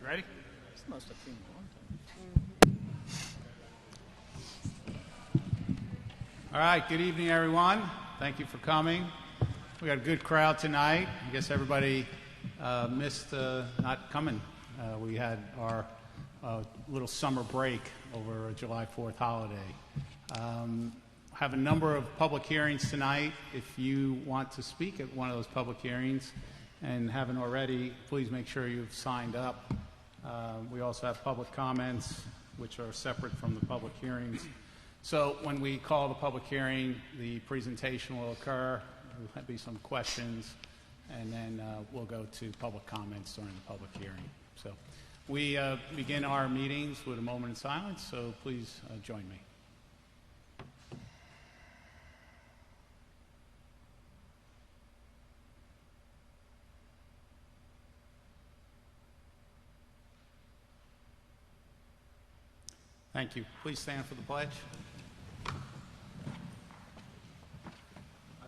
You ready? This must have been a long time. All right, good evening, everyone. Thank you for coming. We got a good crowd tonight. I guess everybody missed not coming. We had our little summer break over a July 4th holiday. Have a number of public hearings tonight. If you want to speak at one of those public hearings and haven't already, please make sure you've signed up. We also have public comments, which are separate from the public hearings. So when we call the public hearing, the presentation will occur. There'll be some questions, and then we'll go to public comments during the public hearing. So we begin our meetings with a moment of silence, so please join me. Thank you. Please stand for the pledge. I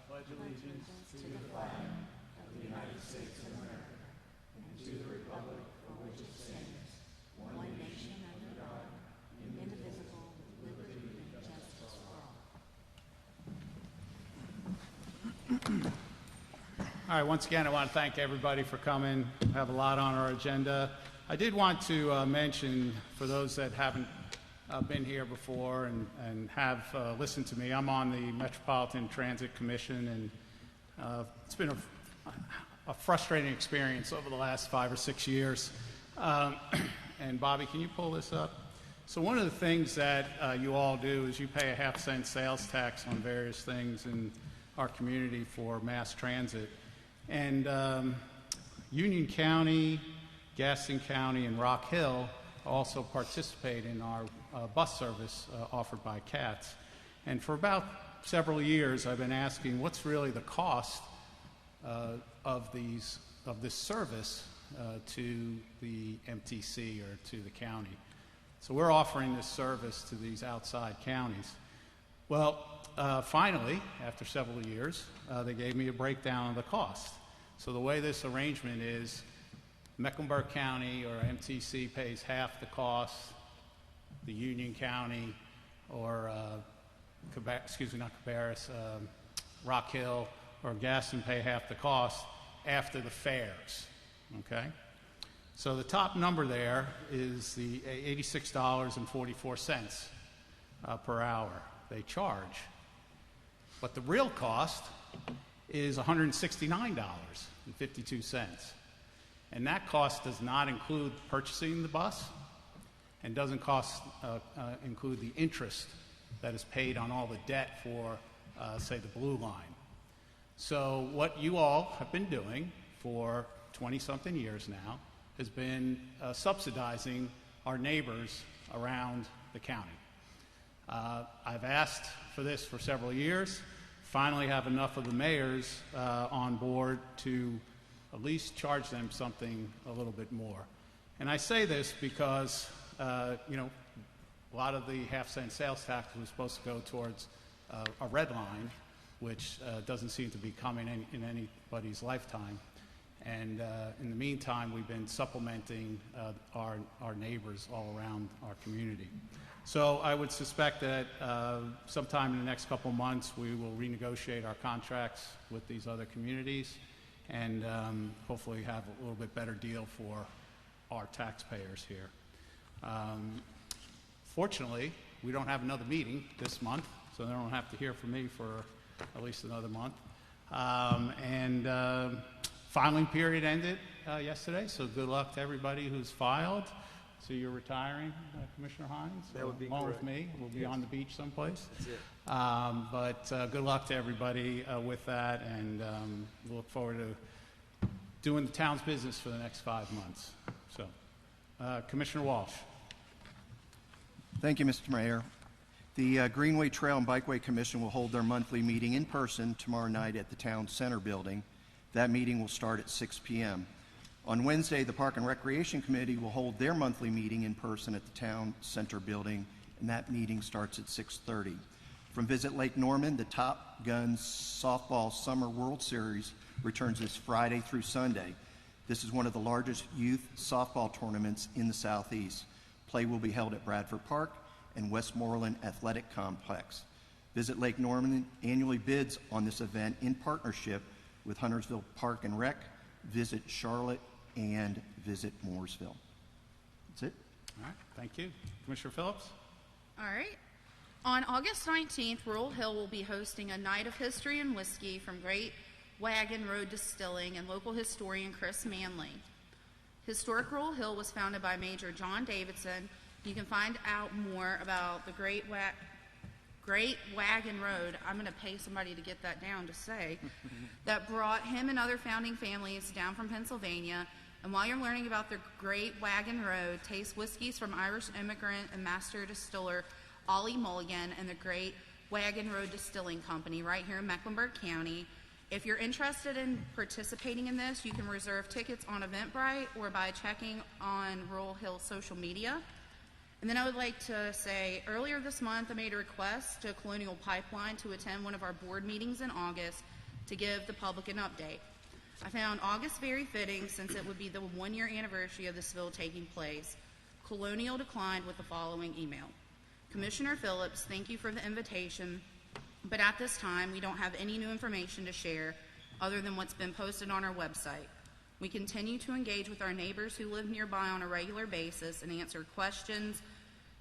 pledge allegiance to the flag of the United States of America and to the republic for which it stands, one nation under God, indivisible, with liberty and justice for all. All right, once again, I want to thank everybody for coming. We have a lot on our agenda. I did want to mention, for those that haven't been here before and have listened to me, I'm on the Metropolitan Transit Commission, and it's been a frustrating experience over the last 5 or 6 years. And Bobby, can you pull this up? So one of the things that you all do is you pay a half-cent sales tax on various things in our community for mass transit. And Union County, Gaston County, and Rock Hill also participate in our bus service offered by CATS. And for about several years, I've been asking what's really the cost of this service to the MTC or to the county. So we're offering this service to these outside counties. Well, finally, after several years, they gave me a breakdown of the cost. So the way this arrangement is, Mecklenburg County or MTC pays half the cost. The Union County or Rock Hill or Gaston pay half the cost after the fares. Okay, so the top number there is the $86.44 per hour they charge, but the real cost is $169.52. And that cost does not include purchasing the bus and doesn't include the interest that is paid on all the debt for, say, the Blue Line. So what you all have been doing for 20-something years now has been subsidizing our neighbors around the county. I've asked for this for several years. Finally have enough of the mayors on board to at least charge them something a little bit more. And I say this because, a lot of the half-cent sales tax was supposed to go towards a red line, which doesn't seem to be coming in anybody's lifetime. And in the meantime, we've been supplementing our neighbors all around our community. So I would suspect that sometime in the next couple months, we will renegotiate our contracts with these other communities and hopefully have a little bit better deal for our taxpayers here. Fortunately, we don't have another meeting this month, so they don't have to hear from me for at least another month. Filing period ended yesterday, so good luck to everybody who's filed. So you're retiring, Commissioner Hines? That would be along correct. with me. We'll be on the beach someplace. That's it. But good luck to everybody with that, and we'll look forward to doing the town's business for the next 5 months. So, Commissioner Walsh. Thank you, Mr. Mayor. The Greenway Trail and Bikeway Commission will hold their monthly meeting in person tomorrow night at the Town Center building. That meeting will start at 6 p.m. On Wednesday, the Park and Recreation Committee will hold their monthly meeting in person at the Town Center building, and that meeting starts at 6:30. From Visit Lake Norman, the Top Guns Softball Summer World Series returns this Friday through Sunday. This is one of the largest youth softball tournaments in the Southeast. Play will be held at Bradford Park and Westmoreland Athletic Complex. Visit Lake Norman annually bids on this event in partnership with Huntersville Park and Rec, Visit Charlotte, and Visit Mooresville. That's it. All right, thank you. Commissioner Phillips? All right. On August 19th, Rural Hill will be hosting a night of history and whiskey from Great Wagon Road Distilling and local historian Chris Manley. Historic Rural Hill was founded by Major John Davidson. You can find out more about the Great Wagon Road. I'm going to pay somebody to get that down to say. That brought him and other founding families down from Pennsylvania. And while you're learning about the Great Wagon Road, taste whiskeys from Irish immigrant and master distiller Ollie Mulligan and the Great Wagon Road Distilling Company right here in Mecklenburg County. If you're interested in participating in this, you can reserve tickets on Eventbrite or by checking on Rural Hill social media. And then I would like to say, earlier this month, I made a request to Colonial Pipeline to attend one of our board meetings in August to give the public an update. I found August very fitting since it would be the one-year anniversary of the spill taking place. Colonial declined with the following email. Commissioner Phillips, thank you for the invitation, but at this time, we don't have any new information to share other than what's been posted on our website. We continue to engage with our neighbors who live nearby on a regular basis and answer questions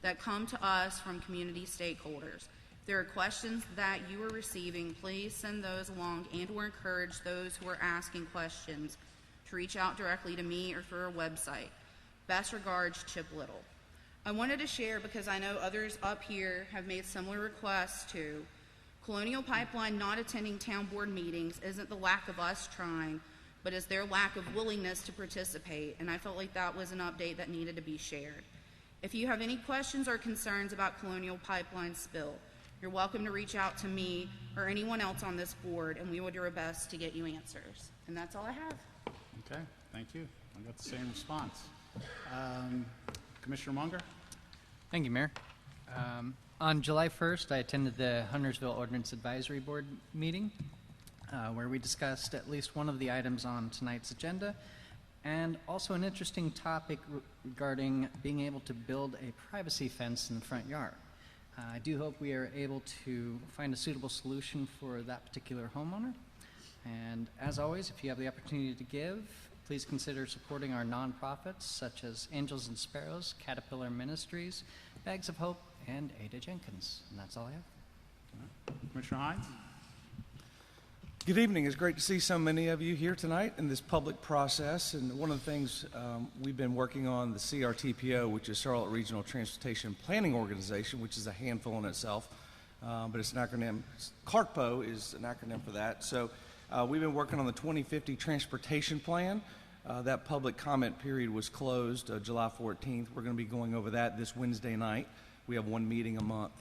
that come to us from community stakeholders. If there are questions that you are receiving, please send those along and/or encourage those who are asking questions to reach out directly to me or through our website. Best regards, Chip Little. I wanted to share because I know others up here have made similar requests to. Colonial Pipeline not attending town board meetings isn't the lack of us trying, but is their lack of willingness to participate, and I felt like that was an update that needed to be shared. If you have any questions or concerns about Colonial Pipeline spill, you're welcome to reach out to me or anyone else on this board, and we will do our best to get you answers. And that's all I have. Okay, thank you. I got the same response. Commissioner Munger? Thank you, Mayor. On July 1st, I attended the Huntersville Ordinance Advisory Board meeting, where we discussed at least one of the items on tonight's agenda, and also an interesting topic regarding being able to build a privacy fence in the front yard. I do hope we are able to find a suitable solution for that particular homeowner. And as always, if you have the opportunity to give, please consider supporting our nonprofits such as Angels and Sparrows, Caterpillar Ministries, Bags of Hope, and Ada Jenkins. And that's all I have. Commissioner Hines? Good evening. It's great to see so many of you here tonight in this public process. And one of the things we've been working on, the CRTPO, which is Charlotte Regional Transportation Planning Organization, which is a handful in itself, but it's an acronym. CARTPO is an acronym for that. So we've been working on the 2050 Transportation Plan. That public comment period was closed July 14th. We're going to be going over that this Wednesday night. We have one meeting a month.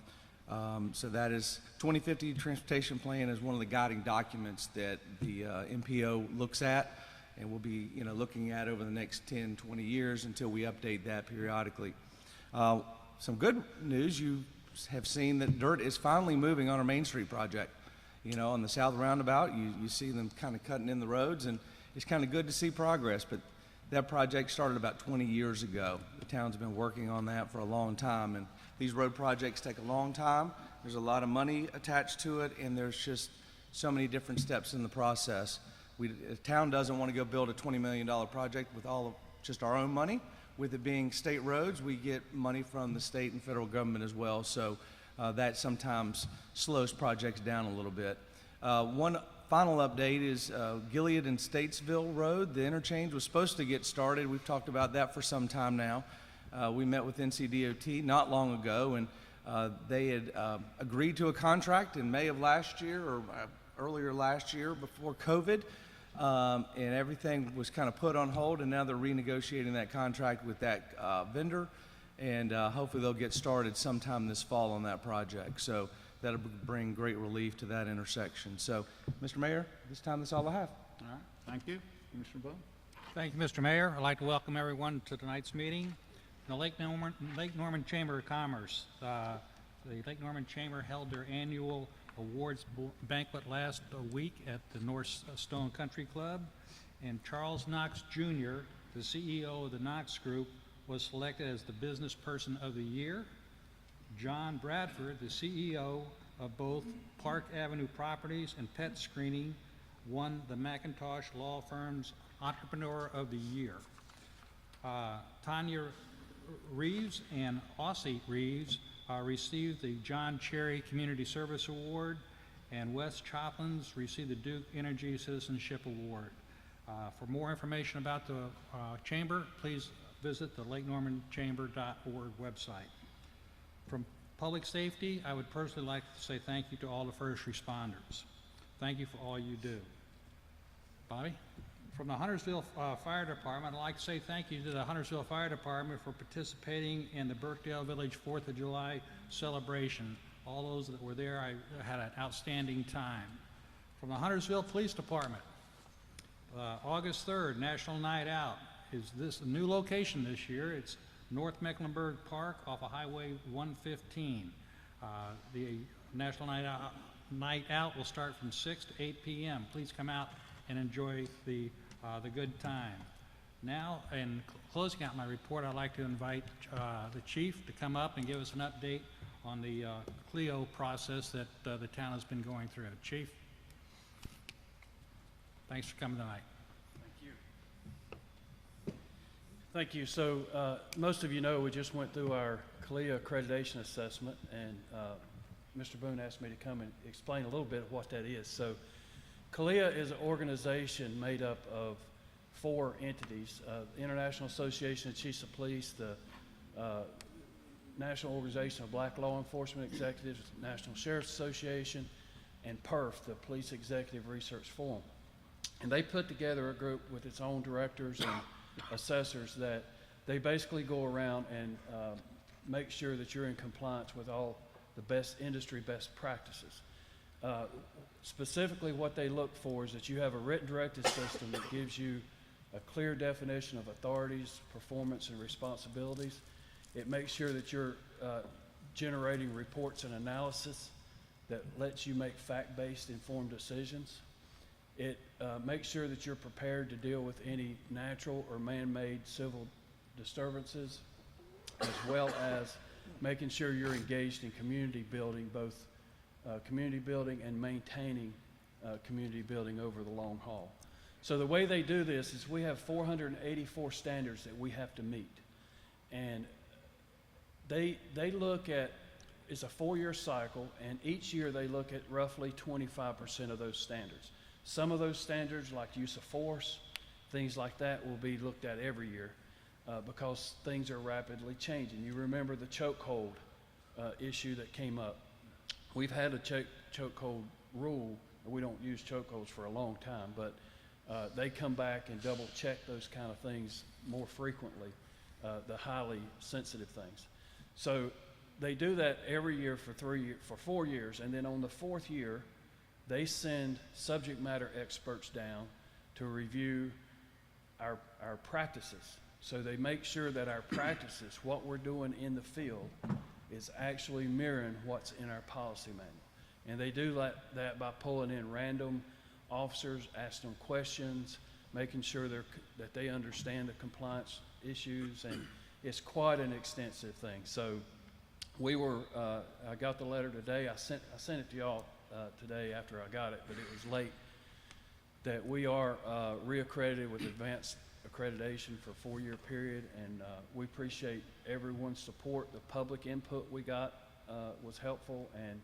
So that is 2050 Transportation Plan is one of the guiding documents that the MPO looks at and we'll be looking at over the next 10, 20 years until we update that periodically. Some good news, you have seen that dirt is finally moving on our Main Street project. On the south roundabout, you see them kind of cutting in the roads, and it's kind of good to see progress, but that project started about 20 years ago. The town's been working on that for a long time, and these road projects take a long time. There's a lot of money attached to it, and there's just so many different steps in the process. The town doesn't want to go build a $20 million project with all of just our own money. With it being state roads, we get money from the state and federal government as well, so that sometimes slows projects down a little bit. One final update is Gilead and Statesville Road. The interchange was supposed to get started. We've talked about that for some time now. We met with NCDOT not long ago, and they had agreed to a contract in May of last year or earlier last year before COVID, and everything was kind of put on hold, and now they're renegotiating that contract with that vendor, and hopefully they'll get started sometime this fall on that project. So that'll bring great relief to that intersection. So, Mr. Mayor, this time that's all I have. All right, thank you. Commissioner Bowe? Thank you, Mr. Mayor. I'd like to welcome everyone to tonight's meeting. The Lake Norman Chamber of Commerce. The Lake Norman Chamber held their annual awards banquet last week at the North Stone Country Club, And Charles Knox Jr., the CEO of the Knox Group, was selected as the Business Person of the Year. John Bradford, the CEO of both Park Avenue Properties and Pet Screening, won the McIntosh Law Firm's Entrepreneur of the Year. Tanya Reeves and Aussie Reeves received the John Cherry Community Service Award, and Wes Choplins received the Duke Energy Citizenship Award. For more information about the Chamber, please visit the lakenormanchamber.org website. From Public Safety, I would personally like to say thank you to all the first responders. Thank you for all you do. Bobby? From the Huntersville Fire Department, I'd like to say thank you to the Huntersville Fire Department for participating in the Burkdale Village 4th of July celebration. All those that were there, I had an outstanding time. From the Huntersville Police Department, August 3rd, National Night Out. Is this a new location this year? It's North Mecklenburg Park off of Highway 115. The National Night Out will start from 6 to 8 p.m. Please come out and enjoy the good time. Now, in closing out my report, I'd like to invite the chief to come up and give us an update on the CLEO process that the town has been going through. Chief, thanks for coming tonight. Thank you. So most of you know we just went through our CLEA accreditation assessment, and Mr. Boone asked me to come and explain a little bit of what that is. So CLEA is an organization made up of 4 entities: the International Association of Chiefs of Police, the National Organization of Black Law Enforcement Executives, National Sheriff's Association, and PERF, the Police Executive Research Forum. And they put together a group with its own directors and assessors that they basically go around and make sure that you're in compliance with all the best industry best practices. Specifically, what they look for is that you have a written directive system that gives you a clear definition of authorities, performance, and responsibilities. It makes sure that you're generating reports and analysis that lets you make fact-based informed decisions. It makes sure that you're prepared to deal with any natural or man-made civil disturbances, as well as making sure you're engaged in community building, both community building and maintaining community building over the long haul. So the way they do this is we have 484 standards that we have to meet. And they look at, it's a 4-year cycle, and each year they look at roughly 25% of those standards. Some of those standards, like use of force, things like that, will be looked at every year because things are rapidly changing. You remember the chokehold issue that came up. We've had a chokehold rule. We don't use chokeholds for a long time, but they come back and double check those kind of things more frequently, the highly sensitive things. So they do that every year for 4 years, and then on the 4th year, they send subject matter experts down to review our practices. So they make sure that our practices, what we're doing in the field, is actually mirroring what's in our policy manual. And they do that by pulling in random officers, asking them questions, making sure that they understand the compliance issues, and it's quite an extensive thing. So I got the letter today. I sent it to y'all today after I got it, but it was late, that we are reaccredited with advanced accreditation for a 4-year period, and we appreciate everyone's support. The public input we got was helpful, and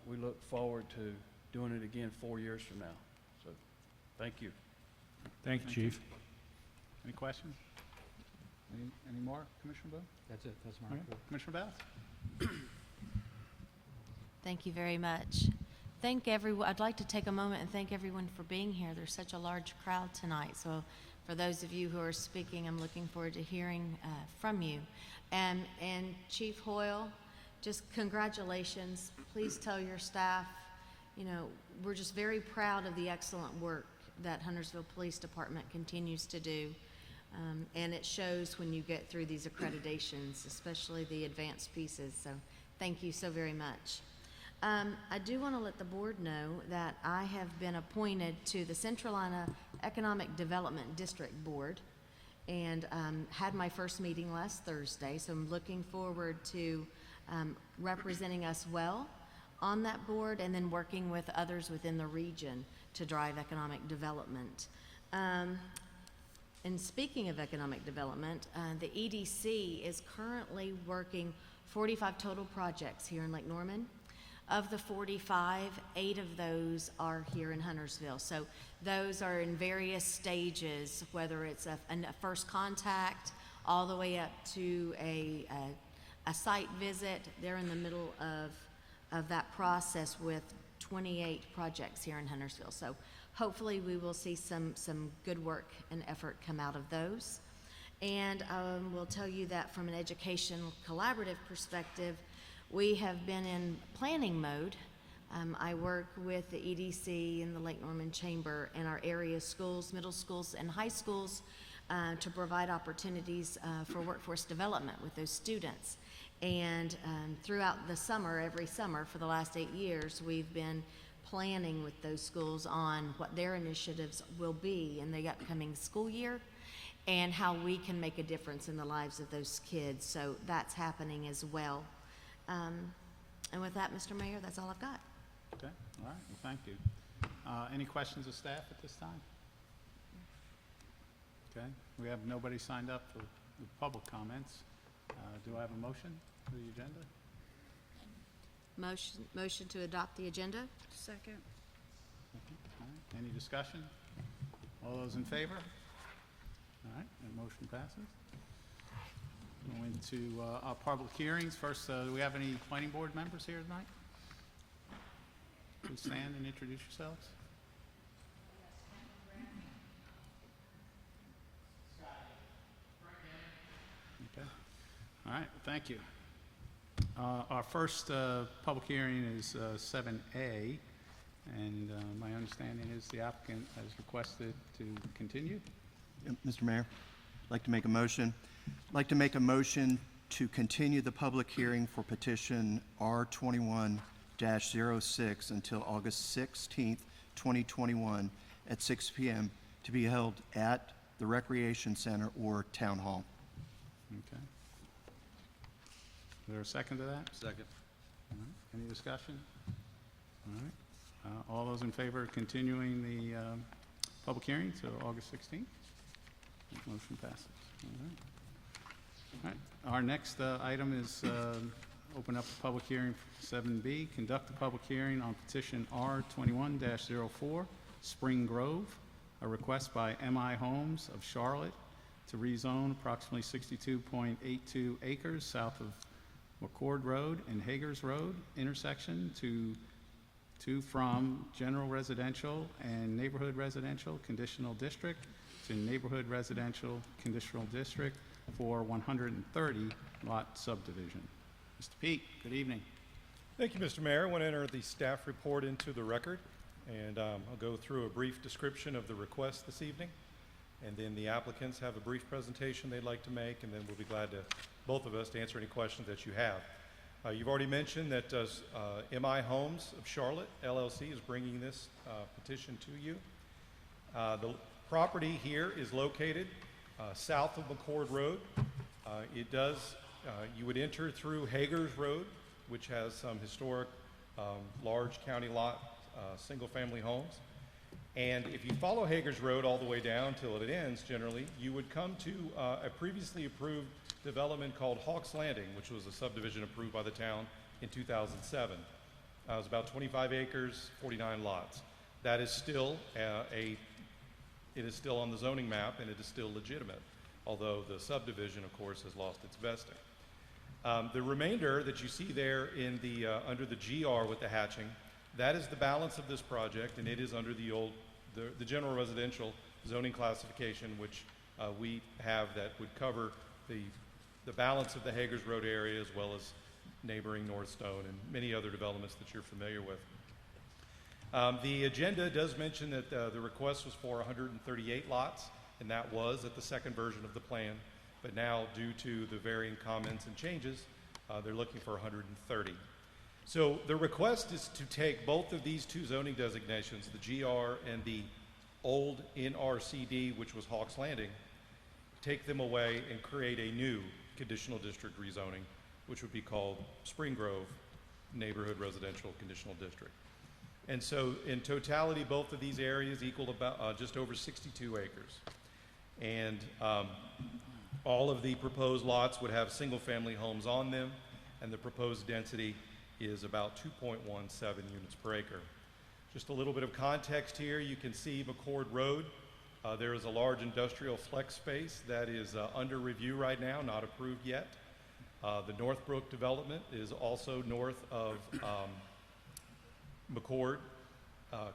we look forward to doing it again 4 years from now. So thank you. Thank you, Chief. Any questions? Any more, Commissioner Boone? That's it. That's my Okay. report. Commissioner Bass? Thank you very much. Thank everyone. I'd like to take a moment and thank everyone for being here. There's such a large crowd tonight. So for those of you who are speaking, I'm looking forward to hearing from you. And Chief Hoyle, just congratulations. Please tell your staff, we're just very proud of the excellent work that Huntersville Police Department continues to do. And it shows when you get through these accreditations, especially the advanced pieces. So thank you so very much. I do want to let the board know that I have been appointed to the Central Iowa Economic Development District Board and had my first meeting last Thursday, so I'm looking forward to representing us well on that board and then working with others within the region to drive economic development. And speaking of economic development, the EDC is currently working 45 total projects here in Lake Norman. Of the 45, 8 of those are here in Huntersville. So those are in various stages, whether it's a first contact all the way up to a site visit. They're in the middle of that process with 28 projects here in Huntersville. So hopefully we will see some good work and effort come out of those. And we'll tell you that from an education collaborative perspective, we have been in planning mode. I work with the EDC and the Lake Norman Chamber and our area schools, middle schools, and high schools to provide opportunities for workforce development with those students. And throughout the summer, every summer for the last 8 years, we've been planning with those schools on what their initiatives will be in the upcoming school year and how we can make a difference in the lives of those kids. So that's happening as well. And with that, Mr. Mayor, that's all I've got. Okay, all right, well, thank you. Any questions of staff at this time? Okay, we have nobody signed up for the public comments. Do I have a motion for the agenda? Motion to adopt the agenda? Second. All right, any discussion? All those in favor? All right, that motion passes. Going to our public hearings. First, do we have any planning board members here tonight? Please stand and introduce yourselves. Okay. All right, thank you. Our first public hearing is 7A, and my understanding is the applicant has requested to continue. Mr. Mayor, I'd like to make a motion. I'd like to make a motion to continue the public hearing for petition R21-06 until August 16th, 2021 at 6 p.m. to be held at the Recreation Center or Town Hall. Okay. Is there a second to that? Second. All right. Any discussion? All right. All those in favor of continuing the public hearing to August 16th? Motion passes. All right. All right. Our next item is open up the public hearing for 7B. Conduct a public hearing on petition R21-04, Spring Grove, a request by MI Homes of Charlotte to rezone approximately 62.82 acres south of McCord Road and Hagers Road intersection to from general residential and neighborhood residential conditional district to neighborhood residential conditional district for 130 lot subdivision. Mr. Peak, good evening. Thank you, Mr. Mayor. I want to enter the staff report into the record, and I'll go through a brief description of the request this evening, and then the applicants have a brief presentation they'd like to make, and then we'll be glad to, both of us, to answer any questions that you have. You've already mentioned that MI Homes of Charlotte, LLC, is bringing this petition to you. The property here is located south of McCord Road. You would enter through Hagers Road, which has some historic large county lot single-family homes. And if you follow Hagers Road all the way down till it ends, generally, you would come to a previously approved development called Hawks Landing, which was a subdivision approved by the town in 2007. It was about 25 acres, 49 lots. That is still it is still on the zoning map, and it is still legitimate, although the subdivision, of course, has lost its vesting. The remainder that you see there in the under the GR with the hatching, that is the balance of this project, and it is under the general residential zoning classification, which we have that would cover the balance of the Hagers Road area, as well as neighboring Northstone and many other developments that you're familiar with. The agenda does mention that the request was for 138 lots, and that was at the second version of the plan. But now, due to the varying comments and changes, they're looking for 130. So the request is to take both of these two zoning designations, the GR and the old NRCD, which was Hawks Landing, take them away and create a new conditional district rezoning, which would be called Spring Grove Neighborhood Residential Conditional District. And so in totality, both of these areas equal about just over 62 acres. And all of the proposed lots would have single-family homes on them, and the proposed density is about 2.17 units per acre. Just a little bit of context here. You can see McCord Road. There is a large industrial flex space that is under review right now, not approved yet. The Northbrook development is also north of McCord,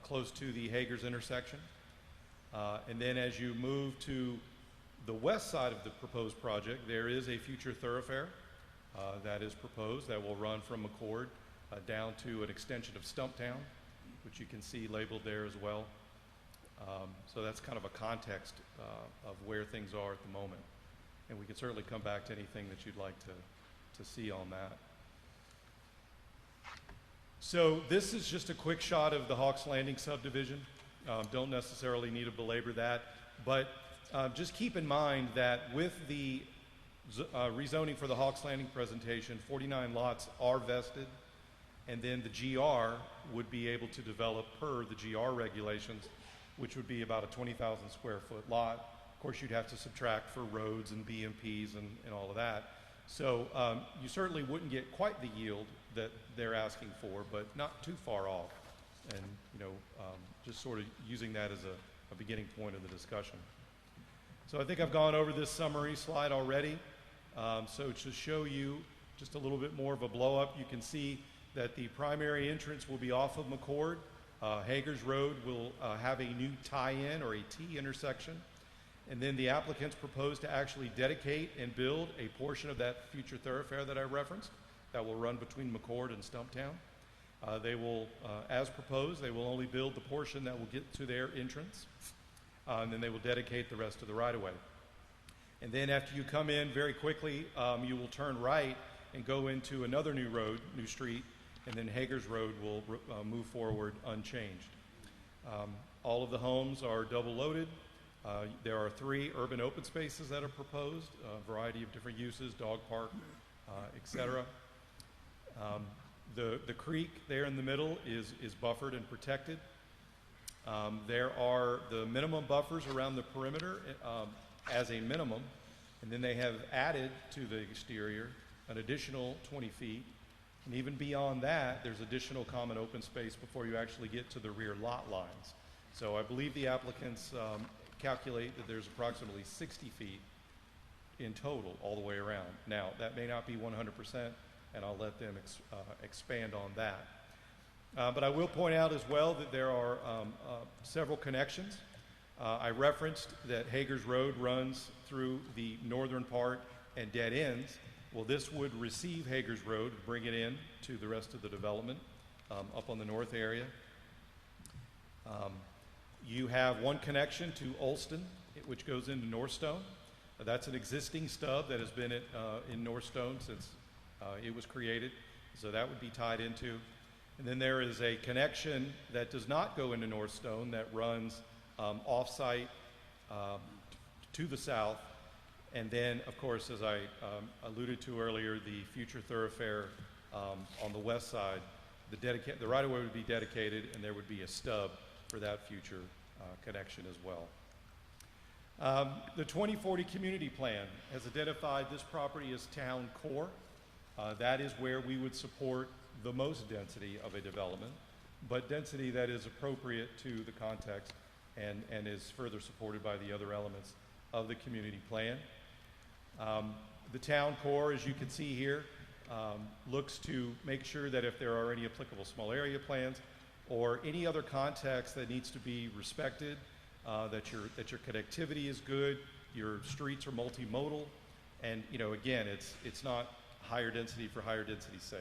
close to the Hagers intersection. And then as you move to the west side of the proposed project, there is a future thoroughfare that is proposed that will run from McCord down to an extension of Stumptown, which you can see labeled there as well. So that's kind of a context of where things are at the moment. And we can certainly come back to anything that you'd like to see on that. So this is just a quick shot of the Hawks Landing subdivision. Don't necessarily need to belabor that, but just keep in mind that with the rezoning for the Hawks Landing presentation, 49 lots are vested, and then the GR would be able to develop per the GR regulations, which would be about a 20,000 square foot lot. Of course, you'd have to subtract for roads and BMPs and all of that. So you certainly wouldn't get quite the yield that they're asking for, but not too far off. And, you know, just sort of using that as a beginning point of the discussion. So I think I've gone over this summary slide already. So to show you just a little bit more of a blow up, you can see that the primary entrance will be off of McCord. Hagers Road will have a new tie-in or a T intersection. And then the applicants propose to actually dedicate and build a portion of that future thoroughfare that I referenced that will run between McCord and Stumptown. They will, as proposed, they will only build the portion that will get to their entrance, and then they will dedicate the rest of the right-of-way. And then after you come in very quickly, you will turn right and go into another new road, new street, and then Hagers Road will move forward unchanged. All of the homes are double loaded. There are 3 urban open spaces that are proposed, a variety of different uses, dog park, etc. The creek there in the middle is buffered and protected. There are the minimum buffers around the perimeter as a minimum, and then they have added to the exterior an additional 20 feet. And even beyond that, there's additional common open space before you actually get to the rear lot lines. So I believe the applicants calculate that there's approximately 60 feet in total all the way around. Now, that may not be 100%, and I'll let them expand on that. But I will point out as well that there are several connections. I referenced that Hagers Road runs through the northern part and dead ends. Well, this would receive Hagers Road, bring it in to the rest of the development up on the north area. You have one connection to Olston, which goes into Northstone. That's an existing stub that has been in Northstone since it was created, so that would be tied into. And then there is a connection that does not go into Northstone that runs off-site to the south. And then, of course, as I alluded to earlier, the future thoroughfare on the west side, the right-of-way would be dedicated, and there would be a stub for that future connection as well. The 2040 Community Plan has identified this property as town core. That is where we would support the most density of a development, but density that is appropriate to the context and is further supported by the other elements of the community plan. The town core, as you can see here, looks to make sure that if there are any applicable small area plans or any other context that needs to be respected, that your connectivity is good, your streets are multimodal, and again, it's not higher density for higher density's sake.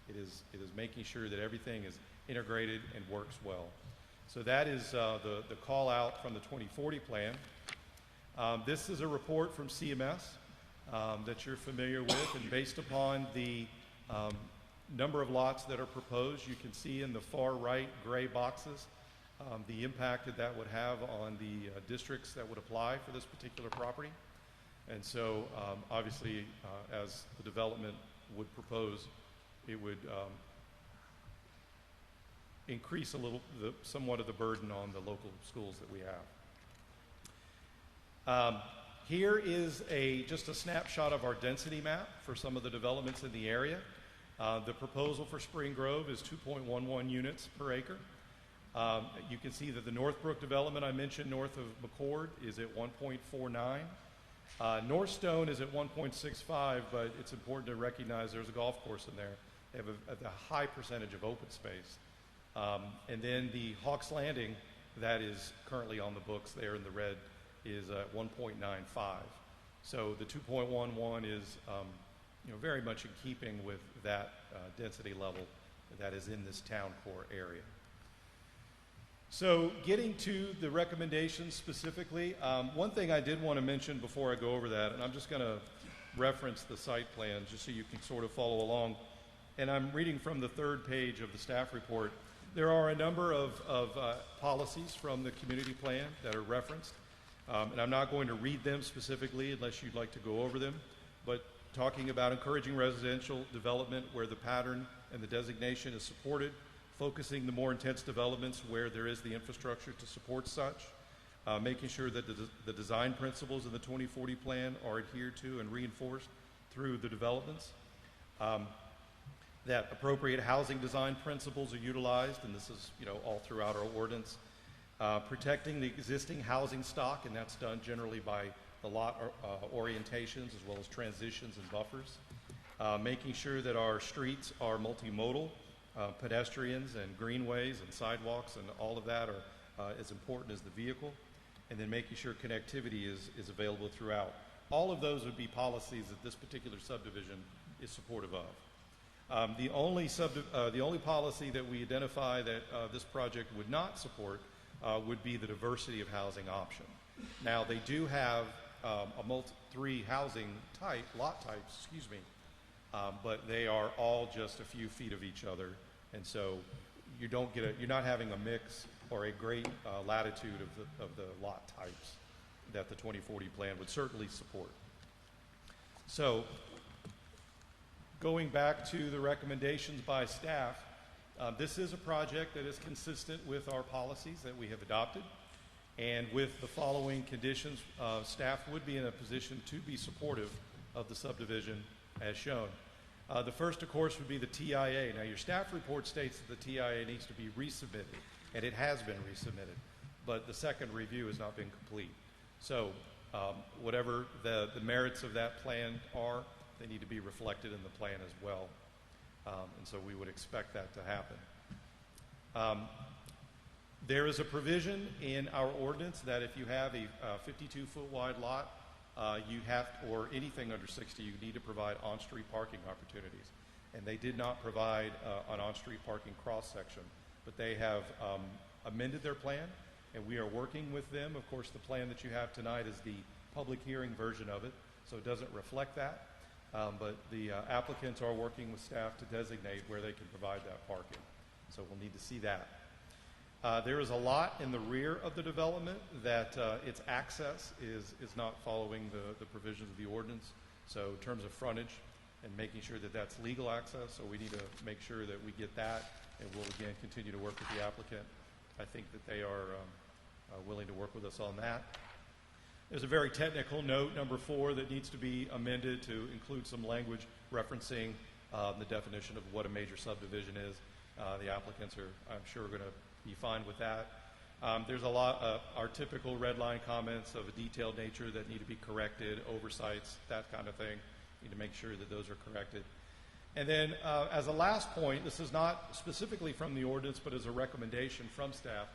It is making sure that everything is integrated and works well. So that is the call out from the 2040 plan. This is a report from CMS that you're familiar with, and based upon the number of lots that are proposed. You can see in the far right gray boxes the impact that that would have on the districts that would apply for this particular property. And so obviously, as the development would propose, it would increase somewhat of the burden on the local schools that we have. Here is just a snapshot of our density map for some of the developments in the area. The proposal for Spring Grove is 2.11 units per acre. You can see that the Northbrook development I mentioned north of McCord is at 1.49. Northstone is at 1.65, but it's important to recognize there's a golf course in there. They have a high percentage of open space. And then the Hawks Landing, that is currently on the books there in the red, is at 1.95. So the 2.11 is very much in keeping with that density level that is in this town core area. So getting to the recommendations specifically, one thing I did want to mention before I go over that, and I'm just going to reference the site plan just so you can sort of follow along, and I'm reading from the third page of the staff report. There are a number of policies from the community plan that are referenced, and I'm not going to read them specifically unless you'd like to go over them, but talking about encouraging residential development where the pattern and the designation is supported, focusing the more intense developments where there is the infrastructure to support such, making sure that the design principles in the 2040 plan are adhered to and reinforced through the developments, that appropriate housing design principles are utilized, and this is all throughout our ordinance, protecting the existing housing stock, and that's done generally by the lot orientations as well as transitions and buffers, making sure that our streets are multimodal, pedestrians and greenways and sidewalks and all of that are as important as the vehicle, and then making sure connectivity is available throughout. All of those would be policies that this particular subdivision is supportive of. The only policy that we identify that this project would not support would be the diversity of housing option. Now, they do have three housing lot types, but they are all just a few feet of each other, and so you're not having a mix or a great latitude of the lot types that the 2040 plan would certainly support. So, going back to the recommendations by staff, this is a project that is consistent with our policies that we have adopted, and with the following conditions, staff would be in a position to be supportive of the subdivision as shown. The first, of course, would be the TIA. Now, your staff report states that the TIA needs to be resubmitted, and it has been resubmitted, but the second review has not been complete. So whatever the merits of that plan are, they need to be reflected in the plan as well, and so we would expect that to happen. There is a provision in our ordinance that if you have a 52-foot wide lot, or anything under 60, you need to provide on-street parking opportunities. And they did not provide an on-street parking cross-section, but they have amended their plan, and we are working with them. Of course, the plan that you have tonight is the public hearing version of it, so it doesn't reflect that. But the applicants are working with staff to designate where they can provide that parking. So we'll need to see that. There is a lot in the rear of the development that its access is not following the provisions of the ordinance. So in terms of frontage and making sure that that's legal access, so we need to make sure that we get that, and we'll again continue to work with the applicant. I think that they are willing to work with us on that. There's a very technical note, number 4, that needs to be amended to include some language referencing the definition of what a major subdivision is. The applicants are, I'm sure, going to be fine with that. There's a lot of our typical red line comments of a detailed nature that need to be corrected, oversights, that kind of thing. Need to make sure that those are corrected. And then as a last point, this is not specifically from the ordinance, but as a recommendation from staff,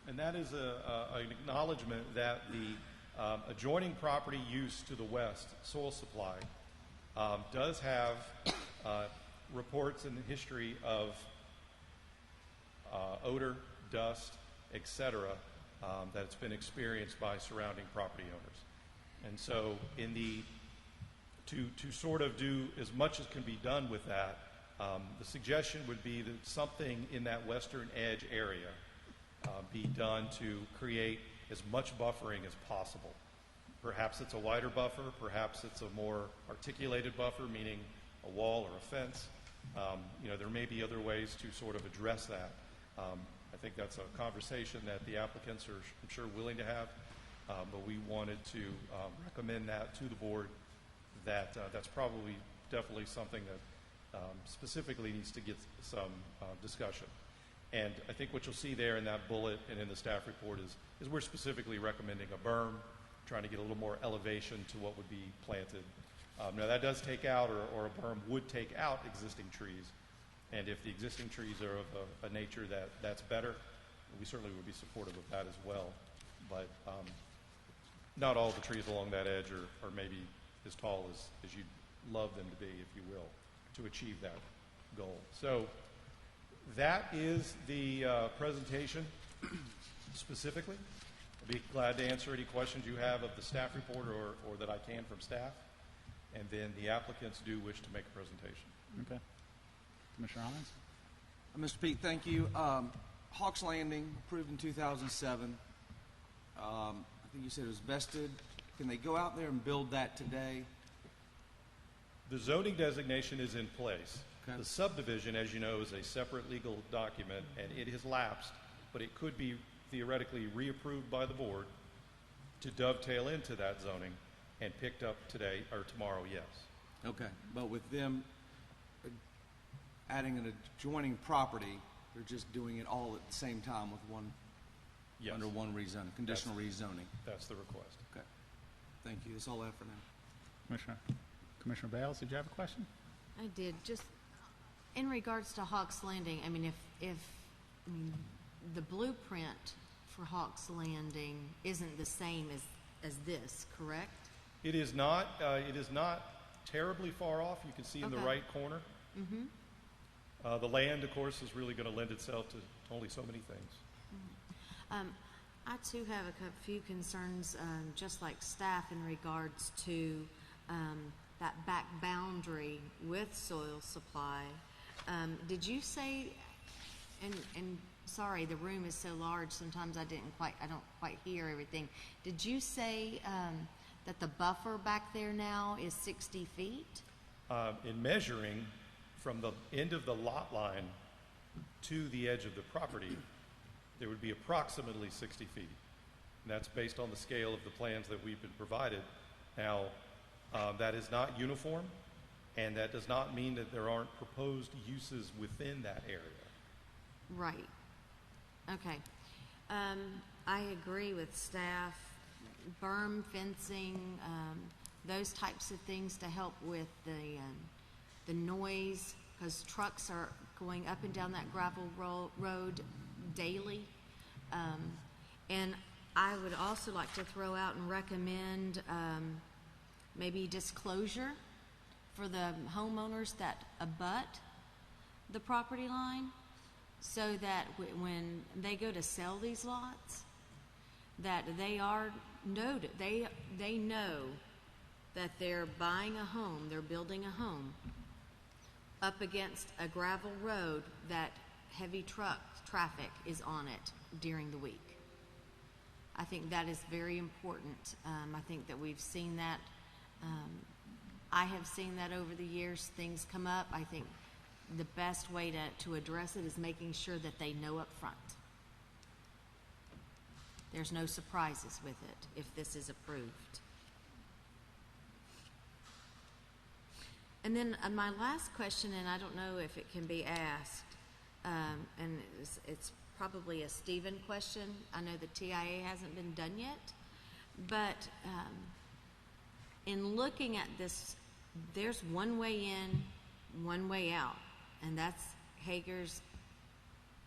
and that is an acknowledgement that the adjoining property use to the west, Soil Supply, does have reports in the history of odor, dust, etc., that's been experienced by surrounding property owners. And so to sort of do as much as can be done with that, The suggestion would be that something in that western edge area be done to create as much buffering as possible. Perhaps it's a wider buffer, perhaps it's a more articulated buffer, meaning a wall or a fence. There may be other ways to sort of address that. I think that's a conversation that the applicants are, I'm sure, willing to have, but we wanted to recommend that to the board, that that's probably definitely something that specifically needs to get some discussion. And I think what you'll see there in that bullet and in the staff report is we're specifically recommending a berm, trying to get a little more elevation to what would be planted. Now that does take out, or a berm would take out existing trees. And if the existing trees are of a nature that's better, we certainly would be supportive of that as well. But not all the trees along that edge are maybe as tall as you'd love them to be, if you will, to achieve that goal. So that is the presentation specifically. I'll be glad to answer any questions you have of the staff report or that I can from staff. And then the applicants do wish to make a presentation. Okay. Commissioner Hines? Mr. Pete, thank you. Hawks Landing, approved in 2007. I think you said it was vested. Can they go out there and build that today? The zoning designation is in place. Okay. The subdivision, as you know, is a separate legal document, and it has lapsed, but it could be theoretically reapproved by the board to dovetail into that zoning and picked up today or tomorrow, yes. Okay, but with them adding an adjoining property, they're just doing it all at the same time with one, Yes. under one rezoning, conditional rezoning. That's the request. Okay, thank you. That's all I have for now. Commissioner Bales, did you have a question? I did. Just in regards to Hawks Landing, I mean, if the blueprint for Hawks Landing isn't the same as this, correct? It is not terribly far off. You can see in the Okay. right corner. Mm-hmm. The land, of course, is really going to lend itself to only so many things. I too have a few concerns, just like staff, in regards to that back boundary with soil supply. Did you say, and sorry, the room is so large, sometimes I don't quite hear everything. Did you say that the buffer back there now is 60 feet? In measuring from the end of the lot line to the edge of the property, there would be approximately 60 feet. And that's based on the scale of the plans that we've been provided. Now, that is not uniform, and that does not mean that there aren't proposed uses within that area. Right. Okay. I agree with staff. Berm, fencing, those types of things to help with the noise, because trucks are going up and down that gravel road daily. And I would also like to throw out and recommend maybe disclosure for the homeowners that abut the property line, so that when they go to sell these lots, that they are noted, they know that they're buying a home, they're building a home up against a gravel road that heavy traffic is on it during the week. I think that is very important. I think that we've seen that. I have seen that over the years. Things come up. I think the best way to address it is making sure that they know up front. There's no surprises with it if this is approved. And then my last question, and I don't know if it can be asked, and it's probably a Stephen question. I know the TIA hasn't been done yet, but in looking at this, there's one way in, one way out, and that's Hager's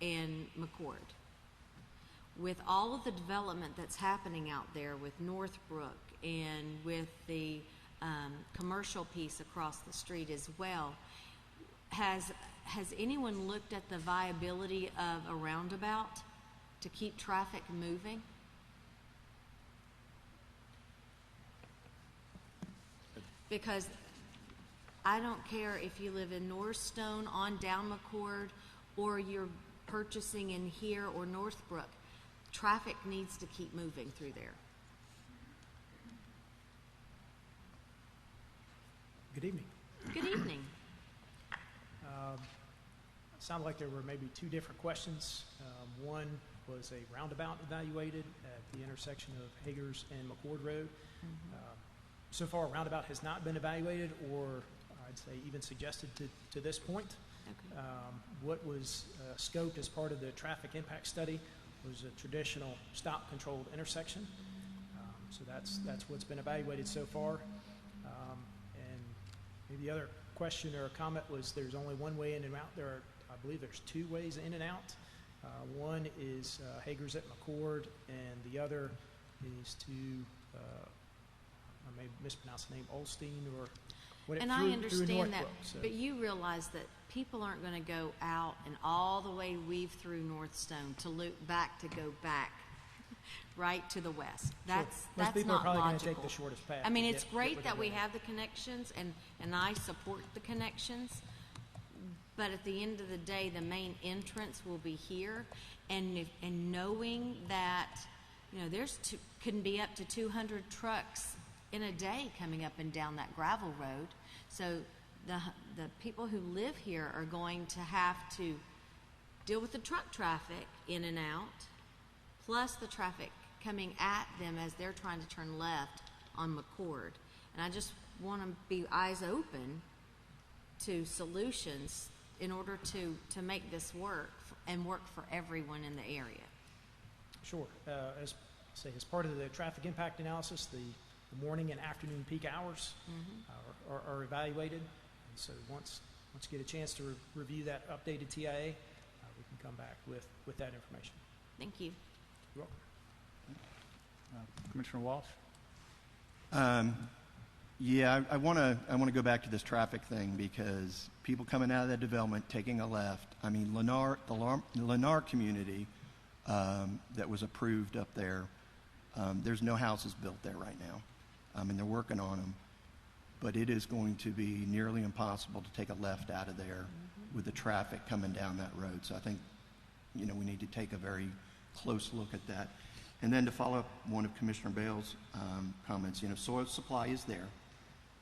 and McCord. With all of the development that's happening out there with Northbrook and with the commercial piece across the street as well, has anyone looked at the viability of a roundabout to keep traffic moving? Because I don't care if you live in Northstone on down McCord or you're purchasing in here or Northbrook. Traffic needs to keep moving through there. Good evening. Good evening. Sounded like there were maybe two different questions. One was a roundabout evaluated at the intersection of Hagers and McCord Road. So far, a roundabout has not been evaluated, or I'd say even suggested to this point. Okay. What was scoped as part of the traffic impact study was a traditional stop-controlled intersection. So that's what's been evaluated so far. And maybe the other question or comment was there's only one way in and out. I believe there's two ways in and out. One is Hagers at McCord, and the other is to, I may mispronounce the name, Olstein or what. And I understand that, but you realize that people aren't going to go out and all the way weave through Northstone to loop back to go back right to the west. That's Most people not are probably going to logical. take the shortest path. I mean, to it's get great where that they're we going. have the connections, and I support the connections. But at the end of the day, the main entrance will be here, and knowing that, you know, couldn't be up to 200 trucks in a day coming up and down that gravel road. So the people who live here are going to have to deal with the truck traffic in and out, plus the traffic coming at them as they're trying to turn left on McCord. And I just want to be eyes open to solutions in order to make this work and work for everyone in the area. Sure. As part of the traffic impact analysis, the morning and afternoon peak hours are evaluated. And so once you get a chance to review that updated TIA, we can come back with that information. Thank you. You're welcome. Commissioner Walsh? Yeah, I want to go back to this traffic thing because people coming out of that development taking a left. I mean, the Lennar community that was approved up there. There's no houses built there right now. I mean, they're working on them, but it is going to be nearly impossible to take a left out of there with the traffic coming down that road. So I think, you know, we need to take a very close look at that. And then to follow up one of Commissioner Bale's comments, you know, soil supply is there.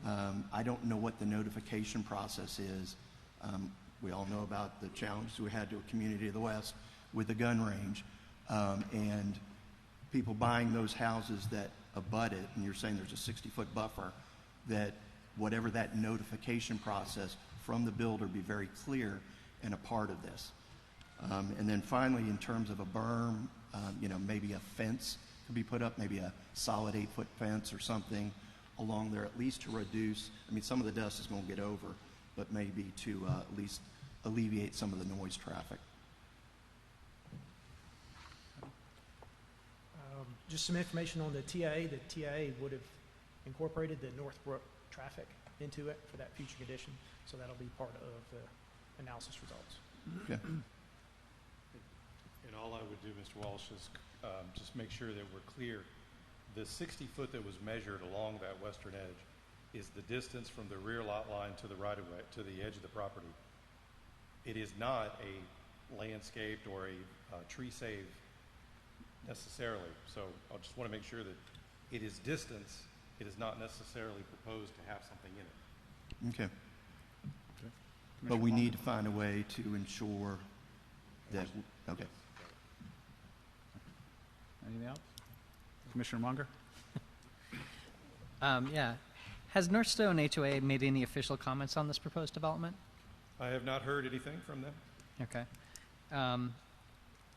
I don't know what the notification process is. We all know about the challenges we had to a community of the West with the gun range, and people buying those houses that abut it, and you're saying there's a 60-foot buffer, that whatever that notification process from the builder be very clear and a part of this. And then finally, in terms of a berm, you know, maybe a fence could be put up, maybe a solid 8-foot fence or something along there, at least to reduce, I mean, some of the dust is going to get over, but maybe to at least alleviate some of the noise traffic. Just some information on the TIA. The TIA would have incorporated the Northbrook traffic into it for that future condition, so that'll be part of the analysis results. Okay. And all I would do, Mr. Walsh, is just make sure that we're clear. The 60-foot that was measured along that western edge is the distance from the rear lot line to the right-of-way, to the edge of the property. It is not a landscaped or a tree save necessarily. So I just want to make sure that it is distance. It is not necessarily proposed to have something in it. Okay. But we need to find a way to ensure that, okay. Anything else? Commissioner Munger? Yeah. Has Northstone HOA made any official comments on this proposed development? I have not heard anything from them. Okay.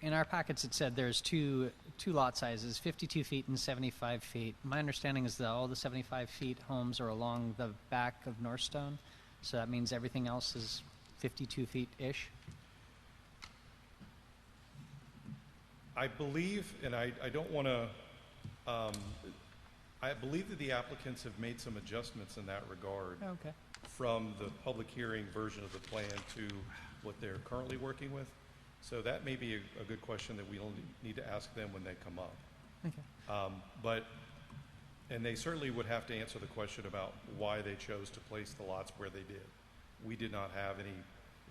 In our packets, it said there's two lot sizes, 52 feet and 75 feet. My understanding is that all the 75 feet homes are along the back of Northstone, so that means everything else is 52 feet-ish. I believe, and I don't want to, I believe that the applicants have made some adjustments in that regard Okay. from the public hearing version of the plan to what they're currently working with. So that may be a good question that we'll need to ask them when they come up. Okay. But And they certainly would have to answer the question about why they chose to place the lots where they did. We did not have any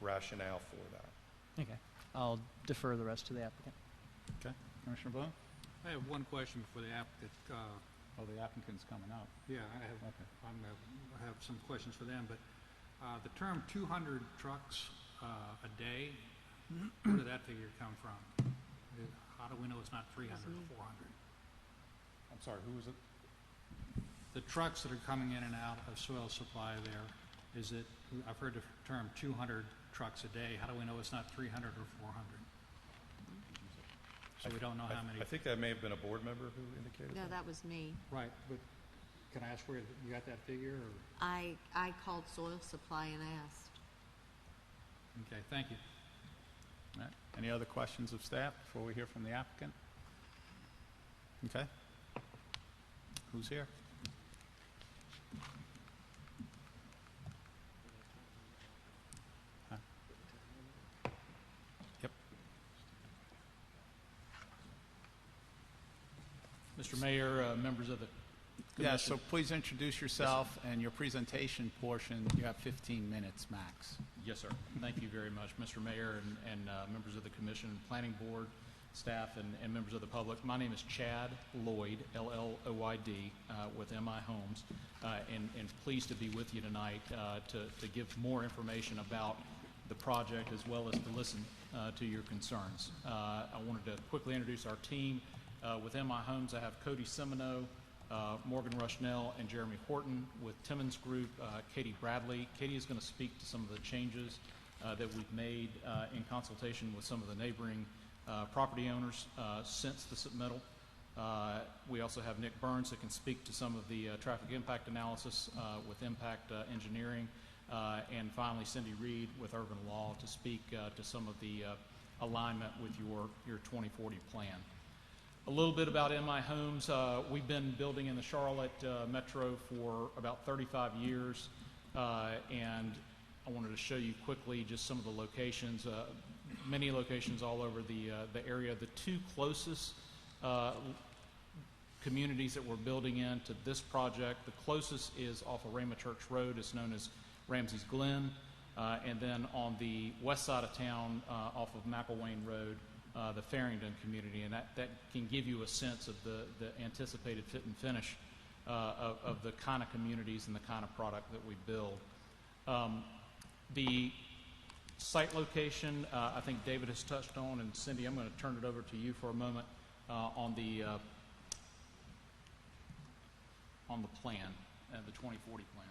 rationale for that. Okay. I'll defer the rest to the applicant. Okay. Commissioner Boone? I have one question for the applicant. Oh, the applicant's coming up. Yeah, I have some questions for them, but the term 200 trucks a day, where did that figure come from? How do we know it's not 300 or 400? I'm sorry, who was it? The trucks that are coming in and out of soil supply there, is it, I've heard the term 200 trucks a day. How do we know it's not 300 or 400? So we don't know how many. I think that may have been a board member who indicated No, that. that was me. Right, but can I ask where you got that figure? Or? I called soil supply and asked. Okay, thank you. All right. Any other questions of staff before we hear from the applicant? Okay. Who's here? Huh? Yep. Mr. Mayor, members of the Yeah, commission. so please introduce yourself and your presentation portion. You have 15 minutes max. Yes, sir. Thank you very much, Mr. Mayor and members of the commission, planning board, staff, and members of the public. My name is Chad Lloyd, L-L-O-Y-D, with MI Homes, and pleased to be with you tonight to give more information about the project as well as to listen to your concerns. I wanted to quickly introduce our team. With MI Homes, I have Cody Semino, Morgan Rushnell, and Jeremy Horton. With Timmons Group, Katie Bradley. Katie is going to speak to some of the changes that we've made in consultation with some of the neighboring property owners since the submittal. We also have Nick Burns that can speak to some of the traffic impact analysis with Impact Engineering. And finally, Cindy Reed with Urban Law to speak to some of the alignment with your 2040 plan. A little bit about MI Homes. We've been building in the Charlotte metro for about 35 years, and I wanted to show you quickly just some of the locations, many locations all over the area. The two closest communities that we're building into this project, the closest is off of Rhema Church Road. It's known as Ramsey's Glen, and then on the west side of town off of McElwain Road, the Farringdon community, and that can give you a sense of the anticipated fit and finish of the kind of communities and the kind of product that we build. The site location, I think David has touched on, and Cindy, I'm going to turn it over to you for a moment on the plan, the 2040 plan.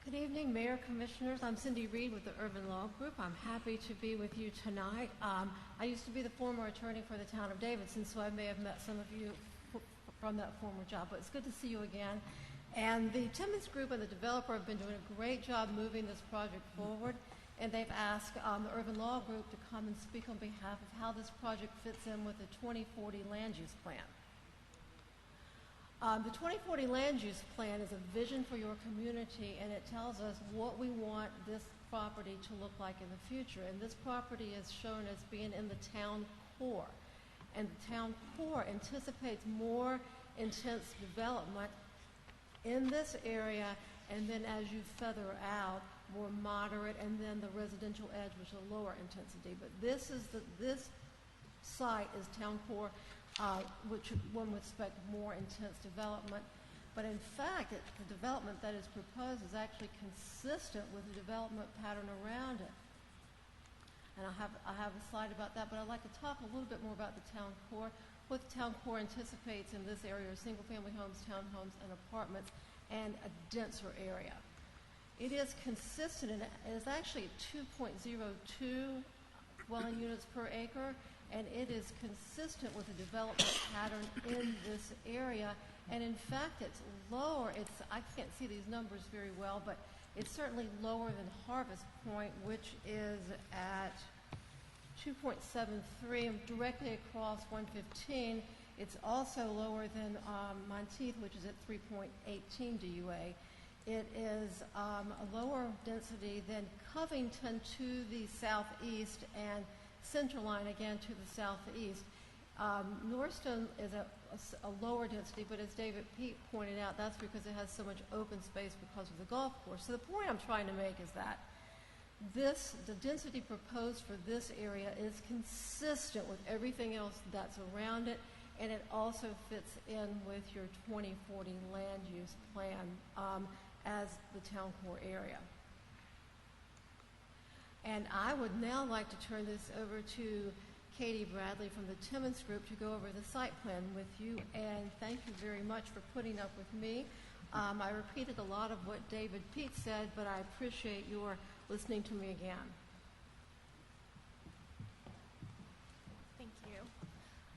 Good evening, Mayor, Commissioners. I'm Cindy Reed with the Urban Law Group. I'm happy to be with you tonight. I used to be the former attorney for the town of Davidson, so I may have met some of you from that former job, but it's good to see you again. And the Timmons Group and the developer have been doing a great job moving this project forward, and they've asked the Urban Law Group to come and speak on behalf of how this project fits in with the 2040 land use plan. The 2040 land use plan is a vision for your community, and it tells us what we want this property to look like in the future. And this property is shown as being in the town core. And the town core anticipates more intense development in this area, and then as you feather out, more moderate, and then the residential edge, which is a lower intensity. But this site is town core, which one would expect more intense development. But in fact, the development that is proposed is actually consistent with the development pattern around it. And I have a slide about that, but I'd like to talk a little bit more about the town core. What the town core anticipates in this area are single-family homes, townhomes, and apartments, and a denser area. It is consistent, and it is actually 2.02 dwelling units per acre, and it is consistent with the development pattern in this area. And in fact, it's lower. I can't see these numbers very well, but it's certainly lower than Harvest Point, which is at 2.73, directly across 115. It's also lower than Monteith, which is at 3.18 DUA. It is a lower density than Covington to the southeast and Centerline again to the southeast. Northstone is a lower density, but as David Pete pointed out, that's because it has so much open space because of the golf course. So the point I'm trying to make is that the density proposed for this area is consistent with everything else that's around it, and it also fits in with your 2040 land use plan as the town core area. And I would now like to turn this over to Katie Bradley from the Timmons Group to go over the site plan with you, and thank you very much for putting up with me. I repeated a lot of what David Pete said, but I appreciate your listening to me again. Thank you.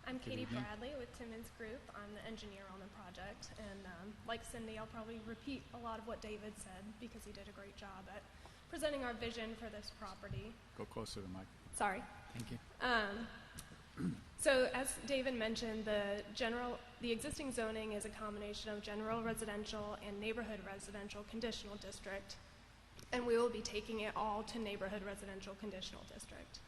I'm Katie Bradley with Timmons Group. I'm the engineer on the project, and like Cindy, I'll probably repeat a lot of what David said because he did a great job at presenting our vision for this property. Go closer to the mic. Sorry. Thank you. So as David mentioned, the existing zoning is a combination of general residential and neighborhood residential conditional district, and we will be taking it all to neighborhood residential conditional district.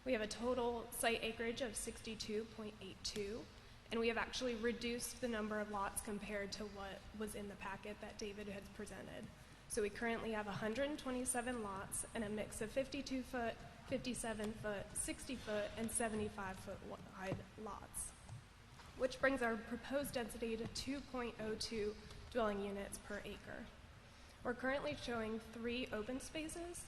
We have a total site acreage of 62.82, and we have actually reduced the number of lots compared to what was in the packet that David had presented. So we currently have 127 lots and a mix of 52-foot, 57-foot, 60-foot, and 75-foot wide lots, which brings our proposed density to 2.02 dwelling units per acre. We're currently showing 3 open spaces,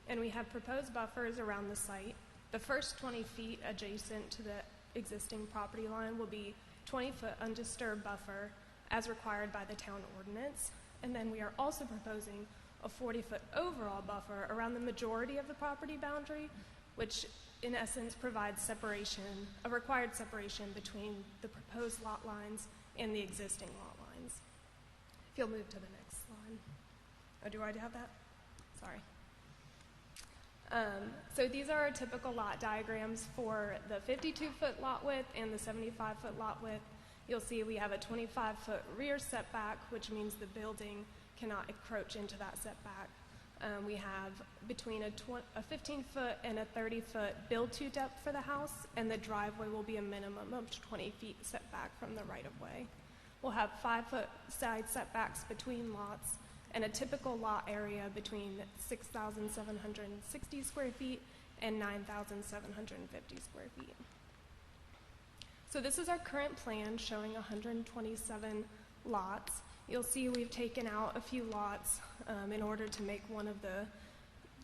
and we have proposed buffers around the site. The first 20 feet adjacent to the existing property line will be 20-foot undisturbed buffer as required by the town ordinance. And then we are also proposing a 40-foot overall buffer around the majority of the property boundary, which in essence provides separation, a required separation between the proposed lot lines and the existing lot lines. If you'll move to the next slide. Oh, do I have that? Sorry. So these are our typical lot diagrams for the 52-foot lot width and the 75-foot lot width. You'll see we have a 25-foot rear setback, which means the building cannot encroach into that setback. We have between a 15-foot and a 30-foot build-to depth for the house, and the driveway will be a minimum of 20 feet setback from the right-of-way. We'll have 5-foot side setbacks between lots, and a typical lot area between 6,760 square feet and 9,750 square feet. So this is our current plan showing 127 lots. You'll see we've taken out a few lots in order to make one of the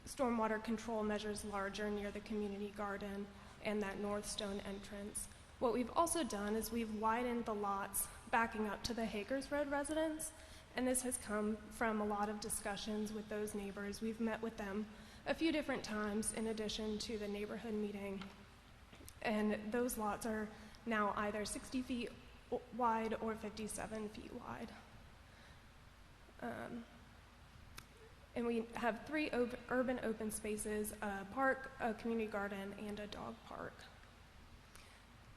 stormwater control measures larger near the community garden and that Northstone entrance. What we've also done is we've widened the lots backing up to the Hagers Road residence, and this has come from a lot of discussions with those neighbors. We've met with them a few different times in addition to the neighborhood meeting, and those lots are now either 60 feet wide or 57 feet wide. And we have 3 urban open spaces, a park, a community garden, and a dog park.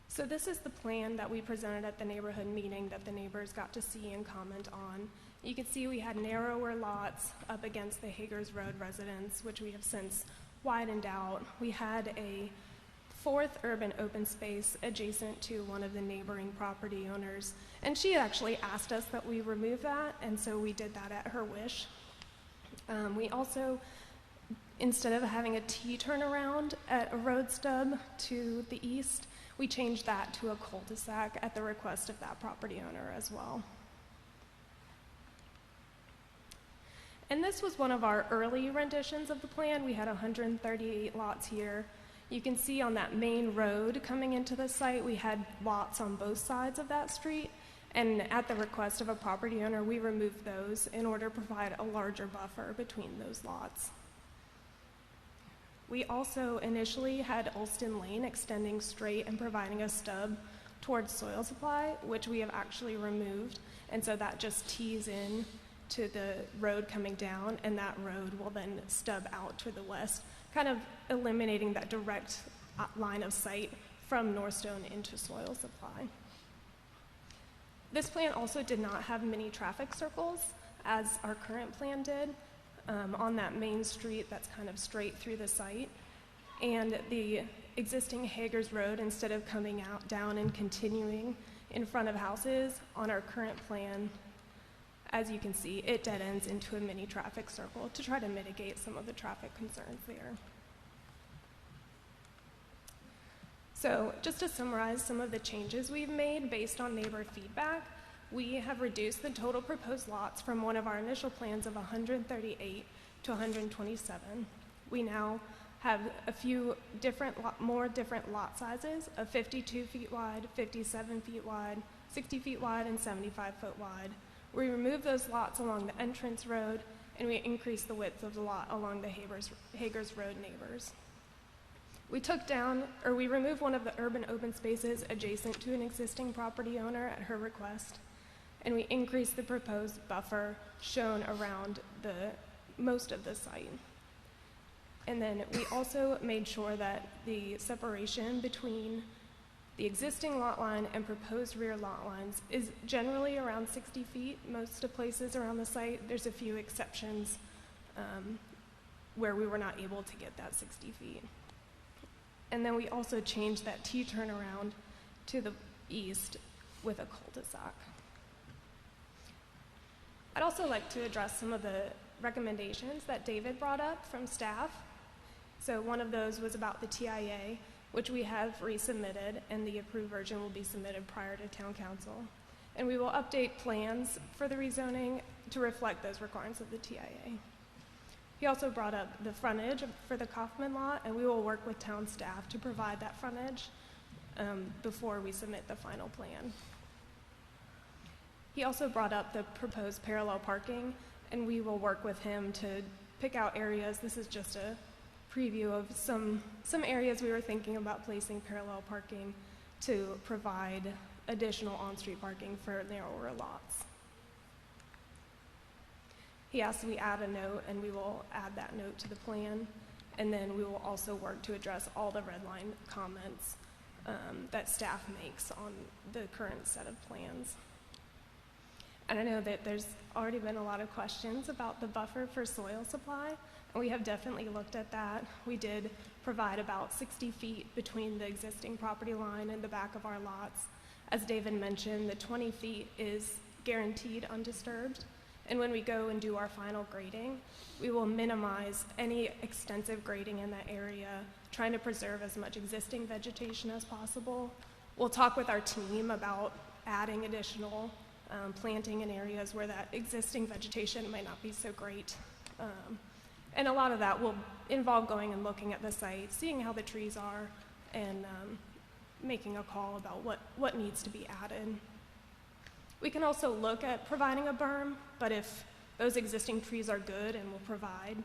So this is the plan that we presented at the neighborhood meeting that the neighbors got to see and comment on. You can see we had narrower lots up against the Hagers Road residence, which we have since widened out. We had a 4th urban open space adjacent to one of the neighboring property owners, and she actually asked us that we remove that, and so we did that at her wish. We also, instead of having a T turnaround at a road stub to the east, we changed that to a cul-de-sac at the request of that property owner as well. And this was one of our early renditions of the plan. We had 138 lots here. You can see on that main road coming into the site, we had lots on both sides of that street, and at the request of a property owner, we removed those in order to provide a larger buffer between those lots. We also initially had Olston Lane extending straight and providing a stub towards soil supply, which we have actually removed, and so that just tees in to the road coming down, and that road will then stub out to the west, kind of eliminating that direct line of sight from Northstone into soil supply. This plan also did not have many traffic circles, as our current plan did, on that main street that's kind of straight through the site. And the existing Hager's Road, instead of coming out down and continuing in front of houses on our current plan, as you can see, it dead ends into a mini traffic circle to try to mitigate some of the traffic concerns there. So just to summarize some of the changes we've made based on neighbor feedback, we have reduced the total proposed lots from one of our initial plans of 138 to 127. We now have a few more different lot sizes of 52 feet wide, 57 feet wide, 60 feet wide, and 75 foot wide. We removed those lots along the entrance road, and we increased the width of the lot along the Hager's Road neighbors. We removed one of the urban open spaces adjacent to an existing property owner at her request, and we increased the proposed buffer shown around most of the site. And then we also made sure that the separation between the existing lot line and proposed rear lot lines is generally around 60 feet. Most of places around the site, there's a few exceptions where we were not able to get that 60 feet. And then we also changed that T turnaround to the east with a cul-de-sac. I'd also like to address some of the recommendations that David brought up from staff. So one of those was about the TIA, which we have resubmitted, and the approved version will be submitted prior to Town Council. And we will update plans for the rezoning to reflect those requirements of the TIA. He also brought up the frontage for the Kaufman lot, and we will work with town staff to provide that frontage before we submit the final plan. He also brought up the proposed parallel parking, and we will work with him to pick out areas. This is just a preview of some areas we were thinking about placing parallel parking to provide additional on-street parking for narrower lots. He asked we add a note, and we will add that note to the plan, and then we will also work to address all the red line comments that staff makes on the current set of plans. And I know that there's already been a lot of questions about the buffer for soil supply, and we have definitely looked at that. We did provide about 60 feet between the existing property line and the back of our lots. As David mentioned, the 20 feet is guaranteed undisturbed, and when we go and do our final grading, we will minimize any extensive grading in that area, trying to preserve as much existing vegetation as possible. We'll talk with our team about adding additional planting in areas where that existing vegetation might not be so great. And a lot of that will involve going and looking at the site, seeing how the trees are, and making a call about what needs to be added. We can also look at providing a berm, but if those existing trees are good and will provide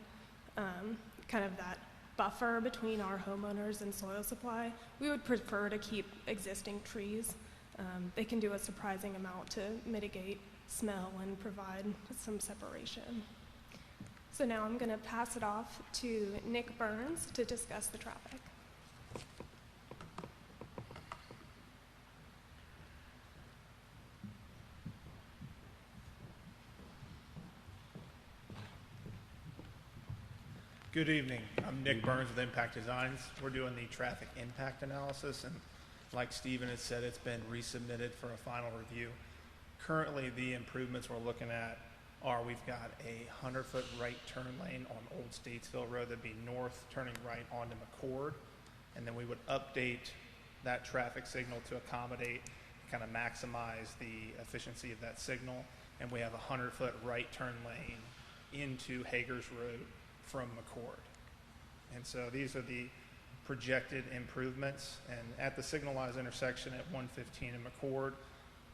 kind of that buffer between our homeowners and soil supply, we would prefer to keep existing trees. They can do a surprising amount to mitigate smell and provide some separation. So now I'm going to pass it off to Nick Burns to discuss the traffic. Good evening. I'm Nick Burns with Impact Designs. We're doing the traffic impact analysis, and like Stephen has said, it's been resubmitted for a final review. Currently, the improvements we're looking at are we've got a 100-foot right turn lane on Old Statesville Road that'd be north, turning right onto McCord, and then we would update that traffic signal to accommodate, kind of maximize the efficiency of that signal, and we have a 100-foot right turn lane into Hager's Road from McCord. And so these are the projected improvements. And at the signalized intersection at 115 and McCord,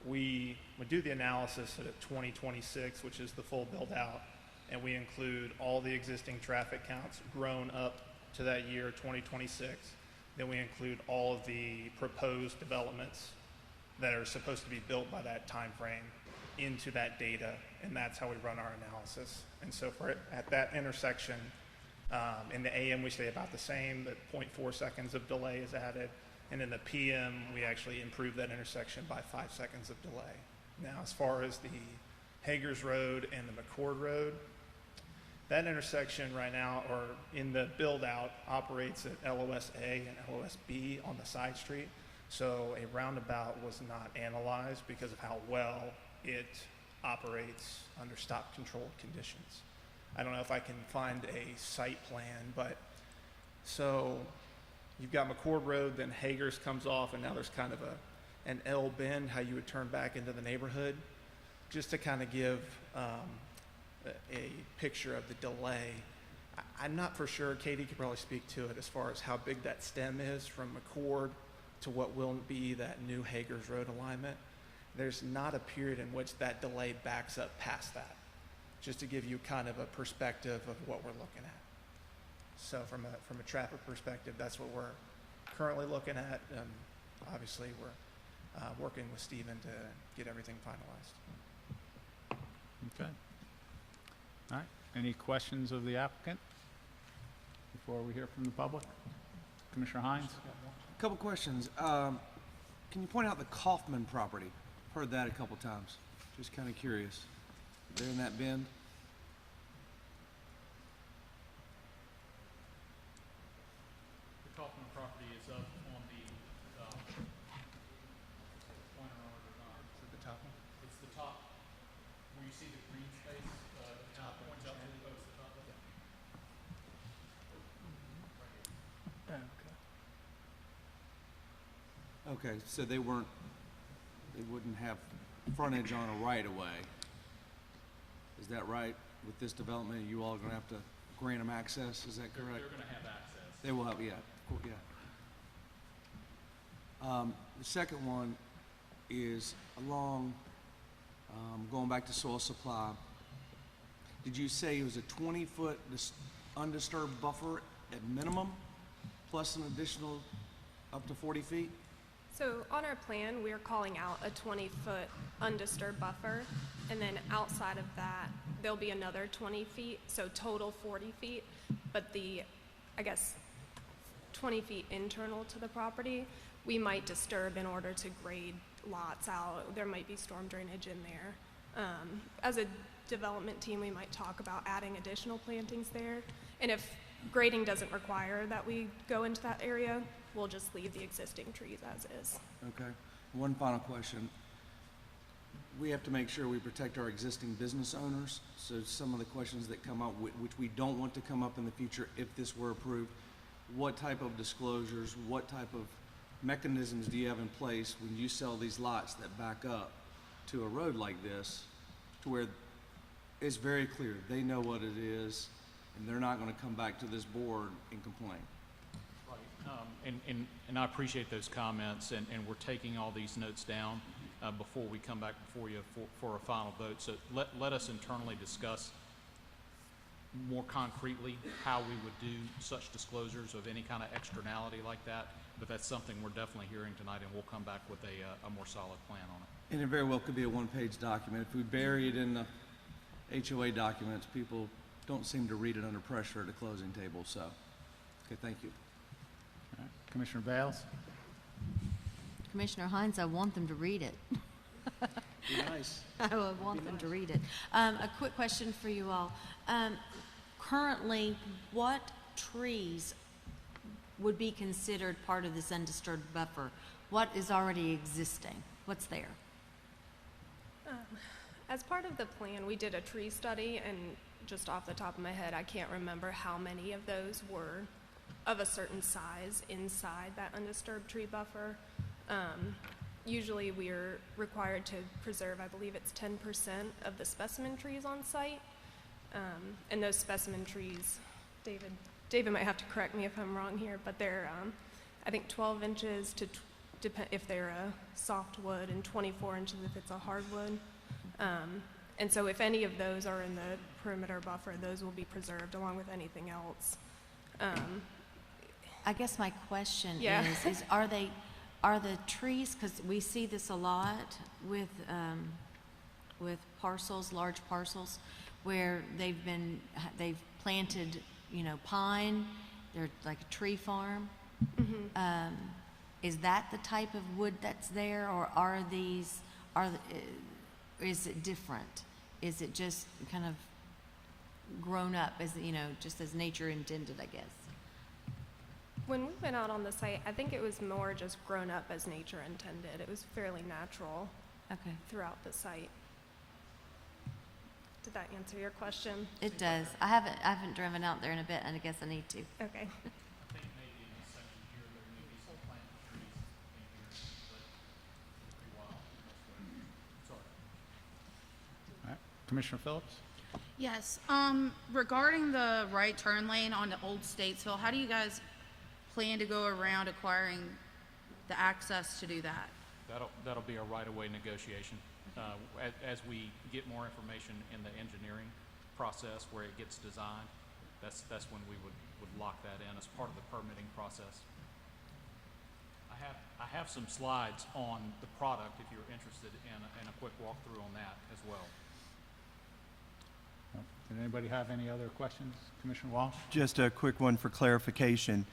we would do the analysis at 2026, which is the full build out, and we include all the existing traffic counts grown up to that year 2026. Then we include all of the proposed developments that are supposed to be built by that time frame into that data, and that's how we run our analysis. And so for at that intersection, in the AM we stay about the same, but 0.4 seconds of delay is added, and in the PM we actually improve that intersection by 5 seconds of delay. Now as far as the Hager's Road and the McCord Road, That intersection right now, or in the build-out, operates at LOS A and LOS B on the side street. So a roundabout was not analyzed because of how well it operates under stop controlled conditions. I don't know if I can find a site plan, but so you've got McCord Road, then Hagers comes off, and now there's kind of an L bend, how you would turn back into the neighborhood, just to kind of give a picture of the delay. I'm not for sure, Katie could probably speak to it as far as how big that stem is from McCord to what will be that new Hagers Road alignment. There's not a period in which that delay backs up past that, just to give you kind of a perspective of what we're looking at. So from a traffic perspective, that's what we're currently looking at. Obviously, we're working with Stephen to get everything finalized. Okay. All right. Any questions of the applicant before we hear from the public? Commissioner Hines? A couple questions. Can you point out the Kaufman property? Heard that a couple times. Just kind of curious. There in that bend? The Kaufman property is up on the pointer on our design. Is it the top one? It's the top where you see the green space. The top points up to the post. The top of it. Right here. Okay, so they wouldn't have frontage on a right-of-way. Is that right? With this development, you all are gonna have to grant them access, is that correct? They're going to have access. They will have, yeah, of course, yeah. The second one is along, going back to soil supply. Did you say it was a 20-foot undisturbed buffer at minimum, plus an additional up to 40 feet? So on our plan, we're calling out a 20-foot undisturbed buffer, and then outside of that, there'll be another 20 feet, so total 40 feet. But the, I guess, 20 feet internal to the property, we might disturb in order to grade lots out. There might be storm drainage in there. As a development team, we might talk about adding additional plantings there. And if grading doesn't require that we go into that area, we'll just leave the existing trees as is. Okay. One final question. We have to make sure we protect our existing business owners. So some of the questions that come up, which we don't want to come up in the future if this were approved, what type of disclosures, what type of mechanisms do you have in place when you sell these lots that back up to a road like this, to where it's very clear, they know what it is, and they're not going to come back to this board and complain? And I appreciate those comments, and we're taking all these notes down before we come back before you for a final vote. So let us internally discuss more concretely how we would do such disclosures of any kind of externality like that. But that's something we're definitely hearing tonight, and we'll come back with a more solid plan on it. And it very well could be a one-page document. If we bury it in the HOA documents, people don't seem to read it under pressure at a closing table. So, okay, thank you. All right. Commissioner Bales? Commissioner Hines, I want them to read it. Be nice. I would want them to read it. A quick question for you all. Currently, what trees would be considered part of this undisturbed buffer? What is already existing? What's there? As part of the plan, we did a tree study, and just off the top of my head, I can't remember how many of those were of a certain size inside that undisturbed tree buffer. Usually we're required to preserve, I believe it's 10% of the specimen trees on site. And those specimen trees, David might have to correct me if I'm wrong here, but they're, I think 12 inches to, if they're a softwood, and 24 inches if it's a hardwood. And so if any of those are in the perimeter buffer, those will be preserved along with anything else. I guess my question Yeah. is are the trees, because we see this a lot with parcels, large parcels, where they've planted, pine, they're like a tree farm. Mm-hmm. Is that the type of wood that's there, or is it different? Is it just kind of grown up as, you know, just as nature intended, I guess? When we went out on the site, I think it was more just grown up as nature intended. It was fairly natural Okay. throughout the site. Did that answer your question? It does. I haven't driven out there in a bit, and I guess I need to. Okay. All right. Commissioner Phillips? Yes, regarding the right turn lane on the Old Statesville, how do you guys plan to go around acquiring the access to do that? That'll be a right-of-way negotiation. As we get more information in the engineering process where it gets designed, that's when we would lock that in as part of the permitting process. I have some slides on the product if you're interested in a quick walkthrough on that as well. Did anybody have any other questions? Commissioner Walsh? Just a quick one for clarification.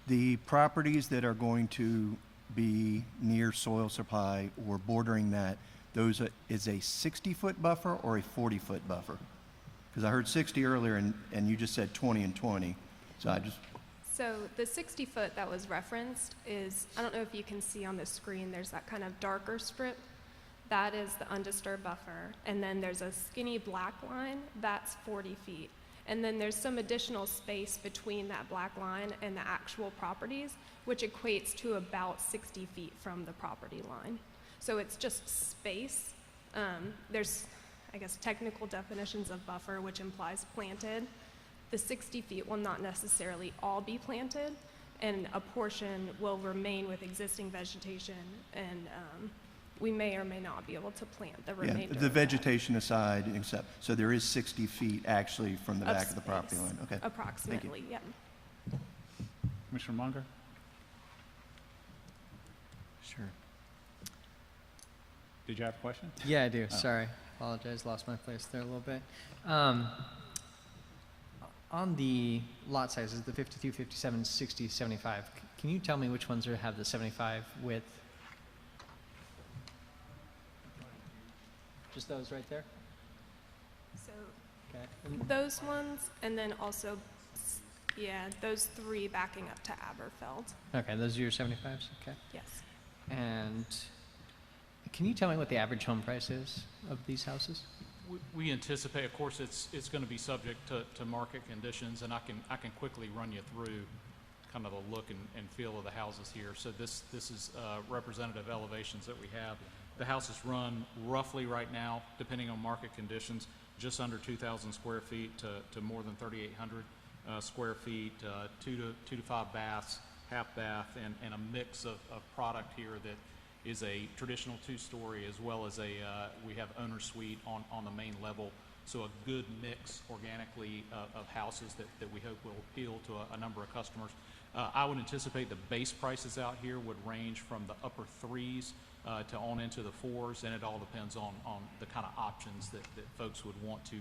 The properties that are going to be near soil supply or bordering that, is a 60-foot buffer or a 40-foot buffer? Because I heard 60 earlier and you just said 20 and 20. So the 60-foot that was referenced is, I don't know if you can see on the screen, there's that kind of darker strip. That is the undisturbed buffer. And then there's a skinny black line, that's 40 feet. And then there's some additional space between that black line and the actual properties, which equates to about 60 feet from the property line. So it's just space. There's, I guess, technical definitions of buffer, which implies planted. The 60 feet will not necessarily all be planted, and a portion will remain with existing vegetation, and we may or may not be able to plant the remainder. The vegetation aside, except, so there is 60 feet actually from the back of the property line. Okay. Approximately, yeah. Commissioner Munger? Sure. Did you have a question? Yeah, I do. Sorry. Apologize. Lost my place there a little bit. On the lot sizes, the 52, 57, 60, 75, can you tell me which ones have the 75 width? Just those right there? So Okay. those ones, and then also, yeah, those three backing up to Aberfeld. Okay, those are your 75s? Okay. Yes. And can you tell me what the average home price is of these houses? We anticipate, of course, it's going to be subject to market conditions, and I can quickly run you through kind of the look and feel of the houses here. So this is representative elevations that we have. The houses run roughly right now, depending on market conditions, just under 2,000 square feet to more than 3,800 square feet, 2 to 5 baths, half bath, and a mix of product here that is a traditional two-story as well as we have owner suite on the main level. So a good mix organically of houses that we hope will appeal to a number of customers. I would anticipate the base prices out here would range from the upper threes to on into the fours, and it all depends on the kind of options that folks would want to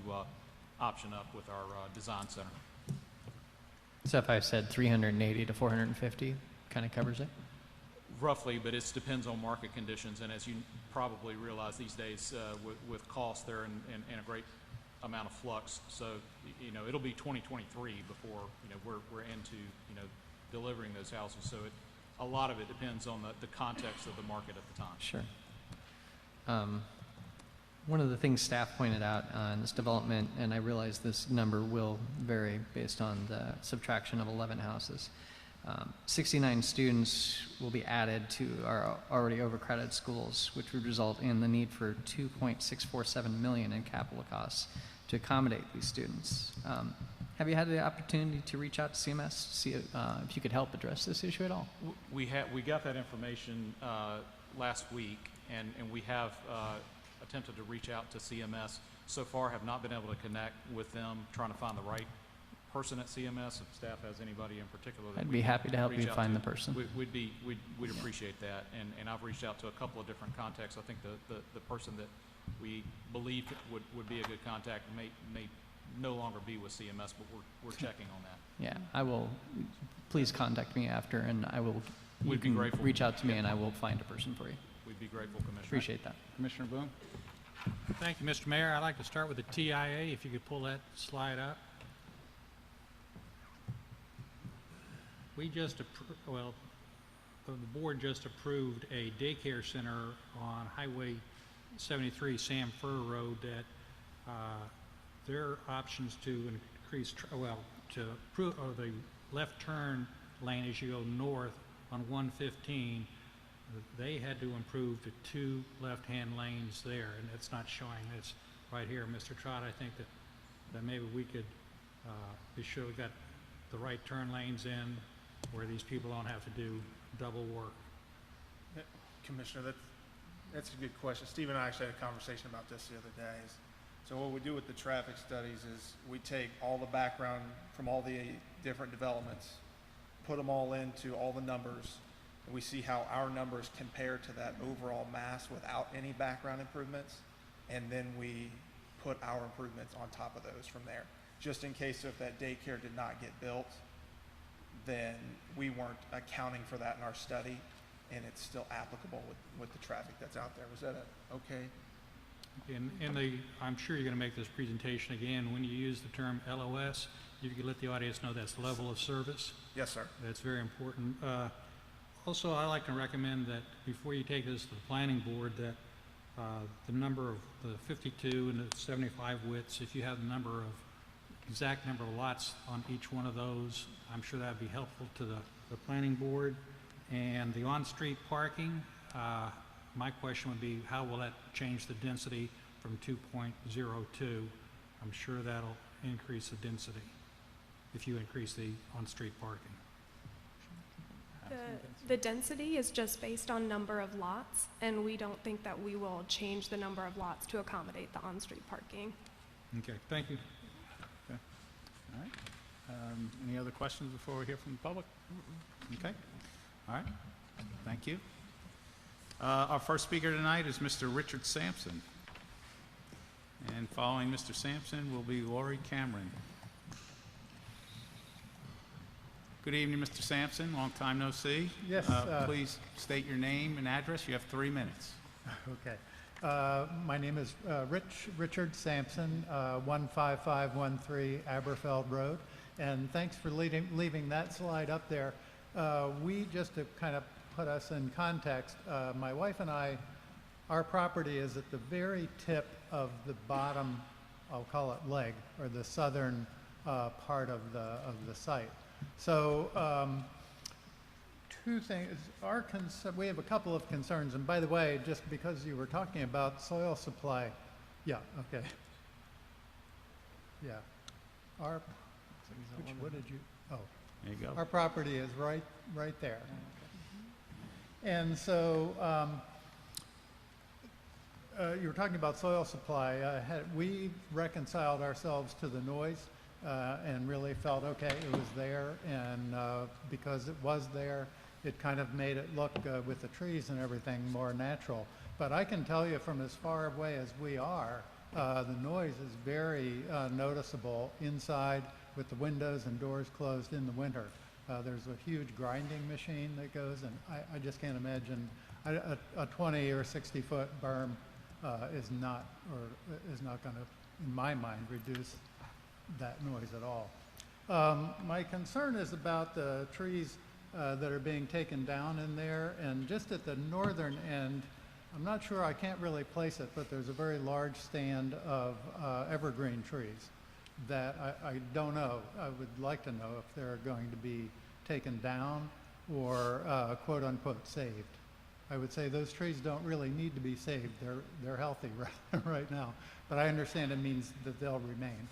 option up with our design center. So if I said 380 to 450, kind of covers it? Roughly, but it depends on market conditions, and as you probably realize these days, with costs, they're in a great amount of flux. So, it'll be 2023 before, we're into, delivering those houses. So a lot of it depends on the context of the market at the time. Sure. One of the things staff pointed out in this development, and I realize this number will vary based on the subtraction of 11 houses, 69 students will be added to our already overcrowded schools, which would result in the need for $2.647 million in capital costs to accommodate these students. Have you had the opportunity to reach out to CMS to see if you could help address this issue at all? We got that information last week, and we have attempted to reach out to CMS. So far, have not been able to connect with them, trying to find the right person at CMS. If staff has anybody in particular, I'd be happy to help you find the person. We'd appreciate that, and I've reached out to a couple of different contacts. I think the person that we believe would be a good contact may no longer be with CMS, but we're checking on that. Yeah, I will. Please contact me after, and I will. We'd be grateful. Reach out to me, and I will find a person for you. We'd be grateful, Commissioner. Appreciate that. Commissioner Boone? Thank you, Mr. Mayor. I'd like to start with the TIA, if you could pull that slide up. we just, the board just approved a daycare center on Highway 73, Sam Fur Road, that their options to increase, the left turn lane as you go north on 115, they had to improve to 2 left-hand lanes there, and it's not showing. It's right here, Mr. Trott. I think that maybe we could be sure we got the right turn lanes in where these people don't have to do double work. Commissioner, that's a good question. Steve and I actually had a conversation about this the other day. So what we do with the traffic studies is we take all the background from all the different developments, put them all into all the numbers, and we see how our numbers compare to that overall mass without any background improvements, and then we put our improvements on top of those from there. Just in case if that daycare did not get built, then we weren't accounting for that in our study, and it's still applicable with the traffic that's out there. Was that okay? I'm sure you're going to make this presentation again. When you use the term LOS, you can let the audience know that's level of service. Yes, sir. That's very important. Also, I like to recommend that before you take this to the planning board, that the number of the 52 and the 75 widths, if you have the exact number of lots on each one of those, I'm sure that would be helpful to the planning board. And the on-street parking, my question would be, how will that change the density from 2.02? I'm sure that'll increase the density if you increase the on-street parking. The density is just based on number of lots, and we don't think that we will change the number of lots to accommodate the on-street parking. Okay, thank you. Okay. All right. Any other questions before we hear from the public? Okay. All right. Thank you. Our first speaker tonight is Mr. Richard Sampson. And following Mr. Sampson will be Lori Cameron. Good evening, Mr. Sampson. Long time no see. Yes. Please state your name and address. You have 3 minutes. Okay. My name is Richard Sampson, 15513 Aberfeld Road. And thanks for leaving that slide up there. We, just to kind of put us in context, my wife and I, our property is at the very tip of the bottom, I'll call it leg, or the southern part of the site. So 2 things. We have a couple of concerns. And by the way, just because you were talking about soil supply, yeah, okay. Yeah. What did you? Oh, there you go. Our property is right there. And so you were talking about soil supply. We reconciled ourselves to the noise and really felt, okay, it was there. And because it was there, it kind of made it look, with the trees and everything, more natural. But I can tell you from as far away as we are, the noise is very noticeable inside with the windows and doors closed in the winter. There's a huge grinding machine that goes, and I just can't imagine a 20 or 60 foot berm is not going to, in my mind, reduce that noise at all. My concern is about the trees that are being taken down in there, and just at the northern end, I'm not sure, I can't really place it, but there's a very large stand of evergreen trees that I don't know. I would like to know if they're going to be taken down or quote unquote saved. I would say those trees don't really need to be saved. They're healthy right now, but I understand it means that they'll remain.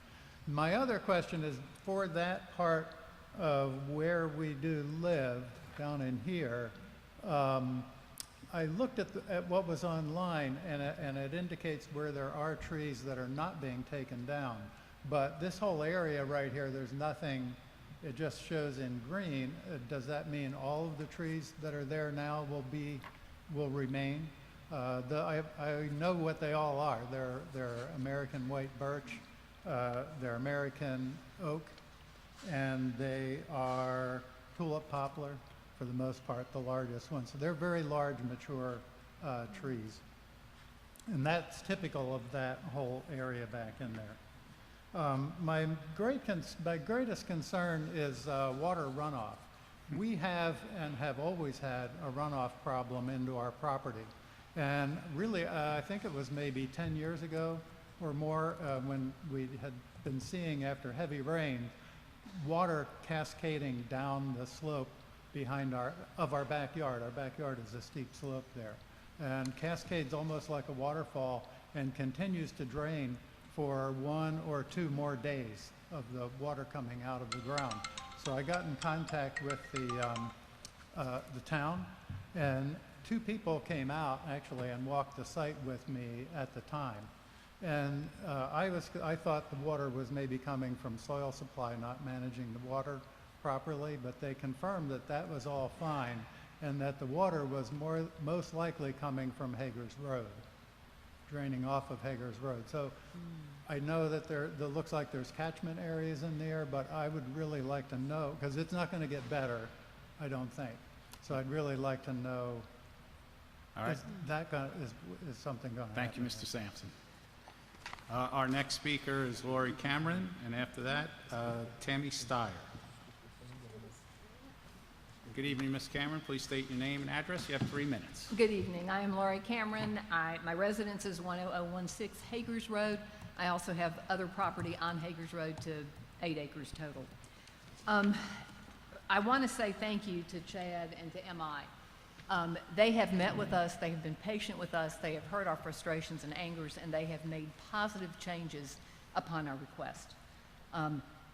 My other question is, for that part of where we do live down in here, I looked at what was online, and it indicates where there are trees that are not being taken down. But this whole area right here, there's nothing, it just shows in green. Does that mean all of the trees that are there now will remain? I know what they all are. They're American white birch, they're American oak, and they are tulip poplar for the most part, the largest ones. So they're very large, mature trees. And that's typical of that whole area back in there. My greatest concern is water runoff. we have and have always had a runoff problem into our property. And really, I think it was maybe 10 years ago or more when we had been seeing, after heavy rain, water cascading down the slope behind our backyard. Our backyard is a steep slope there, and cascades almost like a waterfall and continues to drain for 1 or 2 more days of the water coming out of the ground. So I got in contact with the town, and 2 people came out actually and walked the site with me at the time. And I thought the water was maybe coming from soil supply not managing the water properly, but they confirmed that that was all fine and that the water was most likely coming from Hager's Road, draining off of Hager's Road. So I know that there looks like there's catchment areas in there, but I would really like to know, because it's not going to get better, I don't think. So I'd really like to know, All right. is something going to happen? Thank you, Mr. Sampson. Our next speaker is Lori Cameron, and after that, Tammy Steyer. Good evening, Ms. Cameron. Please state your name and address. You have 3 minutes. Good evening. I am Lori Cameron. My residence is 10016 Hagers Road. I also have other property on Hagers Road to 8 acres total. I want to say thank you to Chad and to MI. They have met with us. They have been patient with us. They have heard our frustrations and angers, and they have made positive changes upon our request.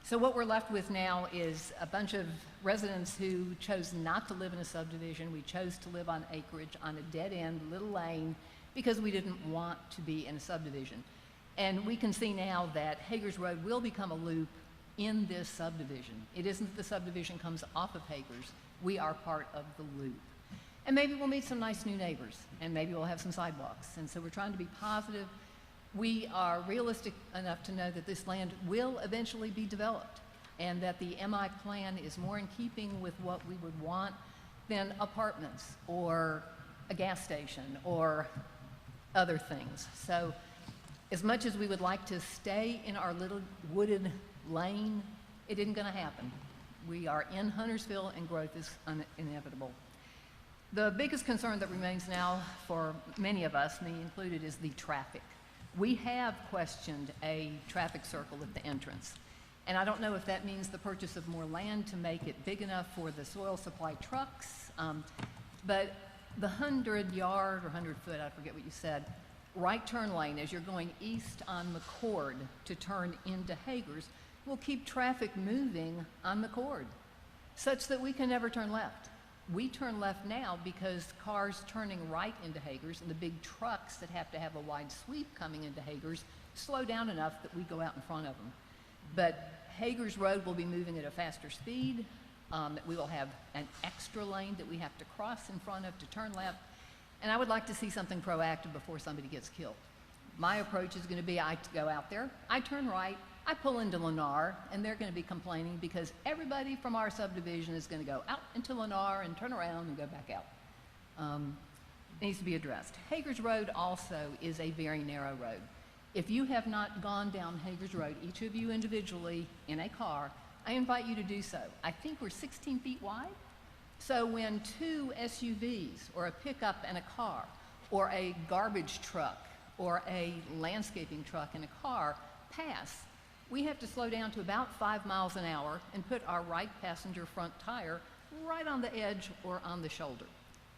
So what we're left with now is a bunch of residents who chose not to live in a subdivision. We chose to live on acreage on a dead-end little lane because we didn't want to be in a subdivision. And we can see now that Hagers Road will become a loop in this subdivision. It isn't that the subdivision comes off of Hagers. We are part of the loop. And maybe we'll meet some nice new neighbors, and maybe we'll have some sidewalks. And so we're trying to be positive. We are realistic enough to know that this land will eventually be developed, and that the MI plan is more in keeping with what we would want than apartments or a gas station or other things. So as much as we would like to stay in our little wooded lane, it isn't going to happen. We are in Huntersville, and growth is inevitable. The biggest concern that remains now for many of us, me included, is the traffic. We have questioned a traffic circle at the entrance, and I don't know if that means the purchase of more land to make it big enough for the soil supply trucks, but the 100-yard or 100-foot, I forget what you said, right turn lane as you're going east on McCord to turn into Hagers will keep traffic moving on McCord, such that we can never turn left. We turn left now because cars turning right into Hagers and the big trucks that have to have a wide sweep coming into Hagers slow down enough that we go out in front of them. But Hagers Road will be moving at a faster speed. We will have an extra lane that we have to cross in front of to turn left. And I would like to see something proactive before somebody gets killed. My approach is going to be I go out there, I turn right, I pull into Lennar, and they're going to be complaining because everybody from our subdivision is going to go out into Lennar and turn around and go back out. It needs to be addressed. Hagers Road also is a very narrow road. If you have not gone down Hagers Road, each of you individually in a car, I invite you to do so. I think we're 16 feet wide. So when 2 SUVs or a pickup and a car or a garbage truck or a landscaping truck and a car pass, we have to slow down to about 5 miles an hour and put our right passenger front tire right on the edge or on the shoulder.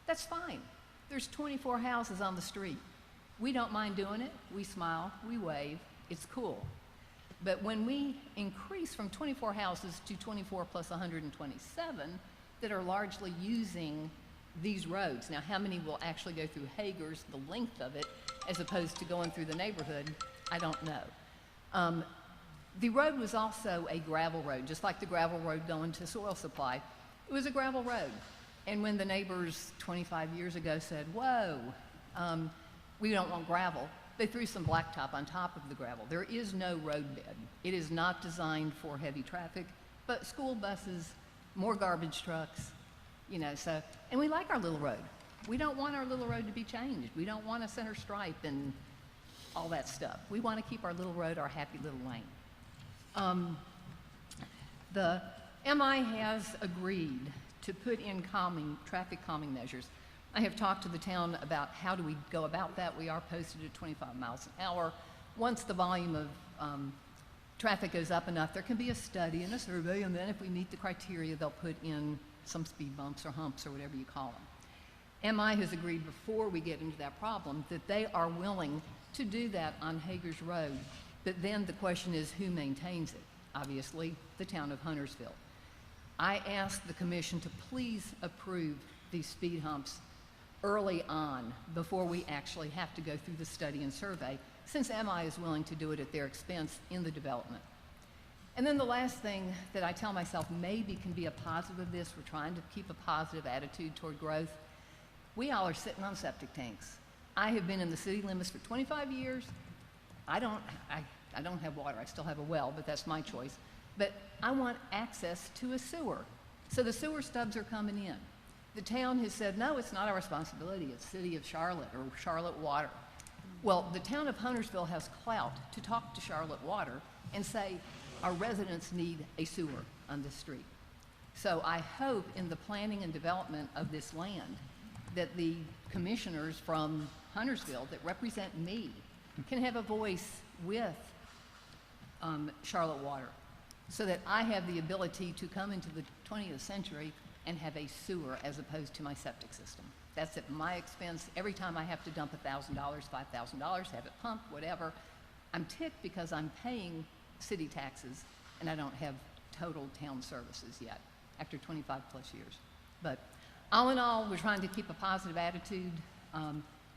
That's fine. There's 24 houses on the street. We don't mind doing it. We smile, we wave, it's cool. But when we increase from 24 houses to 24 plus 127 that are largely using these roads, now how many will actually go through Hagers, the length of it, as opposed to going through the neighborhood, I don't know. The road was also a gravel road, just like the gravel road going to soil supply. It was a gravel road. And when the neighbors 25 years ago said, whoa, we don't want gravel, they threw some blacktop on top of the gravel. There is no road bed. It is not designed for heavy traffic, but school buses, more garbage trucks, you know, so, and we like our little road. We don't want our little road to be changed. We don't want a center stripe and all that stuff. We want to keep our little road our happy little lane. The MI has agreed to put in traffic calming measures. I have talked to the town about how do we go about that. We are posted at 25 miles an hour. Once the volume of traffic goes up enough, there can be a study and a survey, and then if we meet the criteria, they'll put in some speed bumps or humps or whatever you call them. MI has agreed before we get into that problem that they are willing to do that on Hager's Road. But then the question is who maintains it? Obviously, the town of Huntersville. I asked the commission to please approve these speed humps early on before we actually have to go through the study and survey, since MI is willing to do it at their expense in the development. And then the last thing that I tell myself maybe can be a positive of this, we're trying to keep a positive attitude toward growth. We all are sitting on septic tanks. I have been in the city limits for 25 years. I don't have water. I still have a well, but that's my choice. But I want access to a sewer. So the sewer stubs are coming in. The town has said, no, it's not our responsibility. It's City of Charlotte or Charlotte Water. Well, the town of Huntersville has clout to talk to Charlotte Water and say, our residents need a sewer on this street. So I hope in the planning and development of this land that the commissioners from Huntersville that represent me can have a voice with Charlotte Water so that I have the ability to come into the 20th century and have a sewer as opposed to my septic system. That's at my expense. Every time I have to dump $1,000, $5,000, have it pumped, whatever, I'm ticked because I'm paying city taxes and I don't have total town services yet after 25 plus years. But all in all, we're trying to keep a positive attitude.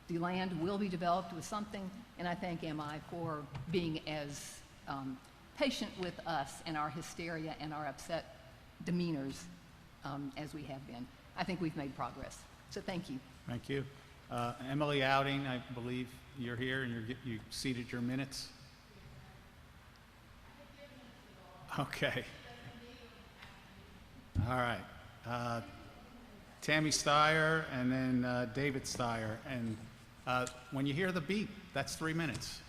The land will be developed with something, and I thank MI for being as patient with us and our hysteria and our upset demeanors as we have been. I think we've made progress. So thank you. Thank you. Emily Outing, I believe you're here and you seated your minutes. Okay. All right. Tammy Steyer and then David Steyer. And when you hear the beep, that's 3 minutes.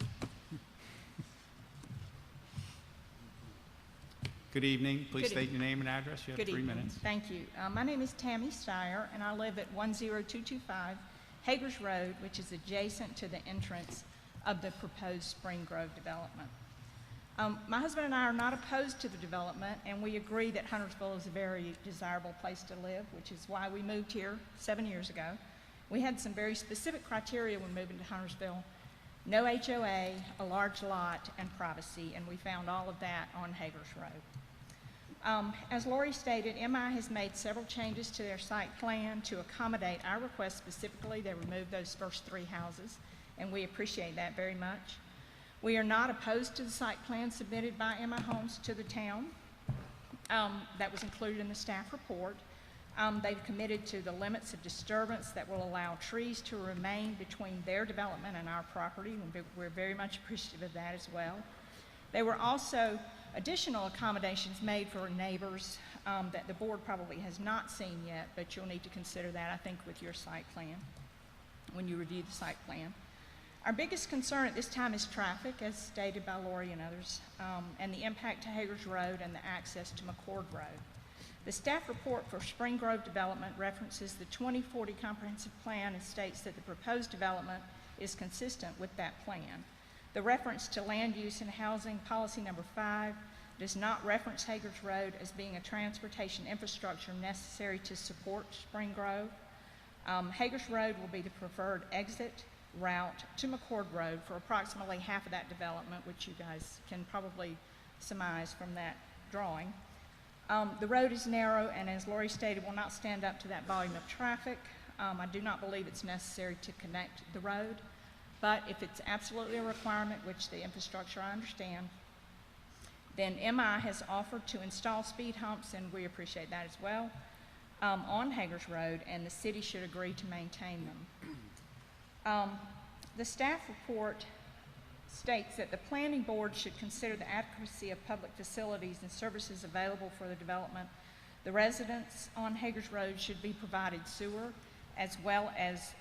Good evening. Please state your name and address. You have 3 minutes. Thank you. My name is Tammy Steyer, and I live at 10225 Hagers Road, which is adjacent to the entrance of the proposed Spring Grove development. My husband and I are not opposed to the development, and we agree that Huntersville is a very desirable place to live, which is why we moved here 7 years ago. We had some very specific criteria when moving to Huntersville: no HOA, a large lot, and privacy, and we found all of that on Hagers Road. As Lori stated, MI has made several changes to their site plan to accommodate our request specifically. They removed those first 3 houses, and we appreciate that very much. We are not opposed to the site plan submitted by MI Homes to the town. That was included in the staff report. They've committed to the limits of disturbance that will allow trees to remain between their development and our property, and we're very much appreciative of that as well. There were also additional accommodations made for neighbors that the board probably has not seen yet, but you'll need to consider that, I think, with your site plan, when you review the site plan. Our biggest concern at this time is traffic, as stated by Lori and others, and the impact to Hagers Road and the access to McCord Road. The staff report for Spring Grove development references the 2040 comprehensive plan and states that the proposed development is consistent with that plan. The reference to land use and housing policy number 5 does not reference Hagers Road as being a transportation infrastructure necessary to support Spring Grove. Hagers Road will be the preferred exit route to McCord Road for approximately half of that development, which you guys can probably surmise from that drawing. The road is narrow and, as Lori stated, will not stand up to that volume of traffic. I do not believe it's necessary to connect the road, but if it's absolutely a requirement, which the infrastructure I understand, then MI has offered to install speed humps, and we appreciate that as well, on Hagers Road, and the city should agree to maintain them. The staff report states that the planning board should consider the adequacy of public facilities and services available for the development. The residents on Hagers Road should be provided sewer as well as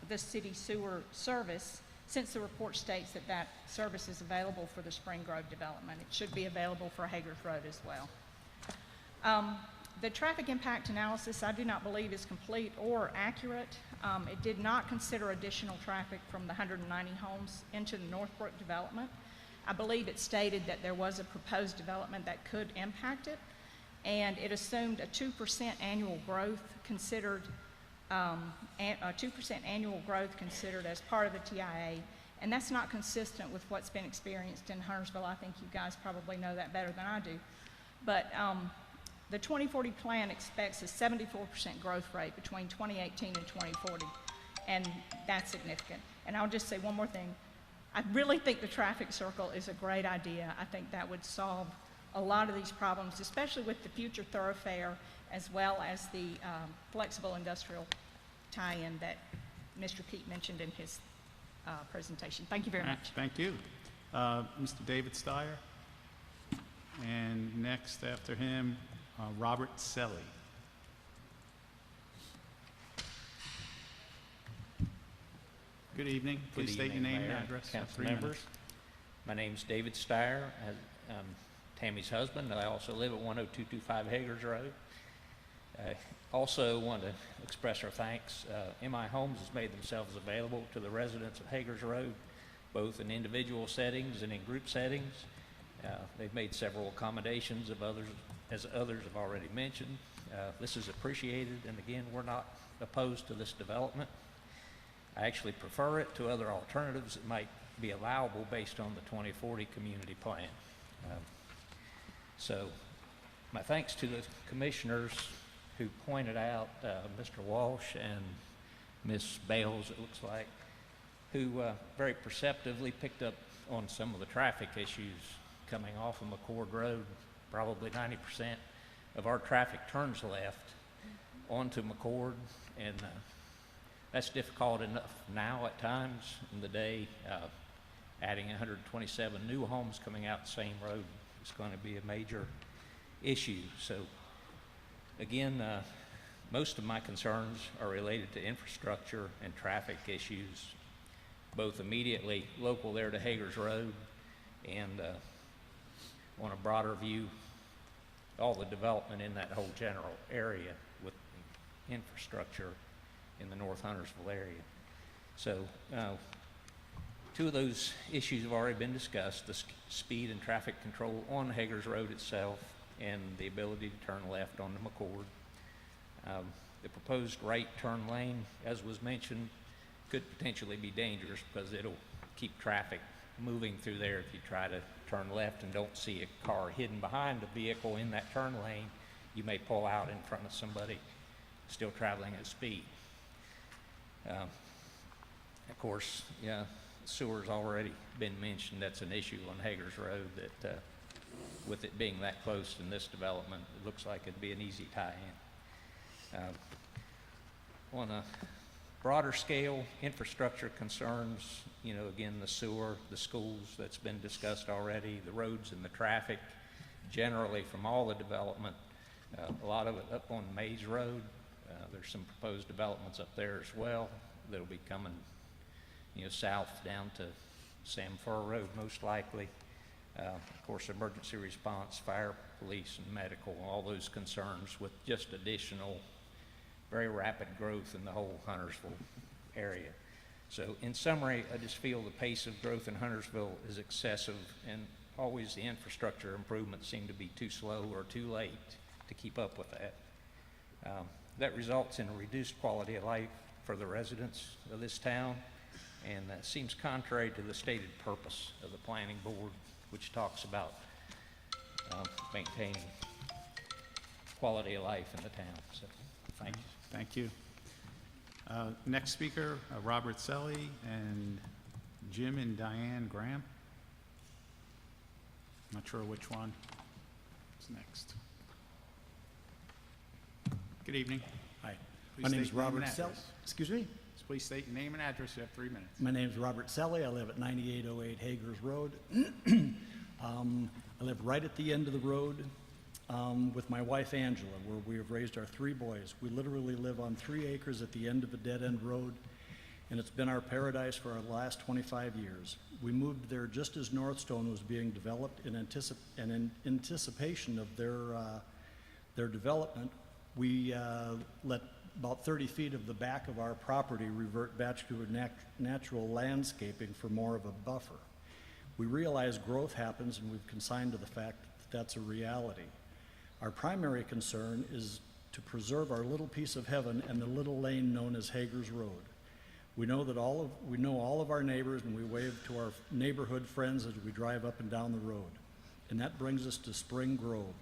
the city sewer service, since the report states that that service is available for the Spring Grove development. It should be available for Hagers Road as well. The traffic impact analysis, I do not believe, is complete or accurate. It did not consider additional traffic from the 190 homes into the Northbrook development. I believe it stated that there was a proposed development that could impact it, and it assumed a 2% annual growth considered, a 2% annual growth considered as part of the TIA, and that's not consistent with what's been experienced in Huntersville. I think you guys probably know that better than I do. But the 2040 plan expects a 74% growth rate between 2018 and 2040, and that's significant. And I'll just say one more thing. I really think the traffic circle is a great idea. I think that would solve a lot of these problems, especially with the future thoroughfare, as well as the flexible industrial tie-in that Mr. Keat mentioned in his presentation. Thank you very much. Thank you. Mr. David Steyer. And next after him, Robert Selly. Good evening. Please state your name and address. Council members. My name's David Steyer. I'm Tammy's husband. I also live at 10225 Hagers Road. I also want to express our thanks. MI Homes has made themselves available to the residents of Hagers Road, both in individual settings and in group settings. They've made several accommodations as others have already mentioned. This is appreciated, and again, we're not opposed to this development. I actually prefer it to other alternatives that might be allowable based on the 2040 community plan. So my thanks to the commissioners who pointed out, Mr. Walsh and Ms. Bales, it looks like, who very perceptively picked up on some of the traffic issues coming off of McCord Road. Probably 90% of our traffic turns left onto McCord, and that's difficult enough now at times in the day. Adding 127 new homes coming out the same road is going to be a major issue. So again, most of my concerns are related to infrastructure and traffic issues, both immediately local there to Hagers Road and on a broader view, all the development in that whole general area with the infrastructure in the North Huntersville area. So two of those issues have already been discussed, the speed and traffic control on Hagers Road itself and the ability to turn left onto McCord. The proposed right turn lane, as was mentioned, could potentially be dangerous because it'll keep traffic moving through there. If you try to turn left and don't see a car hidden behind a vehicle in that turn lane, you may pull out in front of somebody still traveling at speed. Of course, sewer's already been mentioned. That's an issue on Hagers Road that with it being that close in this development, it looks like it'd be an easy tie-in. On a broader scale, infrastructure concerns, again, the sewer, the schools, that's been discussed already, the roads and the traffic, generally from all the development, a lot of it up on Mays Road. There's some proposed developments up there as well that'll be coming, south down to Sam Fur Road most likely. Of course, emergency response, fire, police, and medical, all those concerns with just additional, very rapid growth in the whole Huntersville area. So in summary, I just feel the pace of growth in Huntersville is excessive, and always the infrastructure improvements seem to be too slow or too late to keep up with that. That results in a reduced quality of life for the residents of this town, and that seems contrary to the stated purpose of the planning board, which talks about maintaining quality of life in the town. So, thank you. Thank you. Next speaker, Robert Selly and Jim and Diane Graham. Not sure which one is next. Good evening. Hi. Please My name is state your name Robert and Selly. address. Excuse me? Please state your name and address. You have 3 minutes. My name is Robert Selly. I live at 9808 Hagers Road. I live right at the end of the road with my wife Angela, where we have raised our 3 boys. We literally live on 3 acres at the end of a dead-end road, and it's been our paradise for our last 25 years. We moved there just as Northstone was being developed in anticipation of Their development, we let about 30 feet of the back of our property revert back to natural landscaping for more of a buffer. We realize growth happens, and we've consigned to the fact that that's a reality. Our primary concern is to preserve our little piece of heaven and the little lane known as Hager's Road. We know all of our neighbors, and we wave to our neighborhood friends as we drive up and down the road. And that brings us to Spring Grove.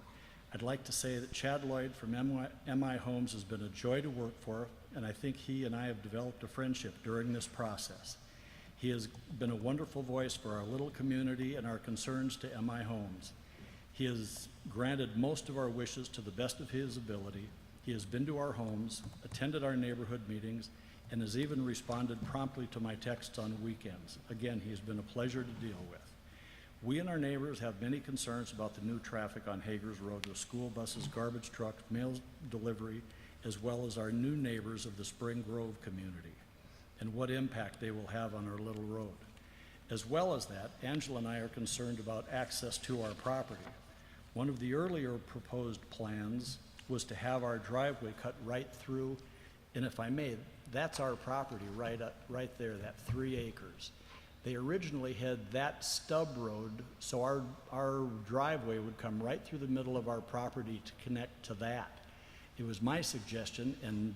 I'd like to say that Chad Lloyd from MI Homes has been a joy to work for, and I think he and I have developed a friendship during this process. He has been a wonderful voice for our little community and our concerns to MI Homes. He has granted most of our wishes to the best of his ability. He has been to our homes, attended our neighborhood meetings, and has even responded promptly to my texts on weekends. Again, he has been a pleasure to deal with. We and our neighbors have many concerns about the new traffic on Hager's Road with school buses, garbage trucks, mail delivery, as well as our new neighbors of the Spring Grove community, and what impact they will have on our little road. As well as that, Angela and I are concerned about access to our property. One of the earlier proposed plans was to have our driveway cut right through, and if I may, that's our property right there, that 3 acres. They originally had that stub road, so our driveway would come right through the middle of our property to connect to that. It was my suggestion, and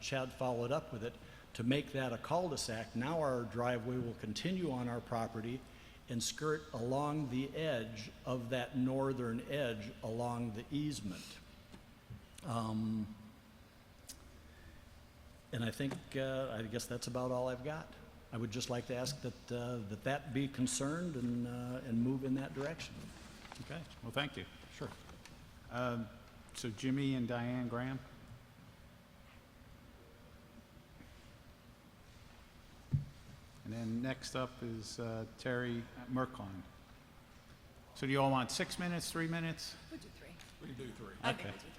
Chad followed up with it, to make that a cul-de-sac. Now our driveway will continue on our property and skirt along the edge of that northern edge along the easement. And I think, I guess that's about all I've got. I would just like to ask that that be concerned and move in that direction. Okay, well, thank you. Sure. So Jimmy and Diane Graham? And then next up is Terry Merkline. So do you all want 6 minutes, 3 minutes? We'll do 3. We can do 3. I think we'll do 3.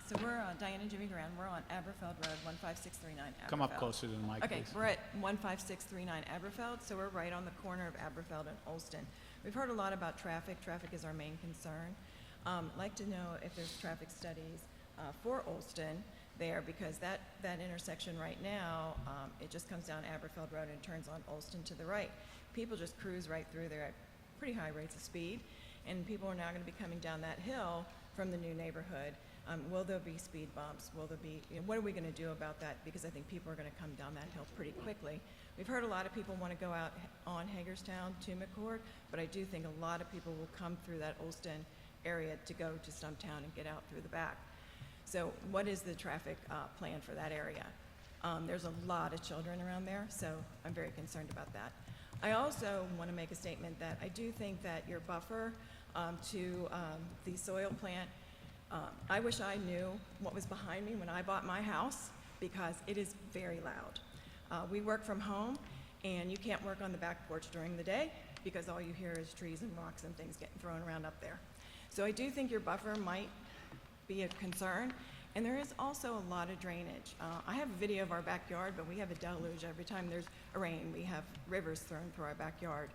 So we're Diane and Jimmy Graham. We're on Aberfeld Road, 15639 Aberfeld. Come up closer to the mic, Okay, please. we're at 15639 Aberfeld, so we're right on the corner of Aberfeld and Olston. We've heard a lot about traffic. Traffic is our main concern. I'd like to know if there's traffic studies for Olston there, because that intersection right now, it just comes down Aberfeld Road and turns on Olston to the right. People just cruise right through there at pretty high rates of speed, and people are now going to be coming down that hill from the new neighborhood. Will there be speed bumps? Will there be, what are we going to do about that? Because I think people are going to come down that hill pretty quickly. We've heard a lot of people want to go out on Hagerstown to McCord, but I do think a lot of people will come through that Olston area to go to Stumptown and get out through the back. So what is the traffic plan for that area? There's a lot of children around there, so I'm very concerned about that. I also want to make a statement that I do think that your buffer to the soil plant, I wish I knew what was behind me when I bought my house, because it is very loud. We work from home, and you can't work on the back porch during the day because all you hear is trees and rocks and things getting thrown around up there. So I do think your buffer might be a concern, and there is also a lot of drainage. I have a video of our backyard, but we have a deluge every time there's a rain. We have rivers thrown through our backyard.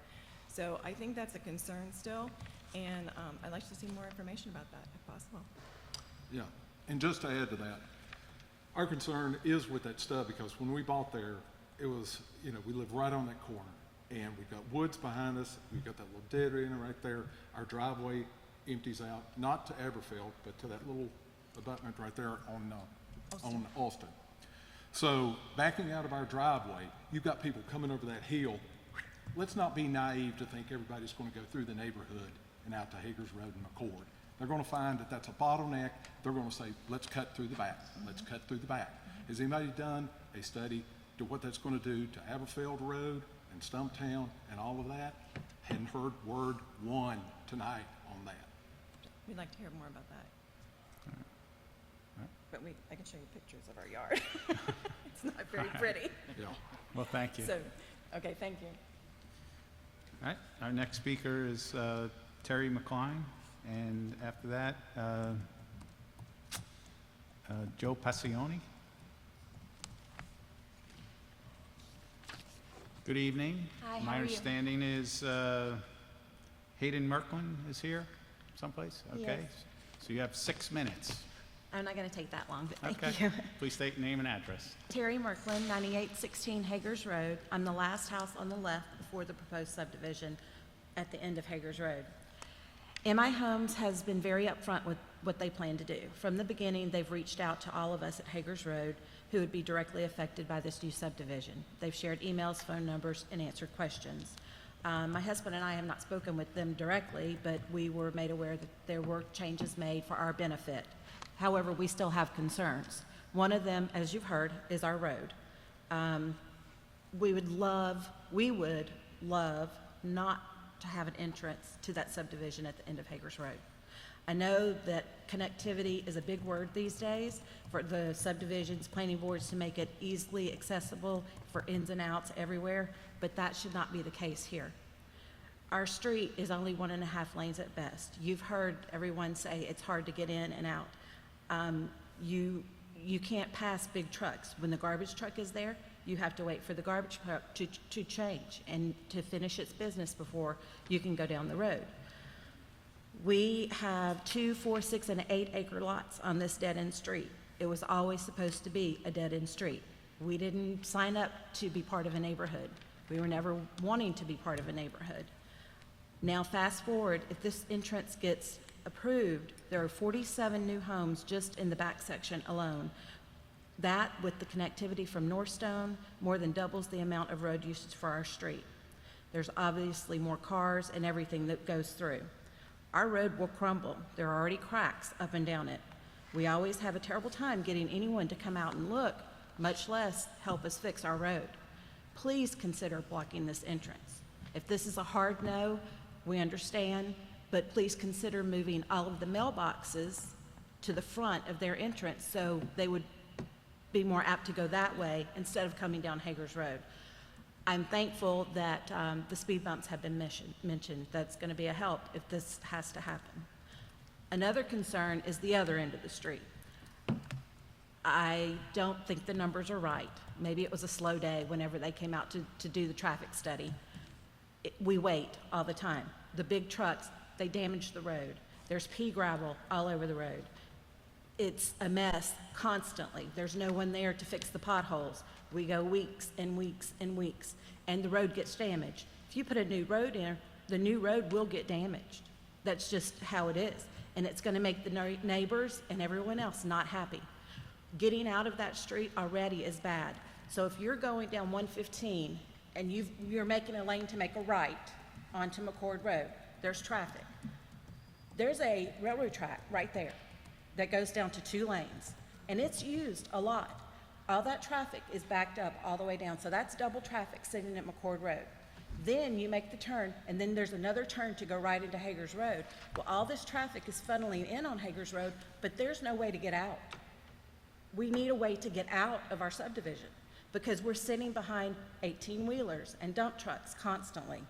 So I think that's a concern still, and I'd like to see more information about that if possible. Yeah, and just to add to that, our concern is with that stub, because when we bought there, it was, we live right on that corner, and we've got woods behind us, we've got that little dead end right there. Our driveway empties out, not to Aberfeld, but to that little abutment right there on Austin. So backing out of our driveway, you've got people coming over that hill. Let's not be naive to think everybody's going to go through the neighborhood and out to Hager's Road and McCord. They're going to find that that's a bottleneck. They're going to say, let's cut through the back. Let's cut through the back. Has anybody done a study to what that's going to do to Aberfeld Road and Stumptown and all of that? Hadn't heard word one tonight on that. We'd like to hear more about that. But I can show you pictures of our yard. It's not very pretty. Yeah. Well, thank you. So, okay, thank you. All right, our next speaker is Terry McCline, and after that, Joe Passioni. Good evening. Hi, how My are you? understanding is Hayden Merklin is here someplace? Okay. Yes. So you have 6 minutes. I'm not going to take that long, but thank Okay. you. Please state name and address. Terry Merklin, 9816 Hagers Road. I'm the last house on the left before the proposed subdivision at the end of Hagers Road. MI Homes has been very upfront with what they plan to do. From the beginning, they've reached out to all of us at Hagers Road who would be directly affected by this new subdivision. They've shared emails, phone numbers, and answered questions. My husband and I have not spoken with them directly, but we were made aware that there were changes made for our benefit. However, we still have concerns. One of them, as you've heard, is our road. We would love not to have an entrance to that subdivision at the end of Hagers Road. I know that connectivity is a big word these days for the subdivisions, planning boards to make it easily accessible for ins and outs everywhere, but that should not be the case here. Our street is only 1.5 lanes at best. You've heard everyone say it's hard to get in and out. You can't pass big trucks. When the garbage truck is there, you have to wait for the garbage truck to change and to finish its business before you can go down the road. We have 2, 4, 6, and 8 acre lots on this dead-end street. It was always supposed to be a dead-end street. We didn't sign up to be part of a neighborhood. We were never wanting to be part of a neighborhood. Now fast forward, if this entrance gets approved, there are 47 new homes just in the back section alone. That, with the connectivity from Northstone, more than doubles the amount of road usage for our street. There's obviously more cars and everything that goes through. Our road will crumble. There are already cracks up and down it. We always have a terrible time getting anyone to come out and look, much less help us fix our road. Please consider blocking this entrance. If this is a hard no, we understand, but please consider moving all of the mailboxes to the front of their entrance so they would be more apt to go that way instead of coming down Hagers Road. I'm thankful that the speed bumps have been mentioned. That's going to be a help if this has to happen. Another concern is the other end of the street. I don't think the numbers are right. Maybe it was a slow day whenever they came out to do the traffic study. We wait all the time. The big trucks, they damage the road. There's pea gravel all over the road. It's a mess constantly. There's no one there to fix the potholes. We go weeks and weeks and weeks, and the road gets damaged. If you put a new road in, the new road will get damaged. That's just how it is, and it's going to make the neighbors and everyone else not happy. Getting out of that street already is bad. So if you're going down 115 and you're making a lane to make a right onto McCord Road, there's traffic. There's a railroad track right there that goes down to 2 lanes, and it's used a lot. All that traffic is backed up all the way down, so that's double traffic sitting at McCord Road. Then you make the turn, and then there's another turn to go right into Hagers Road. Well, all this traffic is funneling in on Hagers Road, but there's no way to get out. We need a way to get out of our subdivision because we're sitting behind 18-wheelers and dump trucks constantly.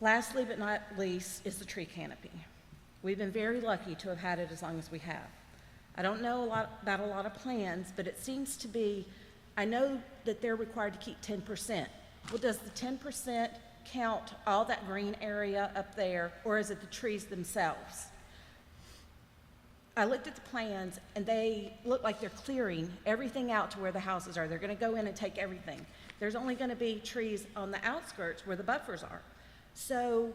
Lastly but not least is the tree canopy. We've been very lucky to have had it as long as we have. I don't know about a lot of plans, but it seems to be, I know that they're required to keep 10%. Well, does the 10% count all that green area up there, or is it the trees themselves? I looked at the plans, and they look like they're clearing everything out to where the houses are. They're going to go in and take everything. There's only going to be trees on the outskirts where the buffers are. So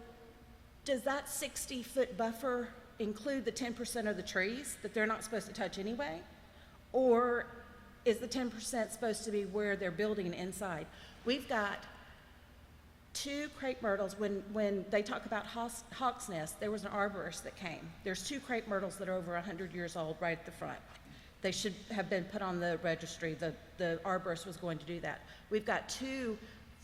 does that 60-foot buffer include the 10% of the trees that they're not supposed to touch anyway? Or is the 10% supposed to be where they're building inside? We've got 2 crepe myrtles. When they talk about hawk's nest, there was an arborist that came. There's 2 crepe myrtles that are over 100 years old right at the front. They should have been put on the registry. The arborist was going to do that. We've got 2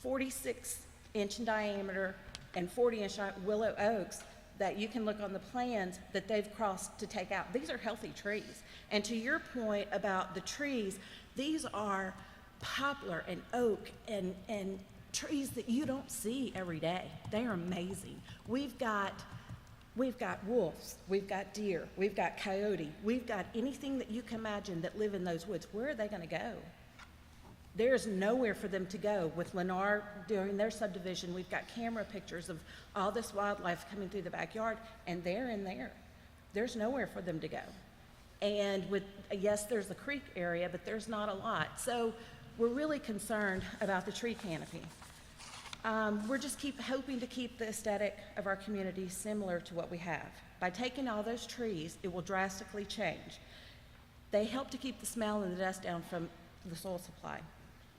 46-inch in diameter and 40-inch willow oaks that you can look on the plans that they've crossed to take out. These are healthy trees. And to your point about the trees, these are poplar and oak and trees that you don't see every day. They are amazing. We've got wolves, we've got deer, we've got coyote, we've got anything that you can imagine that live in those woods. Where are they gonna go? There's nowhere for them to go. With Lennar during their subdivision, we've got camera pictures of all this wildlife coming through the backyard, and they're in there. there's nowhere for them to go. And with, yes, there's the creek area, but there's not a lot. So we're really concerned about the tree canopy. We're just hoping to keep the aesthetic of our community similar to what we have. By taking all those trees, it will drastically change. They help to keep the smell and the dust down from the soil supply.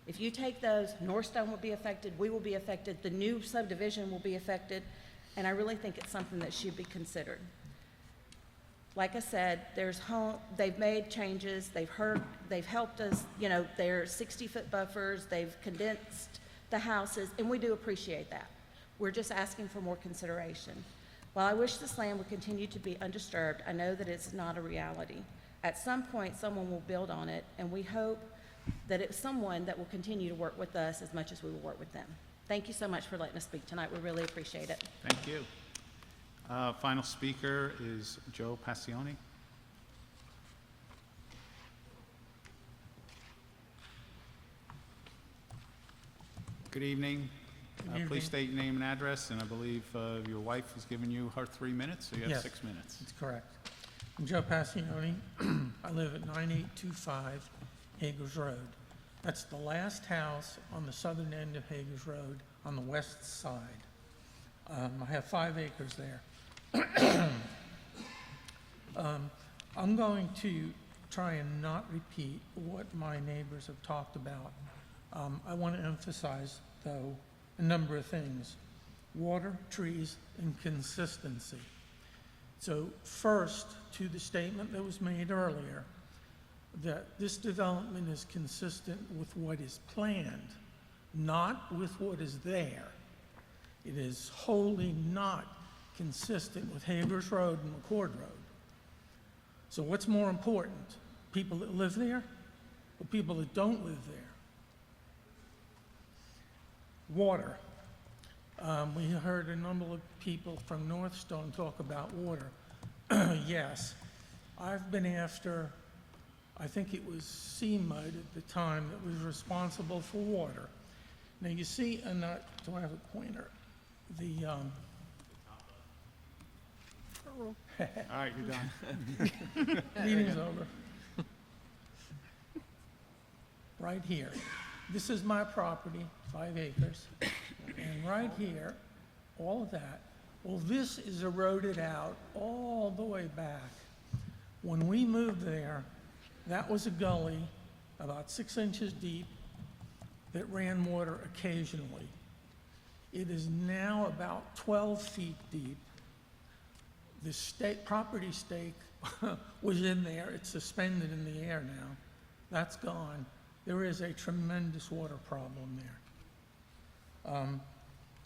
If you take those, Northstone will be affected, we will be affected, the new subdivision will be affected, and I really think it's something that should be considered. Like I said, they've made changes, they've helped us, you know, they're 60-foot buffers, they've condensed the houses, and we do appreciate that. We're just asking for more consideration. While I wish this land would continue to be undisturbed, I know that it's not a reality. At some point, someone will build on it, and we hope that it's someone that will continue to work with us as much as we will work with them. Thank you so much for letting us speak tonight. We really appreciate it. Thank you. Final speaker is Joe Passione. Good evening. Good Please evening. state your name and address, and I believe your wife has given you her 3 minutes, so you have Yes, 6 minutes. That's correct. I'm Joe Passione. I live at 9825 Hagers Road. That's the last house on the southern end of Hagers Road on the west side. I have 5 acres there. I'm going to try and not repeat what my neighbors have talked about. I want to emphasize, though, a number of things: water, trees, and consistency. So first, to the statement that was made earlier, that this development is consistent with what is planned, not with what is there. It is wholly not consistent with Hagers Road and McCord Road. So what's more important, people that live there or people that don't live there? Water. We heard a number of people from Northstone talk about water. Yes, I've been after, I think it was CMUD at the time that was responsible for water. Now you see, do I have a pointer? The, All right, you're done. meeting's over. Right here. This is my property, 5 acres. And right here, all of that, well, this is eroded out all the way back. When we moved there, that was a gully about 6 inches deep that ran water occasionally. It is now about 12 feet deep. The property stake was in there. It's suspended in the air now. That's gone. There is a tremendous water problem there.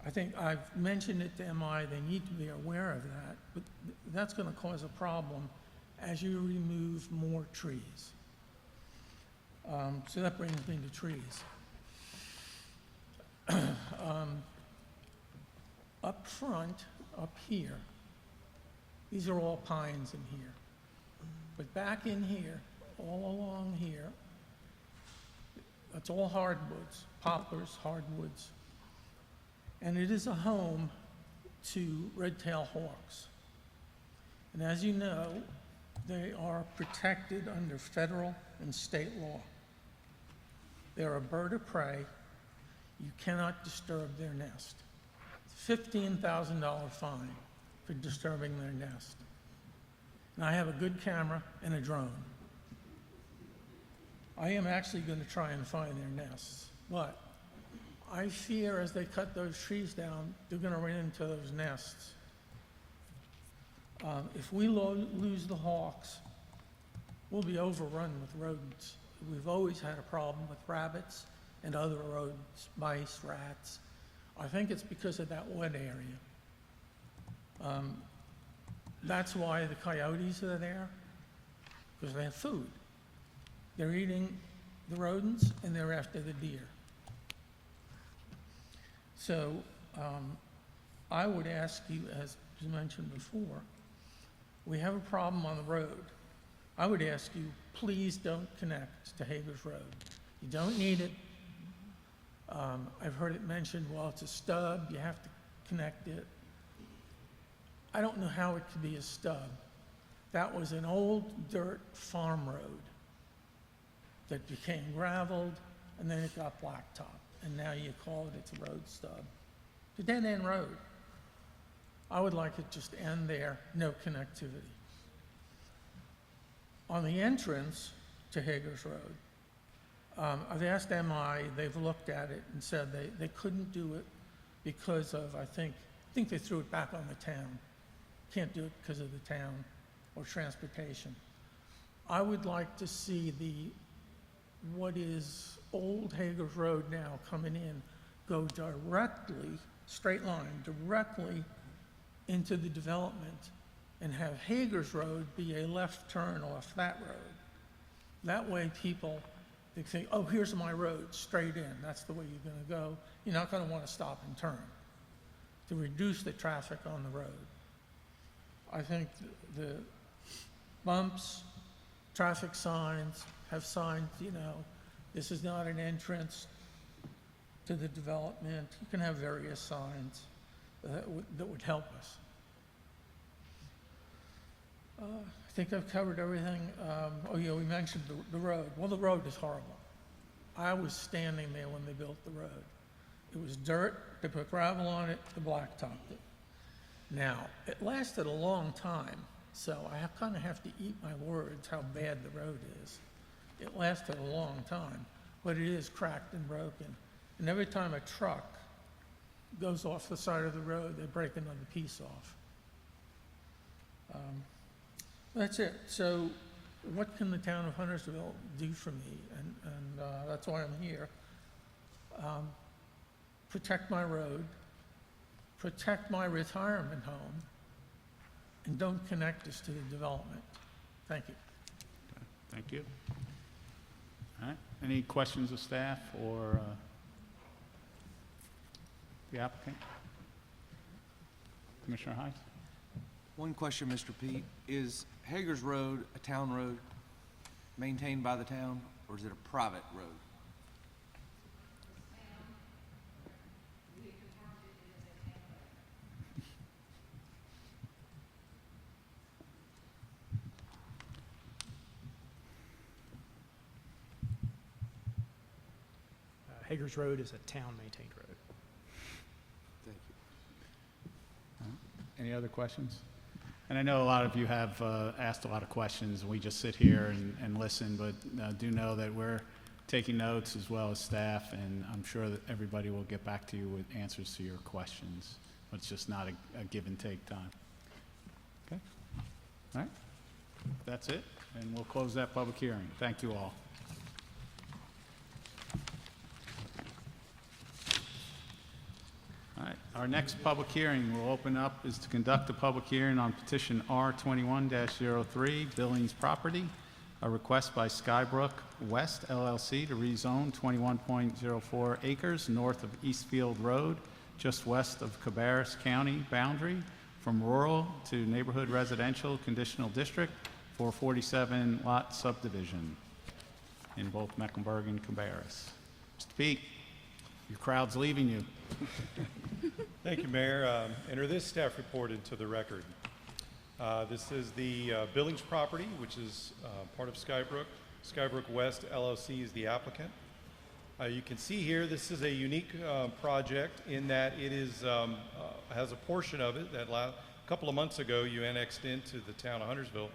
I think I've mentioned it to MI. They need to be aware of that, but that's going to cause a problem as you remove more trees. So that brings me to trees. Up front, up here, these are all pines in here. But back in here, all along here, that's all hardwoods, poplars, hardwoods. And it is a home to red-tailed hawks. And as you know, they are protected under federal and state law. They're a bird of prey. You cannot disturb their nest. It's a $15,000 fine for disturbing their nest. And I have a good camera and a drone. I am actually going to try and find their nests, but I fear as they cut those trees down, they're going to run into those nests. If we lose the hawks, we'll be overrun with rodents. We've always had a problem with rabbits and other rodents, mice, rats. I think it's because of that wet area. That's why the coyotes are there, because they have food. They're eating the rodents and they're after the deer. So I would ask you, as was mentioned before, we have a problem on the road. I would ask you, please don't connect to Hagers Road. You don't need it. I've heard it mentioned, well, it's a stub, you have to connect it. I don't know how it could be a stub. That was an old dirt farm road that became gravelled, and then it got blacktop, and now you call it, it's a road stub. It's a dead-end road. I would like it just to end there, no connectivity. On the entrance to Hager's Road, I've asked MI, they've looked at it and said they couldn't do it because of, I think they threw it back on the town. Can't do it because of the town or transportation. I would like to see what is Old Hager's Road now coming in, go directly, straight line, directly into the development and have Hager's Road be a left turn off that road. That way people, they think, oh, here's my road, straight in. That's the way you're going to go. You're not going to want to stop and turn to reduce the traffic on the road. I think the bumps, traffic signs, have signs, this is not an entrance to the development. You can have various signs that would help us. I think I've covered everything. We mentioned the road. Well, the road is horrible. I was standing there when they built the road. It was dirt, they put gravel on it, they blacktopped it. Now, it lasted a long time, so I kind of have to eat my words how bad the road is. It lasted a long time, but it is cracked and broken. And every time a truck goes off the side of the road, they break another piece off. That's it. So what can the town of Huntersville do for me? And that's why I'm here. Protect my road, protect my retirement home, and don't connect us to the development. Thank you. Thank you. All right. Any questions of staff or the applicant? Commissioner Hines? One question, Mr. Pete. Is Hager's Road a town road maintained by the town, or is it a private road? Hager's Road is a town-maintained road. Thank you. Any other questions? And I know a lot of you have asked a lot of questions. We just sit here and listen, but do know that we're taking notes as well as staff, and I'm sure that everybody will get back to you with answers to your questions. But it's just not a give and take time. Okay? All right? That's it, and we'll close that public hearing. Thank you all. All right, our next public hearing we'll open up is to conduct a public hearing on petition R21-03, Billings Property, a request by Skybrook West LLC to rezone 21.04 acres north of Eastfield Road, just west of Cabarrus County boundary, from rural to neighborhood residential conditional district for 47-lot subdivision in both Mecklenburg and Cabarrus. Mr. Pete, your crowd's leaving you. Thank you, Mayor. Enter this staff report into the record. This is the Billings property, which is part of Skybrook. Skybrook West LLC is the applicant. You can see here this is a unique project in that it is has a portion of it that a couple of months ago you annexed into the town of Huntersville,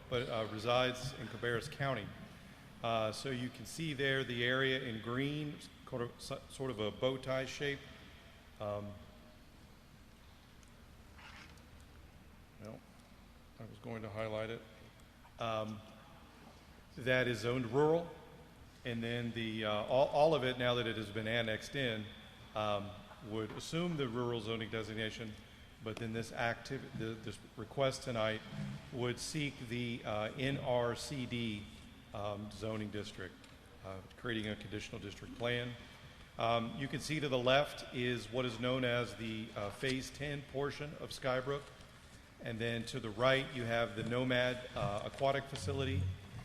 but resides in Cabarrus County. So you can see there the area in green, sort of a bow tie shape. I was going to highlight it. That is zoned rural, and then all of it, now that it has been annexed in, would assume the rural zoning designation, but then this request tonight would seek the NRCD zoning district, creating a conditional district plan. You can see to the left is what is known as the Phase 10 portion of Skybrook. And then to the right, you have the Nomad Aquatic Facility,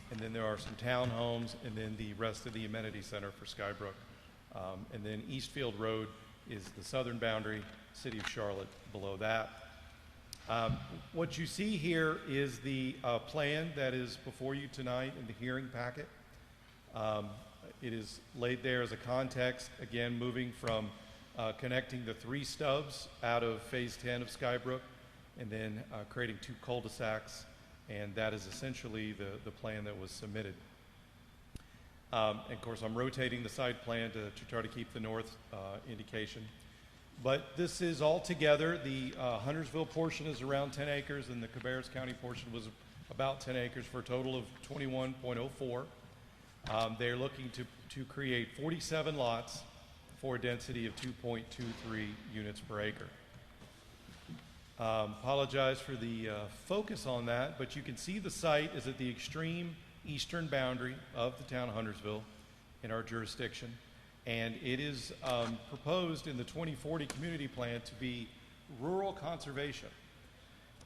and then there are some townhomes, and then the rest of the amenity center for Skybrook. And then Eastfield Road is the southern boundary, City of Charlotte below that. What you see here is the plan that is before you tonight in the hearing packet. It is laid there as a context, again, moving from connecting the 3 stubs out of Phase 10 of Skybrook and then creating 2 cul-de-sacs, and that is essentially the plan that was submitted. And of course, I'm rotating the site plan to try to keep the north indication. But this is all together. The Huntersville portion is around 10 acres, and the Cabarrus County portion was about 10 acres for a total of 21.04. They're looking to create 47 lots for a density of 2.23 units per acre. Apologize for the focus on that, but you can see the site is at the extreme eastern boundary of the town of Huntersville in our jurisdiction, and it is proposed in the 2040 community plan to be rural conservation.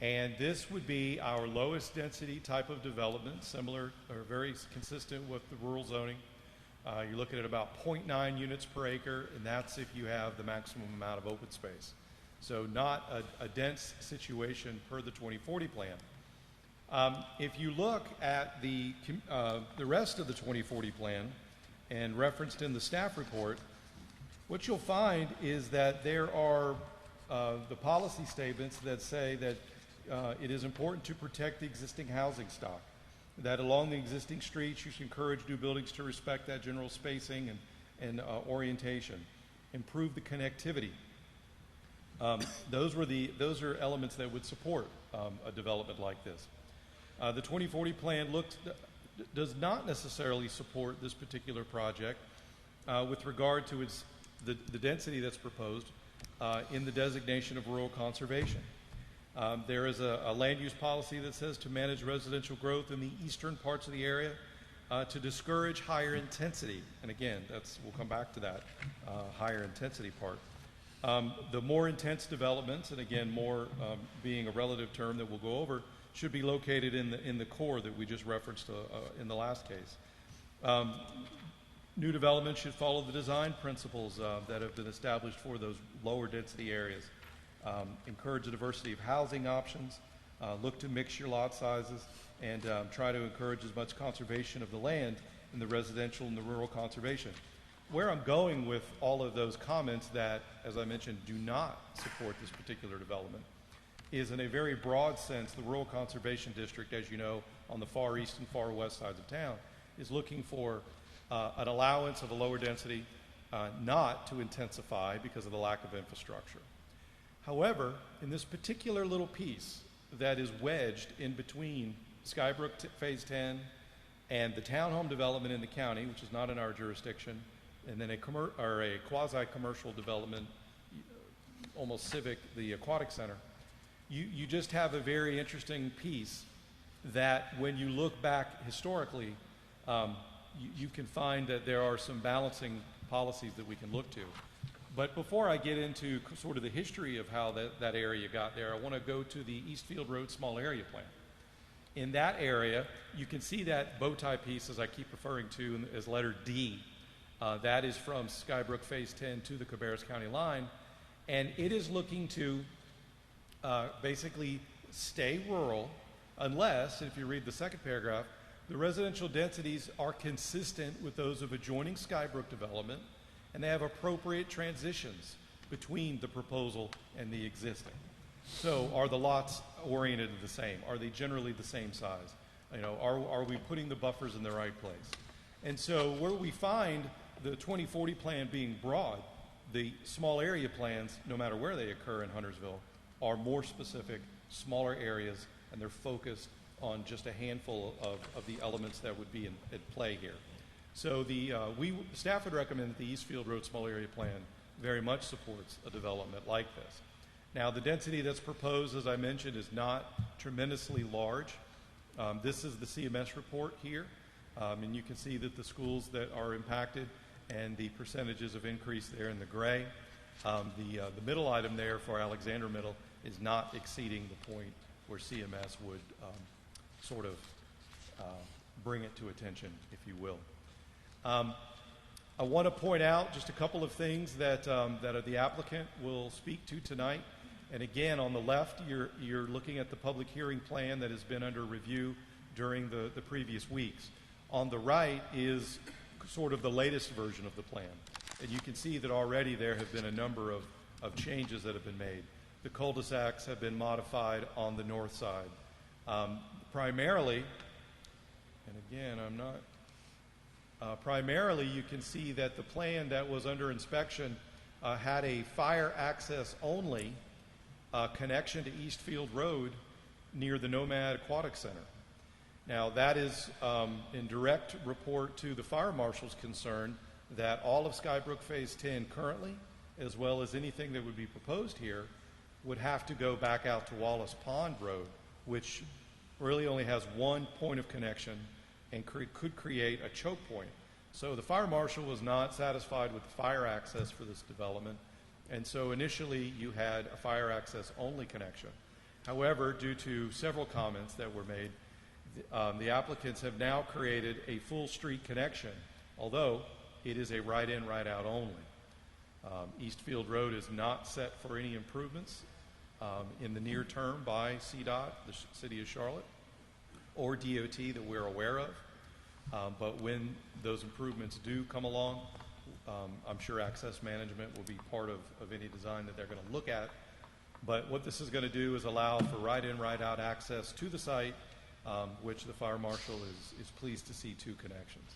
And this would be our lowest density type of development, similar or very consistent with the rural zoning. You're looking at about 0.9 units per acre, and that's if you have the maximum amount of open space. So not a dense situation per the 2040 plan. If you look at the rest of the 2040 plan and referenced in the staff report, what you'll find is that there are the policy statements that say that it is important to protect the existing housing stock, that along the existing streets you should encourage new buildings to respect that general spacing and orientation, improve the connectivity. Those are elements that would support a development like this. The 2040 plan does not necessarily support this particular project with regard to the density that's proposed in the designation of rural conservation. There is a land use policy that says to manage residential growth in the eastern parts of the area to discourage higher intensity. And again, we'll come back to that higher intensity part. The more intense developments, and again, more being a relative term that we'll go over, should be located in the core that we just referenced in the last case. New development should follow the design principles that have been established for those lower density areas. Encourage the diversity of housing options, look to mix your lot sizes, and try to encourage as much conservation of the land in the residential and the rural conservation. Where I'm going with all of those comments that, as I mentioned, do not support this particular development is, in a very broad sense, the Rural Conservation District, as you know, on the far east and far west sides of town, is looking for an allowance of a lower density, not to intensify because of the lack of infrastructure. However, in this particular little piece that is wedged in between Skybrook Phase 10 and the townhome development in the county, which is not in our jurisdiction, and then a quasi-commercial development, almost civic, the aquatic center, you just have a very interesting piece that when you look back historically, you can find that there are some balancing policies that we can look to. But before I get into sort of the history of how that area got there, I want to go to the Eastfield Road Small Area Plan. In that area, you can see that bow tie piece, as I keep referring to as letter D. That is from Skybrook Phase 10 to the Cabarrus County line, and it is looking to basically stay rural unless, if you read the second paragraph, the residential densities are consistent with those of adjoining Skybrook development, and they have appropriate transitions between the proposal and the existing. So are the lots oriented the same? Are they generally the same size? You know, are we putting the buffers in the right place? And so where we find the 2040 plan being broad, the small area plans, no matter where they occur in Huntersville, are more specific, smaller areas, and they're focused on just a handful of the elements that would be at play here. So the staff would recommend that the Eastfield Road Small Area Plan very much supports a development like this. Now, the density that's proposed, as I mentioned, is not tremendously large. This is the CMS report here, and you can see that the schools that are impacted and the percentages of increase there in the gray. The middle item there for Alexander Middle is not exceeding the point where CMS would sort of bring it to attention, if you will. I want to point out just a couple of things that the applicant will speak to tonight. And again, on the left, you're looking at the public hearing plan that has been under review during the previous weeks. On the right is sort of the latest version of the plan. And you can see that already there have been a number of changes that have been made. The cul-de-sacs have been modified on the north side. Primarily, and again, primarily you can see that the plan that was under inspection had a fire access only connection to Eastfield Road near the Nomad Aquatic Center. Now that is in direct report to the fire marshal's concern that all of Skybrook Phase 10 currently, as well as anything that would be proposed here, would have to go back out to Wallace Pond Road, which really only has one point of connection and could create a choke point. So the fire marshal was not satisfied with the fire access for this development, and so initially you had a fire access only connection. However, due to several comments that were made, the applicants have now created a full street connection, although it is a right-in, right-out only. Eastfield Road is not set for any improvements in the near term by CDOT, the City of Charlotte, or DOT that we're aware of. But when those improvements do come along, I'm sure access management will be part of any design that they're going to look at. But what this is going to do is allow for right-in, right-out access to the site, which the fire marshal is pleased to see two connections.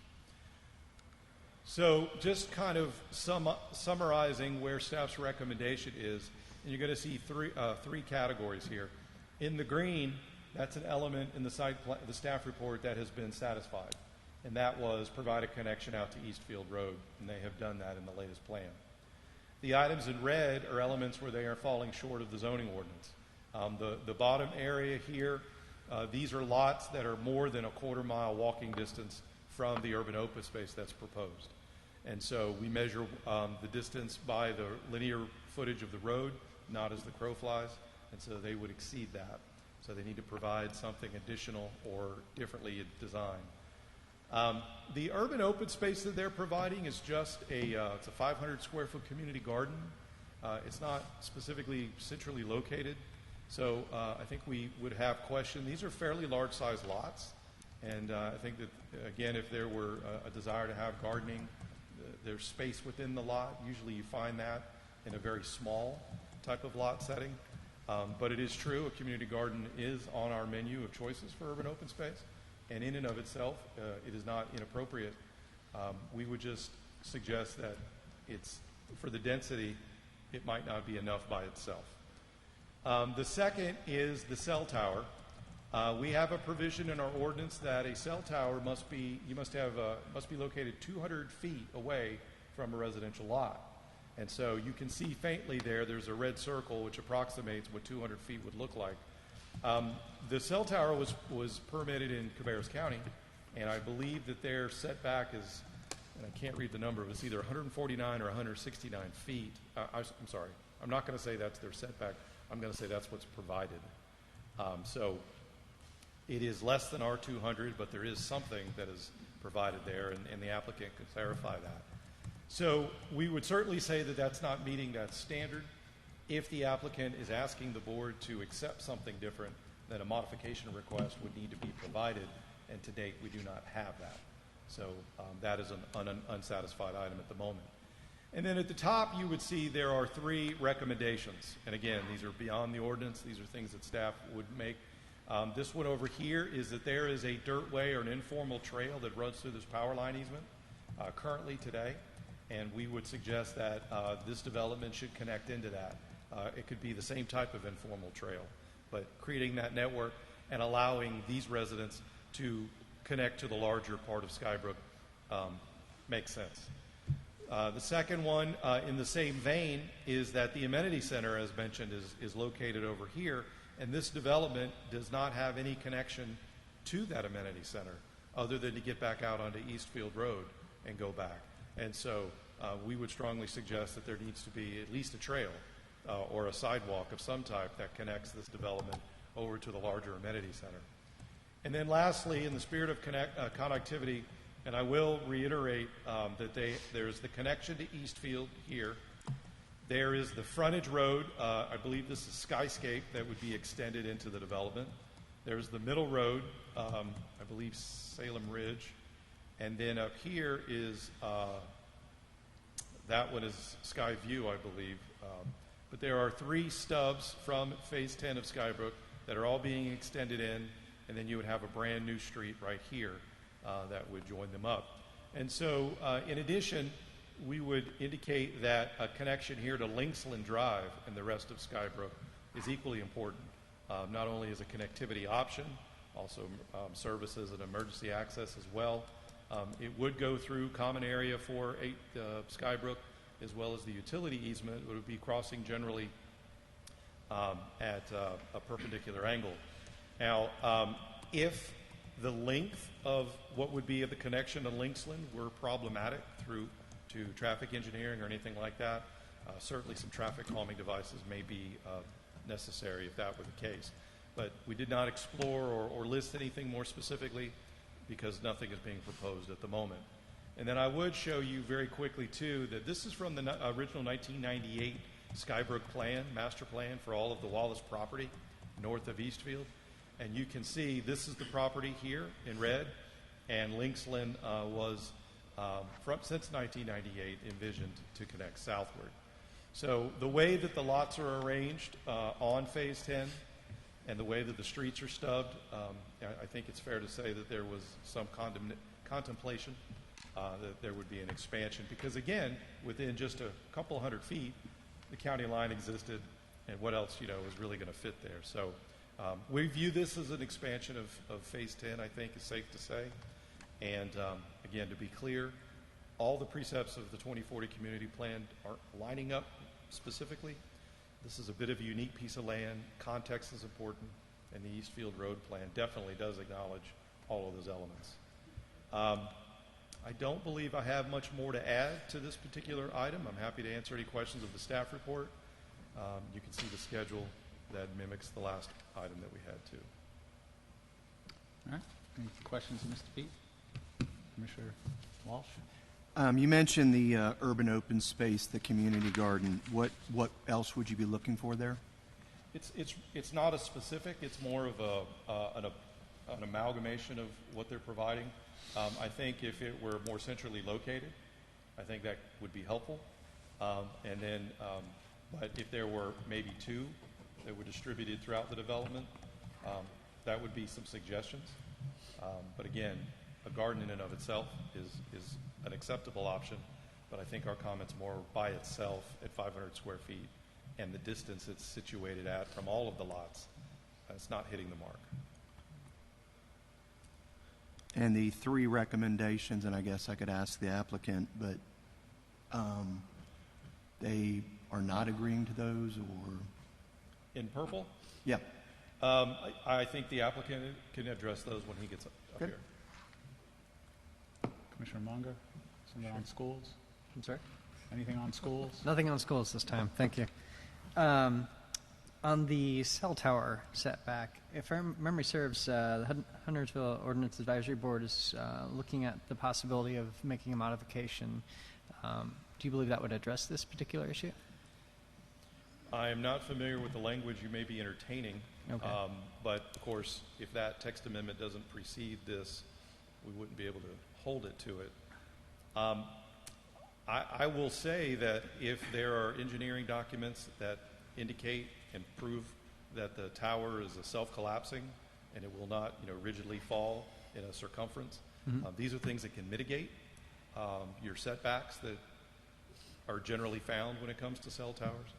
So just kind of summarizing where staff's recommendation is, and you're going to see three categories here. In the green, that's an element in the staff report that has been satisfied, and that was provide a connection out to Eastfield Road, and they have done that in the latest plan. The items in red are elements where they are falling short of the zoning ordinance. The bottom area here, these are lots that are more than a quarter-mile walking distance from the urban open space that's proposed. And so we measure the distance by the linear footage of the road, not as the crow flies, and so they would exceed that. So they need to provide something additional or differently designed. The urban open space that they're providing is just it's a 500 square foot community garden. It's not specifically centrally located. So I think we would have questioned. These are fairly large sized lots. And I think that, again, if there were a desire to have gardening, there's space within the lot. Usually you find that in a very small type of lot setting. But it is true, a community garden is on our menu of choices for urban open space. And in and of itself, it is not inappropriate. We would just suggest that it's, for the density, it might not be enough by itself. The second is the cell tower. We have a provision in our ordinance that a cell tower must be located 200 feet away from a residential lot. And so you can see faintly there's a red circle which approximates what 200 feet would look like. The cell tower was permitted in Cabarrus County, and I believe that their setback is, and I can't read the number, it's either 149 or 169 feet. I'm sorry, I'm not going to say that's their setback. I'm going to say that's what's provided. So it is less than R200, but there is something that is provided there, and the applicant could clarify that. So we would certainly say that that's not meeting that standard. If the applicant is asking the board to accept something different, then a modification request would need to be provided, and to date we do not have that. So that is an unsatisfied item at the moment. And then at the top you would see there are three recommendations. And again, these are beyond the ordinance. These are things that staff would make. This one over here is that there is a dirtway or an informal trail that runs through this power line easement currently today. And we would suggest that this development should connect into that. It could be the same type of informal trail, but creating that network and allowing these residents to connect to the larger part of Skybrook makes sense. The second one, in the same vein, is that the amenity center, as mentioned, is located over here, and this development does not have any connection to that amenity center other than to get back out onto Eastfield Road and go back. And so we would strongly suggest that there needs to be at least a trail or a sidewalk of some type that connects this development over to the larger amenity center. And then lastly, in the spirit of connectivity, and I will reiterate that there's the connection to Eastfield here. There is the frontage road. I believe this is Skyscape that would be extended into the development. There's the middle road, I believe Salem Ridge. And then up here is, that one is Sky View, I believe. But there are 3 stubs from Phase 10 of Skybrook that are all being extended in, and then you would have a brand new street right here that would join them up. And so, in addition, we would indicate that a connection here to Linksland Drive and the rest of Skybrook is equally important, not only as a connectivity option, also services and emergency access as well. It would go through common area for Skybrook, as well as the utility easement. It would be crossing generally at a perpendicular angle. Now, if the length of what would be of the connection to Linksland were problematic through to traffic engineering or anything like that, certainly some traffic calming devices may be necessary if that were the case. But we did not explore or list anything more specifically because nothing is being proposed at the moment. And then I would show you very quickly, too, that this is from the original 1998 Skybrook plan, master plan for all of the Wallace property north of Eastfield. And you can see this is the property here in red, and Linksland was, since 1998, envisioned to connect southward. So the way that the lots are arranged on Phase 10 and the way that the streets are stubbed, I think it's fair to say that there was some contemplation that there would be an expansion. Because again, within just a couple hundred feet, the county line existed, and what else, is really going to fit there. So we view this as an expansion of Phase 10, I think is safe to say. And again, to be clear, all the precepts of the 2040 community plan aren't lining up specifically. This is a bit of a unique piece of land. Context is important, and the Eastfield Road plan definitely does acknowledge all of those elements. I don't believe I have much more to add to this particular item. I'm happy to answer any questions of the staff report. You can see the schedule that mimics the last item that we had, too. All right. Any questions of Mr. Pete? Commissioner Walsh? You mentioned the urban open space, the community garden. What else would you be looking for there? It's not a specific. It's more of an amalgamation of what they're providing. I think if it were more centrally located, I think that would be helpful. And then, but if there were maybe 2 that were distributed throughout the development, that would be some suggestions. But again, a garden in and of itself is an acceptable option, but I think our comment's more by itself at 500 square feet and the distance it's situated at from all of the lots. It's not hitting the mark. And the 3 recommendations, and I guess I could ask the applicant, but they are not agreeing to those, or? In purple? Yeah. I think the applicant can address those when he gets up here. Commissioner Munger? Something on schools? I'm sorry? Anything on schools? Nothing on schools this time. Thank you. On the cell tower setback, if our memory serves, the Huntersville Ordinance Advisory Board is looking at the possibility of making a modification. Do you believe that would address this particular issue? I am not familiar with the language you may be entertaining, Okay. but of course, if that text amendment doesn't precede this, we wouldn't be able to hold it to it. I will say that if there are engineering documents that indicate and prove that the tower is a self-collapsing and it will not, rigidly fall in a circumference, these are things that can mitigate your setbacks that are generally found when it comes to cell towers.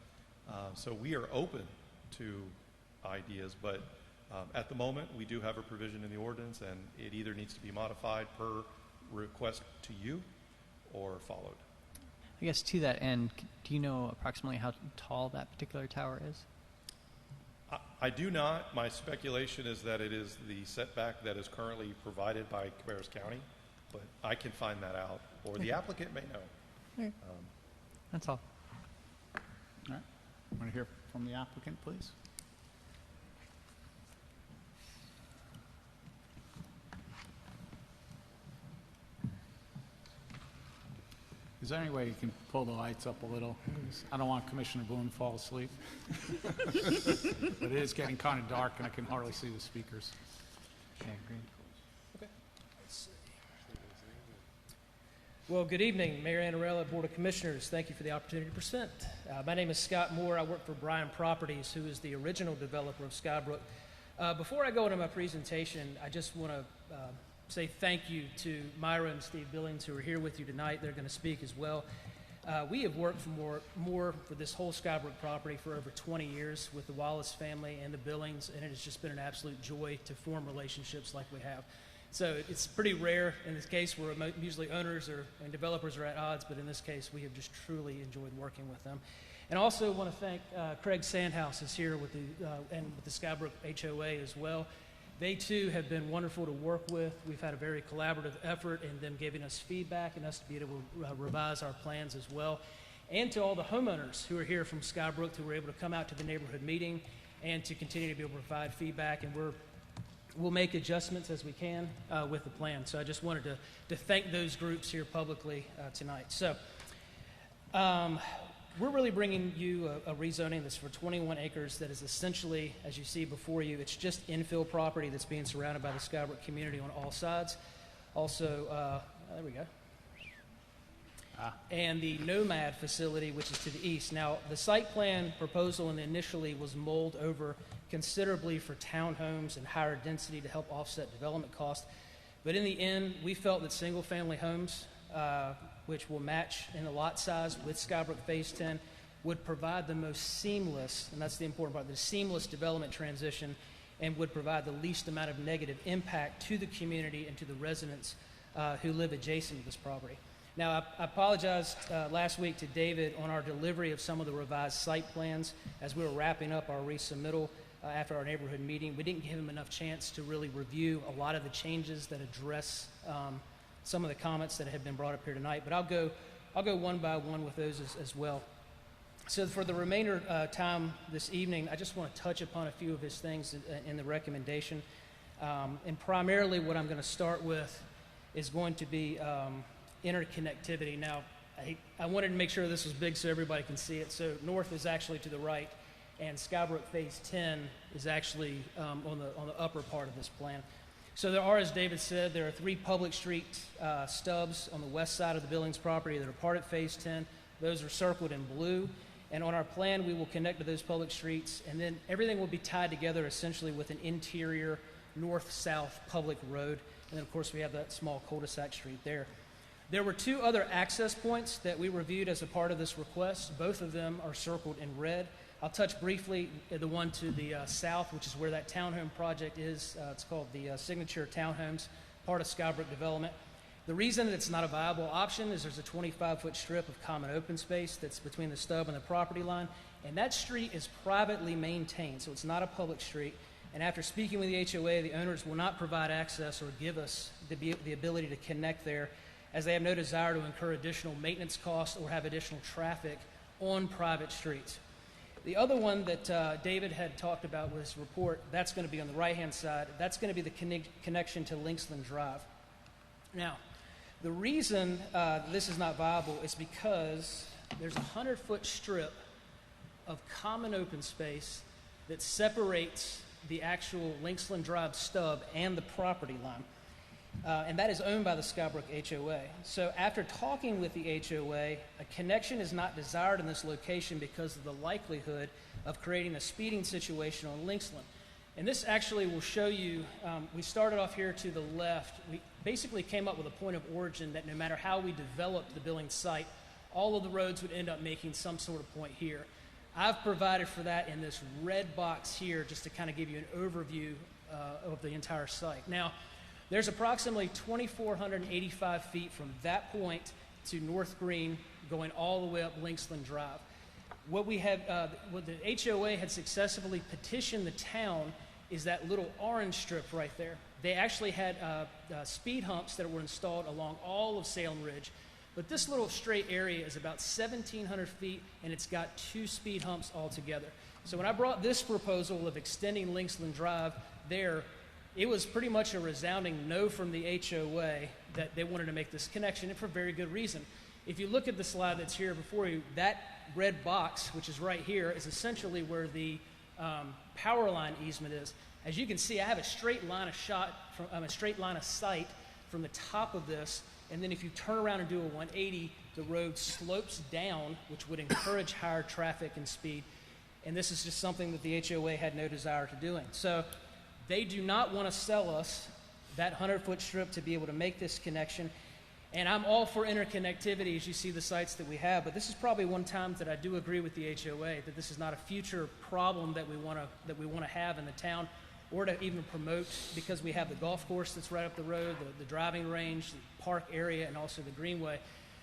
So we are open to ideas, but at the moment we do have a provision in the ordinance, and it either needs to be modified per request to you or followed. I guess to that end, do you know approximately how tall that particular tower is? I do not. My speculation is that it is the setback that is currently provided by Cabarrus County, but I can find that out, or the applicant may know. Okay. That's all. All right. Want to hear from the applicant, please? Is there any way you can pull the lights up a little? 'Cause I don't want Commissioner Boone to fall asleep. But it is getting kind of dark and I can hardly see the speakers. Okay, great. Well, good evening, Mayor Annarella, Board of Commissioners. Thank you for the opportunity to present. My name is Scott Moore. I work for Bryan Properties, who is the original developer of Skybrook. Before I go into my presentation, I just want to say thank you to Myra and Steve Billings, who are here with you tonight. They're going to speak as well. We have worked for this whole Skybrook property for over 20 years with the Wallace family and the Billings, and it has just been an absolute joy to form relationships like we have. So it's pretty rare in this case where usually owners and developers are at odds, but in this case we have just truly enjoyed working with them. And I also want to thank Craig Sandhouse is here with the Skybrook HOA as well. They too have been wonderful to work with. We've had a very collaborative effort in them giving us feedback and us to be able to revise our plans as well. And to all the homeowners who are here from Skybrook who were able to come out to the neighborhood meeting and to continue to be able to provide feedback. And we'll make adjustments as we can with the plan. So I just wanted to thank those groups here publicly tonight. So we're really bringing you a rezoning that's for 21 acres that is essentially, as you see before you, it's just infill property that's being surrounded by the Skybrook community on all sides. Also, there we go. And the Nomad facility, which is to the east. Now, the site plan proposal initially was mulled over considerably for townhomes and higher density to help offset development costs. But in the end, we felt that single-family homes, which will match in the lot size with Skybrook Phase 10, would provide the most seamless, and that's the important part, the seamless development transition, and would provide the least amount of negative impact to the community and to the residents who live adjacent to this property. Now, I apologized last week to David on our delivery of some of the revised site plans as we were wrapping up our resubmittal after our neighborhood meeting. We didn't give him enough chance to really review a lot of the changes that address some of the comments that have been brought up here tonight, but I'll go one by one with those as well. So for the remainder time this evening, I just want to touch upon a few of his things in the recommendation. And primarily what I'm going to start with is going to be interconnectivity. Now, I wanted to make sure this was big so everybody can see it. So north is actually to the right, and Skybrook Phase 10 is actually on the upper part of this plan. So there are, as David said, there are 3 public street stubs on the west side of the Billings property that are part of Phase 10. Those are circled in blue. And on our plan, we will connect to those public streets, and then everything will be tied together essentially with an interior north-south public road. And then, of course, we have that small cul-de-sac street there. There were 2 other access points that we reviewed as a part of this request. Both of them are circled in red. I'll touch briefly the one to the south, which is where that townhome project is. It's called the Signature Townhomes, part of Skybrook Development. The reason that it's not a viable option is there's a 25-foot strip of common open space that's between the stub and the property line, and that street is privately maintained, so it's not a public street. And after speaking with the HOA, the owners will not provide access or give us the ability to connect there, as they have no desire to incur additional maintenance costs or have additional traffic on private streets. The other one that David had talked about with his report, that's going to be on the right-hand side. That's going to be the connection to Linksland Drive. Now, the reason this is not viable is because there's a 100-foot strip of common open space that separates the actual Linksland Drive stub and the property line. And that is owned by the Skybrook HOA. So after talking with the HOA, a connection is not desired in this location because of the likelihood of creating a speeding situation on Linksland. And this actually will show you, we started off here to the left. We basically came up with a point of origin that no matter how we developed the Billings site, all of the roads would end up making some sort of point here. I've provided for that in this red box here just to kind of give you an overview of the entire site. Now, there's approximately 2,485 feet from that point to North Green going all the way up Linksland Drive. What we have, what the HOA had successfully petitioned the town is that little orange strip right there. They actually had speed humps that were installed along all of Salem Ridge, but this little straight area is about 1,700 feet, and it's got 2 speed humps altogether. So when I brought this proposal of extending Linksland Drive there, it was pretty much a resounding no from the HOA that they wanted to make this connection, and for very good reason. If you look at the slide that's here before you, that red box, which is right here, is essentially where the power line easement is. As you can see, I have a straight line of sight from the top of this, and then if you turn around and do a 180, the road slopes down, which would encourage higher traffic and speed. And this is just something that the HOA had no desire to doing. So they do not want to sell us that 100-foot strip to be able to make this connection. And I'm all for interconnectivity as you see the sites that we have, but this is probably one time that I do agree with the HOA that this is not a future problem that we want to have in the town or to even promote, because we have the golf course that's right up the road, the driving range, the park area, and also the greenway.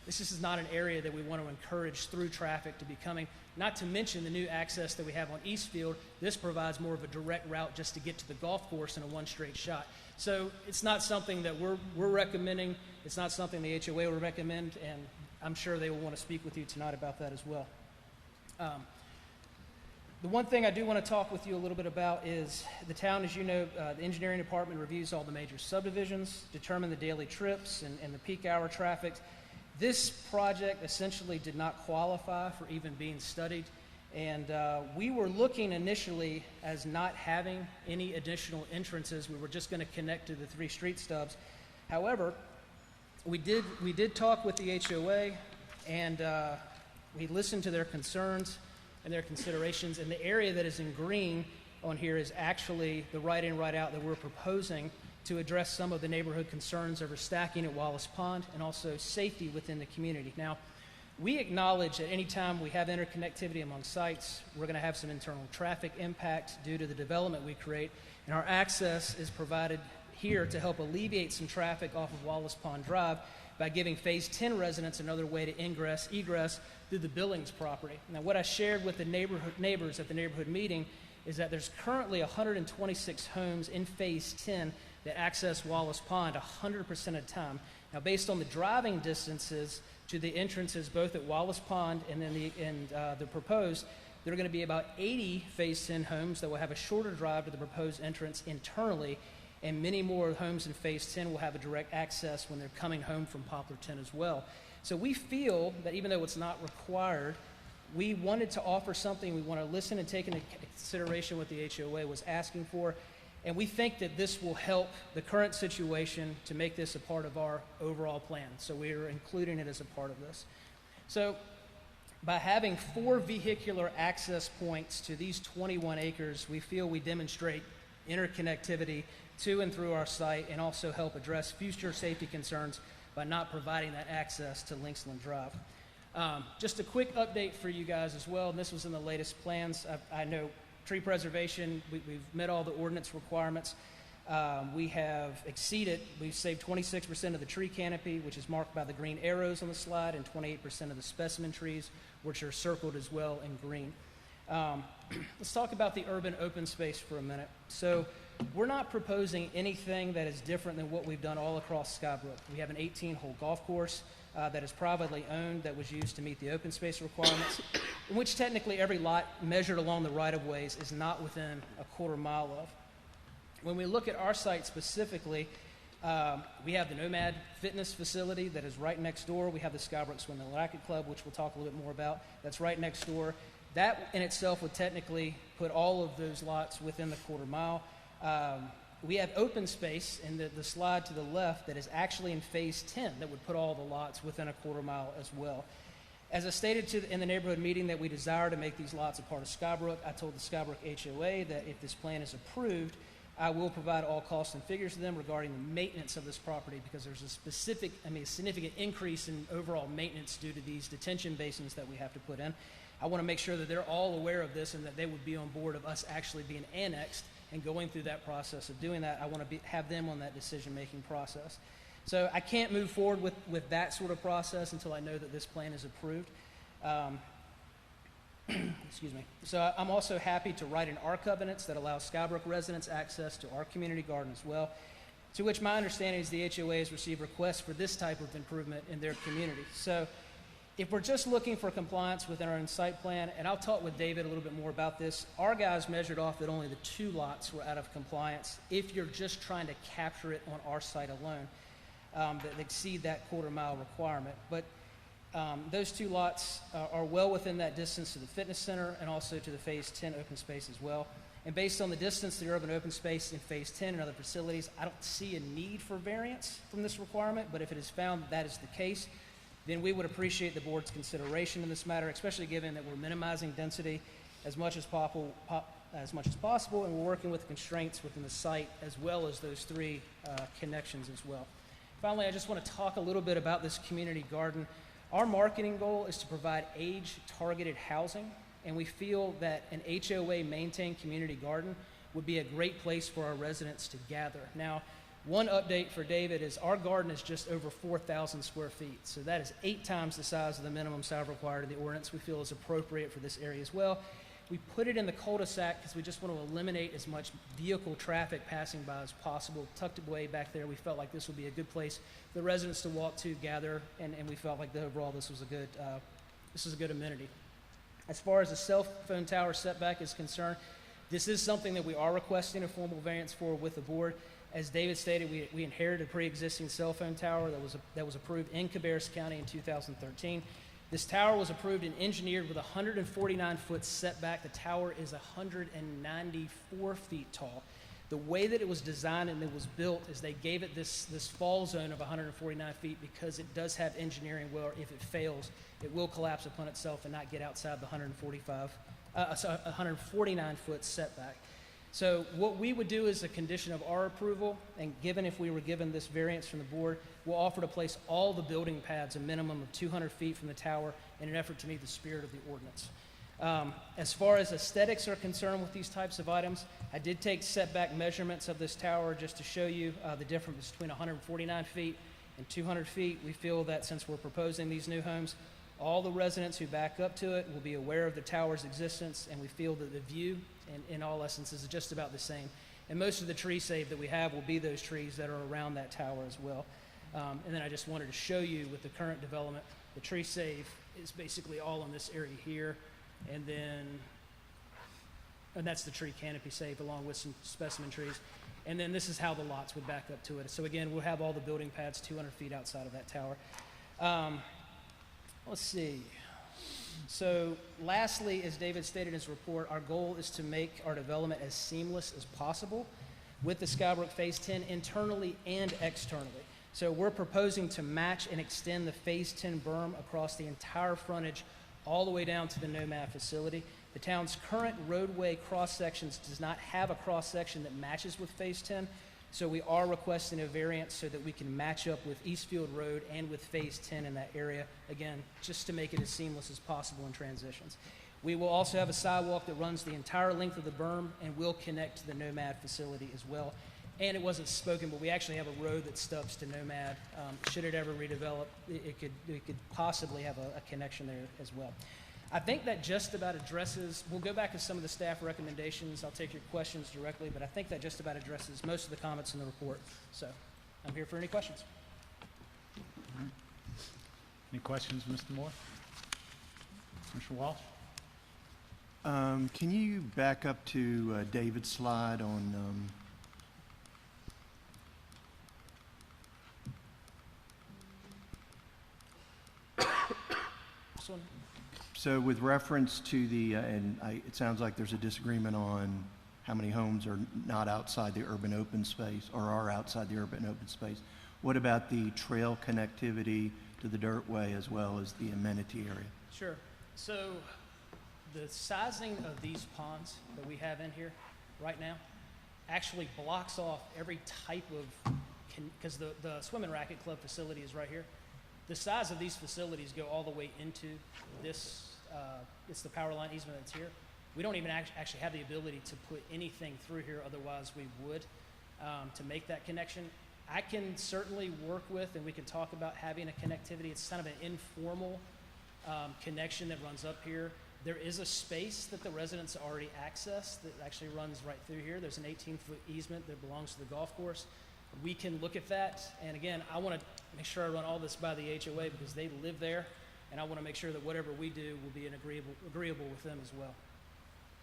This is not an area that we want to encourage through traffic to be coming. Not to mention the new access that we have on Eastfield. This provides more of a direct route just to get to the golf course in a one straight shot. So it's not something that we're recommending. It's not something the HOA would recommend, and I'm sure they will want to speak with you tonight about that as well. The one thing I do want to talk with you a little bit about is the town, as you know, the engineering department reviews all the major subdivisions, determine the daily trips and the peak hour traffic. This project essentially did not qualify for even being studied, and we were looking initially as not having any additional entrances. We were just going to connect to the 3 street stubs. However, we did talk with the HOA, and we listened to their concerns and their considerations, and the area that is in green on here is actually the right in, right out that we're proposing to address some of the neighborhood concerns over stacking at Wallace Pond and also safety within the community. Now, we acknowledge that any time we have interconnectivity among sites, we're going to have some internal traffic impact due to the development we create, and our access is provided here to help alleviate some traffic off of Wallace Pond Drive by giving Phase 10 residents another way to egress through the Billings property. Now, what I shared with the neighbors at the neighborhood meeting is that there's currently 126 homes in Phase 10 that access Wallace Pond 100% of the time. Now, based on the driving distances to the entrances both at Wallace Pond and then the proposed, there are going to be about 80 Phase 10 homes that will have a shorter drive to the proposed entrance internally, and many more homes in Phase 10 will have a direct access when they're coming home from Poplar 10 as well. So we feel that even though it's not required, we wanted to offer something. We want to listen and take into consideration what the HOA was asking for, and we think that this will help the current situation to make this a part of our overall plan. So we are including it as a part of this. So by having 4 vehicular access points to these 21 acres, we feel we demonstrate interconnectivity to and through our site and also help address future safety concerns by not providing that access to Linksland Drive. Just a quick update for you guys as well, and this was in the latest plans. I know tree preservation, we've met all the ordinance requirements. We've saved 26% of the tree canopy, which is marked by the green arrows on the slide, and 28% of the specimen trees, which are circled as well in green. Let's talk about the urban open space for a minute. So we're not proposing anything that is different than what we've done all across Skybrook. We have an 18-hole golf course that is privately owned that was used to meet the open space requirements, in which technically every lot measured along the right-of-ways is not within a quarter mile of. When we look at our site specifically, we have the Nomad Fitness facility that is right next door. We have the Skybrook Swim and Racket Club, which we'll talk a little bit more about. That's right next door. That in itself would technically put all of those lots within the quarter mile. We have open space in the slide to the left that is actually in Phase 10 that would put all the lots within a quarter mile as well. As I stated in the neighborhood meeting that we desire to make these lots a part of Skybrook, I told the Skybrook HOA that if this plan is approved, I will provide all costs and figures to them regarding the maintenance of this property, because there's a significant increase in overall maintenance due to these detention basins that we have to put in. I want to make sure that they're all aware of this and that they would be on board of us actually being annexed and going through that process of doing that. I want to have them on that decision-making process. So I can't move forward with that sort of process until I know that this plan is approved. Excuse me. So I'm also happy to write in our covenants that allows Skybrook residents access to our community garden as well, to which my understanding is the HOA has received requests for this type of improvement in their community. So if we're just looking for compliance within our own site plan, and I'll talk with David a little bit more about this, our guys measured off that only the 2 lots were out of compliance if you're just trying to capture it on our site alone, that exceed that quarter mile requirement. But Those two lots are well within that distance to the fitness center and also to the Phase 10 open space as well. And based on the distance to the urban open space in Phase 10 and other facilities, I don't see a need for variance from this requirement, but if it is found that is the case, then we would appreciate the board's consideration in this matter, especially given that we're minimizing density as much as possible, and we're working with constraints within the site as well as those three connections as well. Finally, I just want to talk a little bit about this community garden. Our marketing goal is to provide age-targeted housing, and we feel that an HOA-maintained community garden would be a great place for our residents to gather. Now, one update for David is our garden is just over 4,000 square feet, so that is 8 times the size of the minimum size required in the ordinance. We feel is appropriate for this area as well. We put it in the cul-de-sac because we just want to eliminate as much vehicle traffic passing by as possible. Tucked away back there, we felt like this would be a good place for the residents to walk to, gather, and we felt like overall this was a good amenity. As far as the cell phone tower setback is concerned, this is something that we are requesting a formal variance for with the board. As David stated, we inherited a pre-existing cell phone tower that was approved in Cabarrus County in 2013. This tower was approved and engineered with a 149-foot setback. The tower is 194 feet tall. The way that it was designed and it was built is they gave it this fall zone of 149 feet because it does have engineering where if it fails, it will collapse upon itself and not get outside the 149-foot setback. So what we would do as a condition of our approval, and given if we were given this variance from the board, we'll offer to place all the building pads a minimum of 200 feet from the tower in an effort to meet the spirit of the ordinance. As far as aesthetics are concerned with these types of items, I did take setback measurements of this tower just to show you the difference between 149 feet and 200 feet. We feel that since we're proposing these new homes, all the residents who back up to it will be aware of the tower's existence, and we feel that the view, in all essence, is just about the same. And most of the tree save that we have will be those trees that are around that tower as well. And then I just wanted to show you with the current development, the tree save is basically all in this area here, and that's the tree canopy save along with some specimen trees. And then this is how the lots would back up to it. So again, we'll have all the building pads 200 feet outside of that tower. Let's see. So lastly, as David stated in his report, our goal is to make our development as seamless as possible with the Skybrook Phase 10 internally and externally. So we're proposing to match and extend the Phase 10 berm across the entire frontage all the way down to the Nomad facility. The town's current roadway cross-sections does not have a cross-section that matches with Phase 10, so we are requesting a variance so that we can match up with Eastfield Road and with Phase 10 in that area, again, just to make it as seamless as possible in transitions. We will also have a sidewalk that runs the entire length of the berm and will connect to the Nomad facility as well. And it wasn't spoken, but we actually have a road that stubs to Nomad. Should it ever redevelop, it could possibly have a connection there as well. I think that just about addresses, we'll go back to some of the staff recommendations. I'll take your questions directly, but I think that just about addresses most of the comments in the report. So I'm here for any questions. Any questions, Mr. Moore? Mr. Walsh? Can you back up to David's slide on This one? So with reference to the, it sounds like there's a disagreement on how many homes are not outside the urban open space or are outside the urban open space. What about the trail connectivity to the dirtway as well as the amenity area? Sure. So the sizing of these ponds that we have in here right now actually blocks off every type of, because the swim and racket club facility is right here. The size of these facilities go all the way into this, it's the power line easement that's here. We don't even actually have the ability to put anything through here, otherwise we would, to make that connection. I can certainly work with, and we can talk about having a connectivity. It's kind of an informal connection that runs up here. There is a space that the residents already access that actually runs right through here. There's an 18-foot easement that belongs to the golf course. We can look at that, and again, I want to make sure I run all this by the HOA because they live there, and I want to make sure that whatever we do will be agreeable with them as well.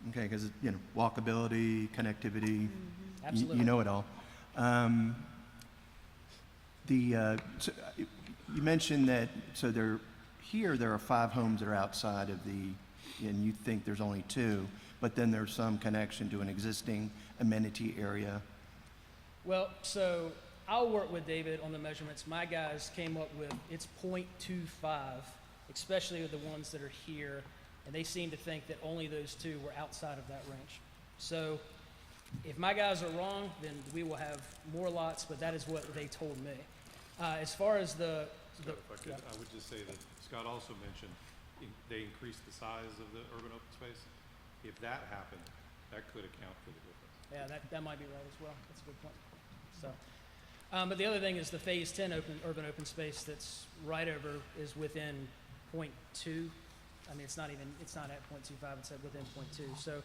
Okay, because, you know, walkability, connectivity, Absolutely. you know it all. So you mentioned that, so they're here, there are 5 homes that are outside of the, and you think there's only 2, but then there's some connection to an existing amenity area. Well, so I'll work with David on the measurements. My guys came up with it's .25, especially with the ones that are here, and they seem to think that only those 2 were outside of that range. So if my guys are wrong, then we will have more lots, but that is what they told me. As far as Scott, if I could, I would just say that Scott also mentioned they increased the size of the urban open space. If that happened, that could account for the difference. Yeah, that might be right as well. That's a good point. So, but the other thing is the Phase 10 urban open space that's right over is within .2. I mean, it's not at .25, it's at within .2. So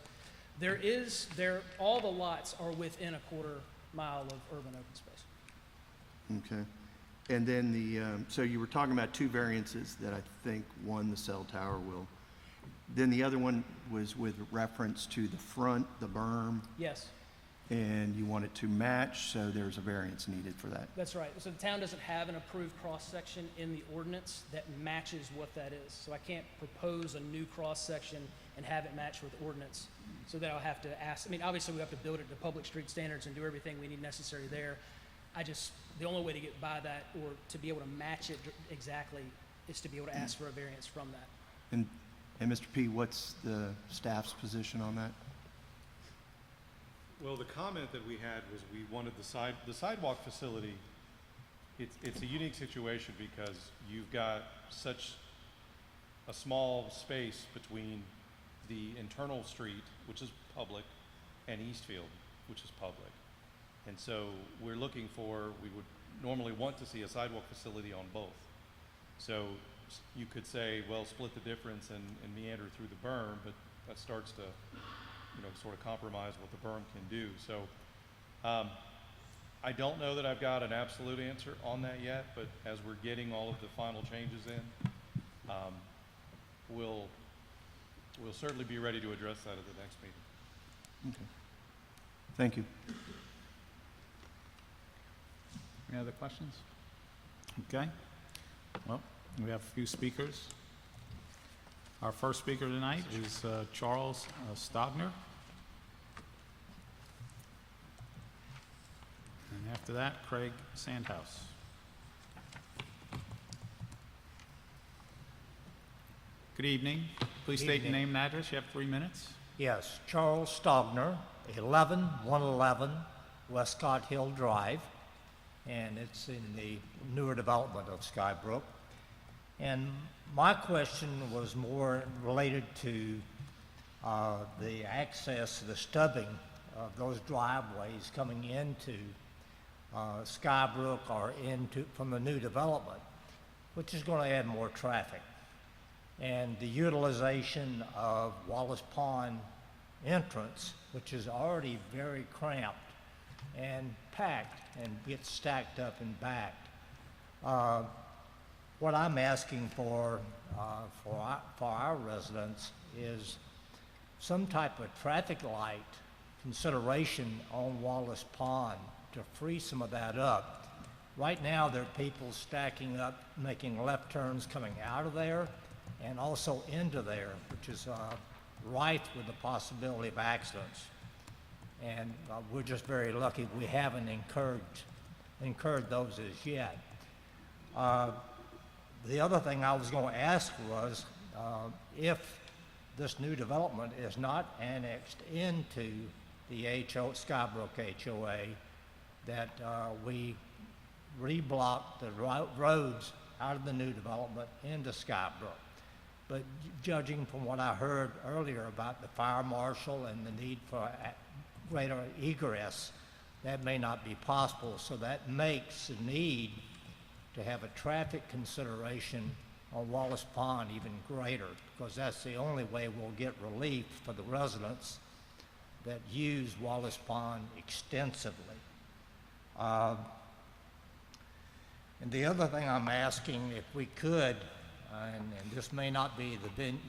all the lots are within a quarter mile of urban open space. Okay. And then so you were talking about 2 variances that I think one, the cell tower will. Then the other one was with reference to the front, the berm, Yes, and you want it to match, so there's a variance needed for that. that's right. So the town doesn't have an approved cross-section in the ordinance that matches what that is. So I can't propose a new cross-section and have it match with ordinance. So that I'll have to ask, I mean, obviously we have to build it to public street standards and do everything we need necessary there. The only way to get by that or to be able to match it exactly is to be able to ask for a variance from that. And Mr. P., what's the staff's position on that? Well, the comment that we had was we wanted the sidewalk facility. It's a unique situation because you've got such a small space between the internal street, which is public, and Eastfield, which is public. And so we would normally want to see a sidewalk facility on both. So you could say, well, split the difference and meander through the berm, but that starts to, sort of compromise what the berm can do. So I don't know that I've got an absolute answer on that yet, but as we're getting all of the final changes in, we'll certainly be ready to address that at the next meeting. Okay. Thank you. Any other questions? Okay. Well, we have a few speakers. Our first speaker tonight is Charles Stogner. And after that, Craig Sandhouse. Good evening. Please state your name and address. You have 3 minutes. Yes, Charles Stogner, 11111 Westcott Hill Drive, and it's in the newer development of Skybrook. And my question was more related to the access, the stubbing of those driveways coming into Skybrook or from the new development, which is going to add more traffic. And the utilization of Wallace Pond entrance, which is already very cramped and packed and gets stacked up and backed. What I'm asking for our residents is some type of traffic light consideration on Wallace Pond to free some of that up. Right now, there are people stacking up, making left turns coming out of there and also into there, which is rife with the possibility of accidents. And we're just very lucky we haven't incurred those as yet. The other thing I was going to ask was if this new development is not annexed into the Skybrook HOA, that we reblock the roads out of the new development into Skybrook. But judging from what I heard earlier about the fire marshal and the need for greater egress, that may not be possible. So that makes the need to have a traffic consideration on Wallace Pond even greater, because that's the only way we'll get relief for the residents that use Wallace Pond extensively. And the other thing I'm asking, if we could, and this may not be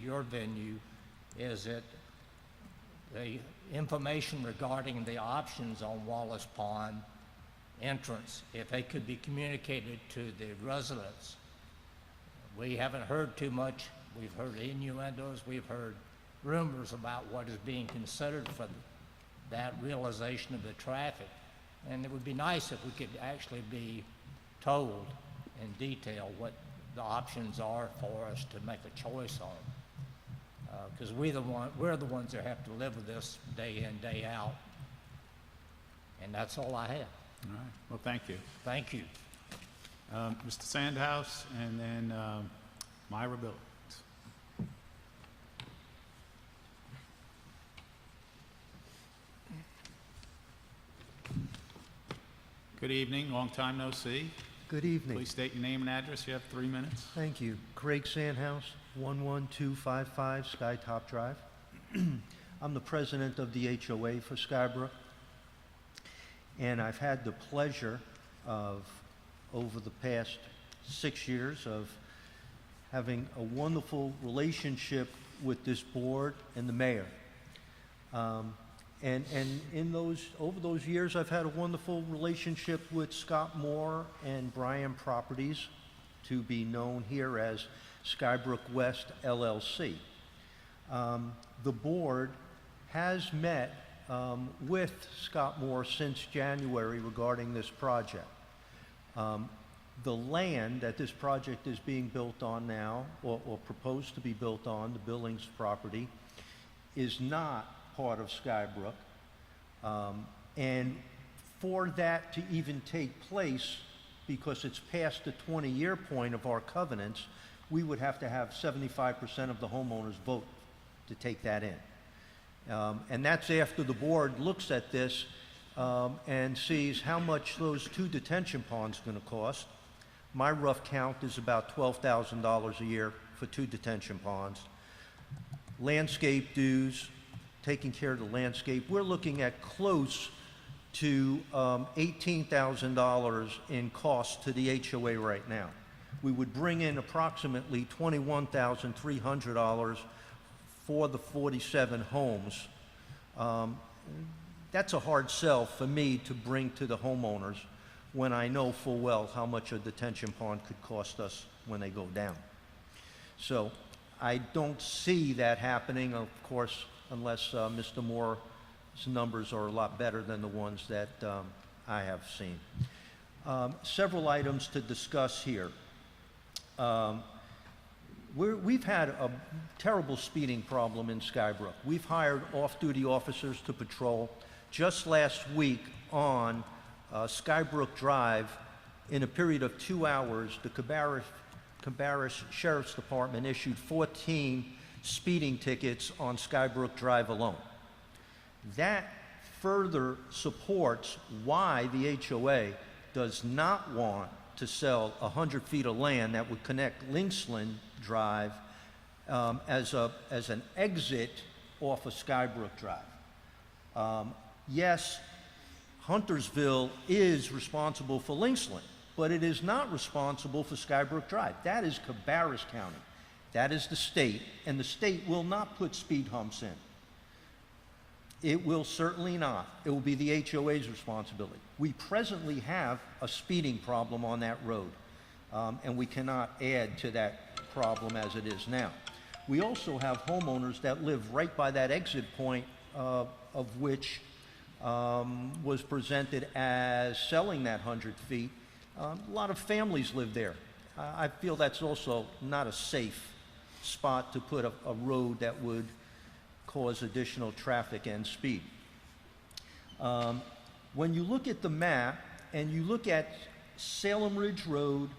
your venue, is that the information regarding the options on Wallace Pond entrance, if they could be communicated to the residents We haven't heard too much. We've heard innuendos, we've heard rumors about what is being considered for that realization of the traffic. And it would be nice if we could actually be told in detail what the options are for us to make a choice on. Because we're the ones that have to live with this day in, day out. And that's all I have. All right. Well, thank you. Thank you. Mr. Sandhouse, and then Myra Billings. Good evening. Long time no see. Good evening. Please state your name and address. You have 3 minutes. Thank you. Craig Sandhouse, 11255 Skytop Drive. I'm the president of the HOA for Skybrook, and I've had the pleasure of, over the past 6 years, of having a wonderful relationship with this board and the mayor. And in over those years, I've had a wonderful relationship with Scott Moore and Bryan Properties, to be known here as Skybrook West LLC. The board has met with Scott Moore since January regarding this project. The land that this project is being built on now, or proposed to be built on, the Billings property, is not part of Skybrook. And for that to even take place, because it's past the 20-year point of our covenants, we would have to have 75% of the homeowners vote to take that in. And that's after the board looks at this and sees how much those 2 detention ponds are going to cost. My rough count is about $12,000 a year for 2 detention ponds. Landscape dues, taking care of the landscape, we're looking at close to $18,000 in cost to the HOA right now. We would bring in approximately $21,300 for the 47 homes. That's a hard sell for me to bring to the homeowners when I know full well how much a detention pond could cost us when they go down. So I don't see that happening, of course, unless Mr. Moore's numbers are a lot better than the ones that I have seen. Several items to discuss here. We've had a terrible speeding problem in Skybrook. We've hired off-duty officers to patrol. Just last week on Skybrook Drive, in a period of 2 hours, the Cabarrus Sheriff's Department issued 14 speeding tickets on Skybrook Drive alone. That further supports why the HOA does not want to sell 100 feet of land that would connect Linksland Drive as an exit off of Skybrook Drive. Yes, Huntersville is responsible for Linksland, but it is not responsible for Skybrook Drive. That is Cabarrus County. That is the state, and the state will not put speed humps in. It will certainly not. It will be the HOA's responsibility. We presently have a speeding problem on that road, and we cannot add to that problem as it is now. We also have homeowners that live right by that exit point, of which was presented as selling that 100 feet. A lot of families live there. I feel that's also not a safe spot to put a road that would cause additional traffic and speed. When you look at the map and you look at Salem Ridge Road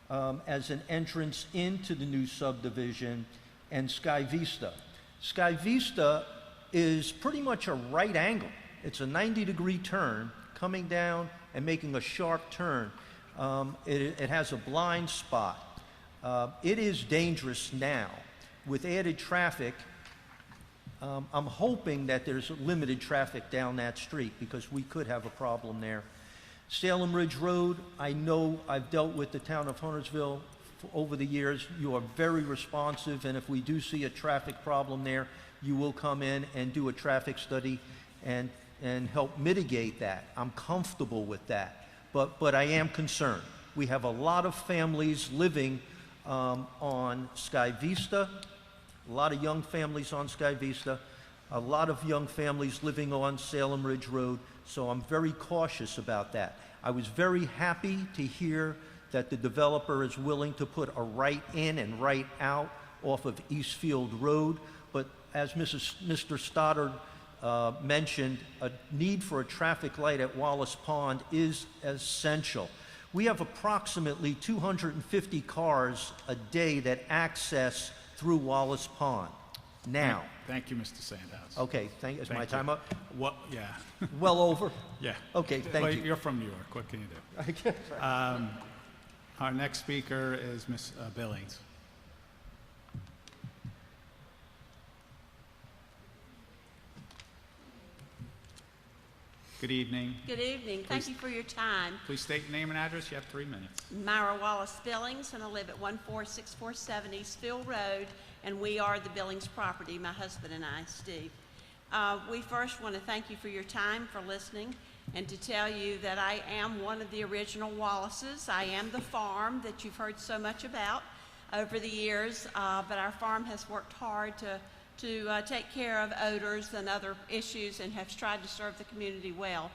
as an entrance into the new subdivision and Sky Vista. Sky Vista is pretty much a right angle. It's a 90-degree turn coming down and making a sharp turn. It has a blind spot. It is dangerous now. With added traffic, I'm hoping that there's limited traffic down that street because we could have a problem there. Salem Ridge Road, I know I've dealt with the town of Huntersville over the years. You are very responsive, and if we do see a traffic problem there, you will come in and do a traffic study and help mitigate that. I'm comfortable with that, but I am concerned. We have a lot of families living on Sky Vista, a lot of young families on Sky Vista, a lot of young families living on Salem Ridge Road, so I'm very cautious about that. I was very happy to hear that the developer is willing to put a right in and right out off of Eastfield Road, but as Mr. Stoddard mentioned, a need for a traffic light at Wallace Pond is essential. We have approximately 250 cars a day that access through Wallace Pond now. Thank you, Mr. Sandhouse. Okay, is my Thank time you. up? What, yeah. Well over? Yeah. Okay, thank Well, you. You're from New York. What can you do? Our next speaker is Ms. Billings. Good evening. Good evening. Thank you for your time. Please state your name and address. You have 3 minutes. Myra Wallace Billings, and I live at 14647 Eastfield Road, and we are the Billings property, my husband and I, Steve. We first want to thank you for your time, for listening, and to tell you that I am one of the original Wallaces. I am the farm that you've heard so much about over the years, but our farm has worked hard to take care of odors and other issues and have tried to serve the community well.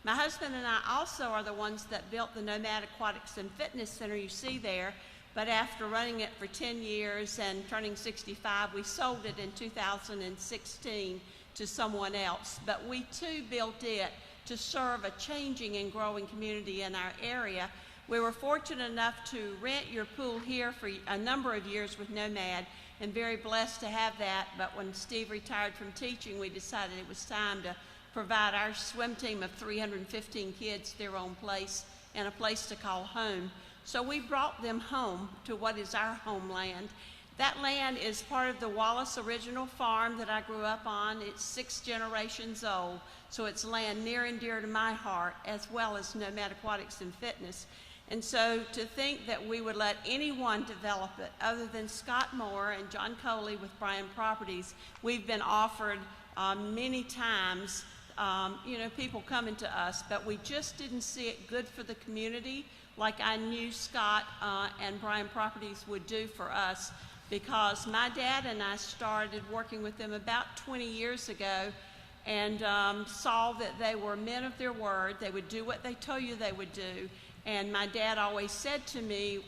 My husband and I also are the ones that built the Nomad Aquatics and Fitness Center you see there, but after running it for 10 years and turning 65, we sold it in 2016 to someone else. But we too built it to serve a changing and growing community in our area. We were fortunate enough to rent your pool here for a number of years with Nomad, and very blessed to have that. But when Steve retired from teaching, we decided it was time to provide our swim team of 315 kids their own place and a place to call home. So we brought them home to what is our homeland. That land is part of the Wallace original farm that I grew up on. It's 6 generations old, so it's land near and dear to my heart, as well as Nomad Aquatics and Fitness. And so to think that we would let anyone develop it other than Scott Moore and John Coley with Bryan Properties, we've been offered many times, people coming to us, but we just didn't see it good for the community like I knew Scott and Bryan Properties would do for us, because my dad and I started working with them about 20 years ago and saw that they were men of their word. They would do what they told you they would do. And my dad always said to me,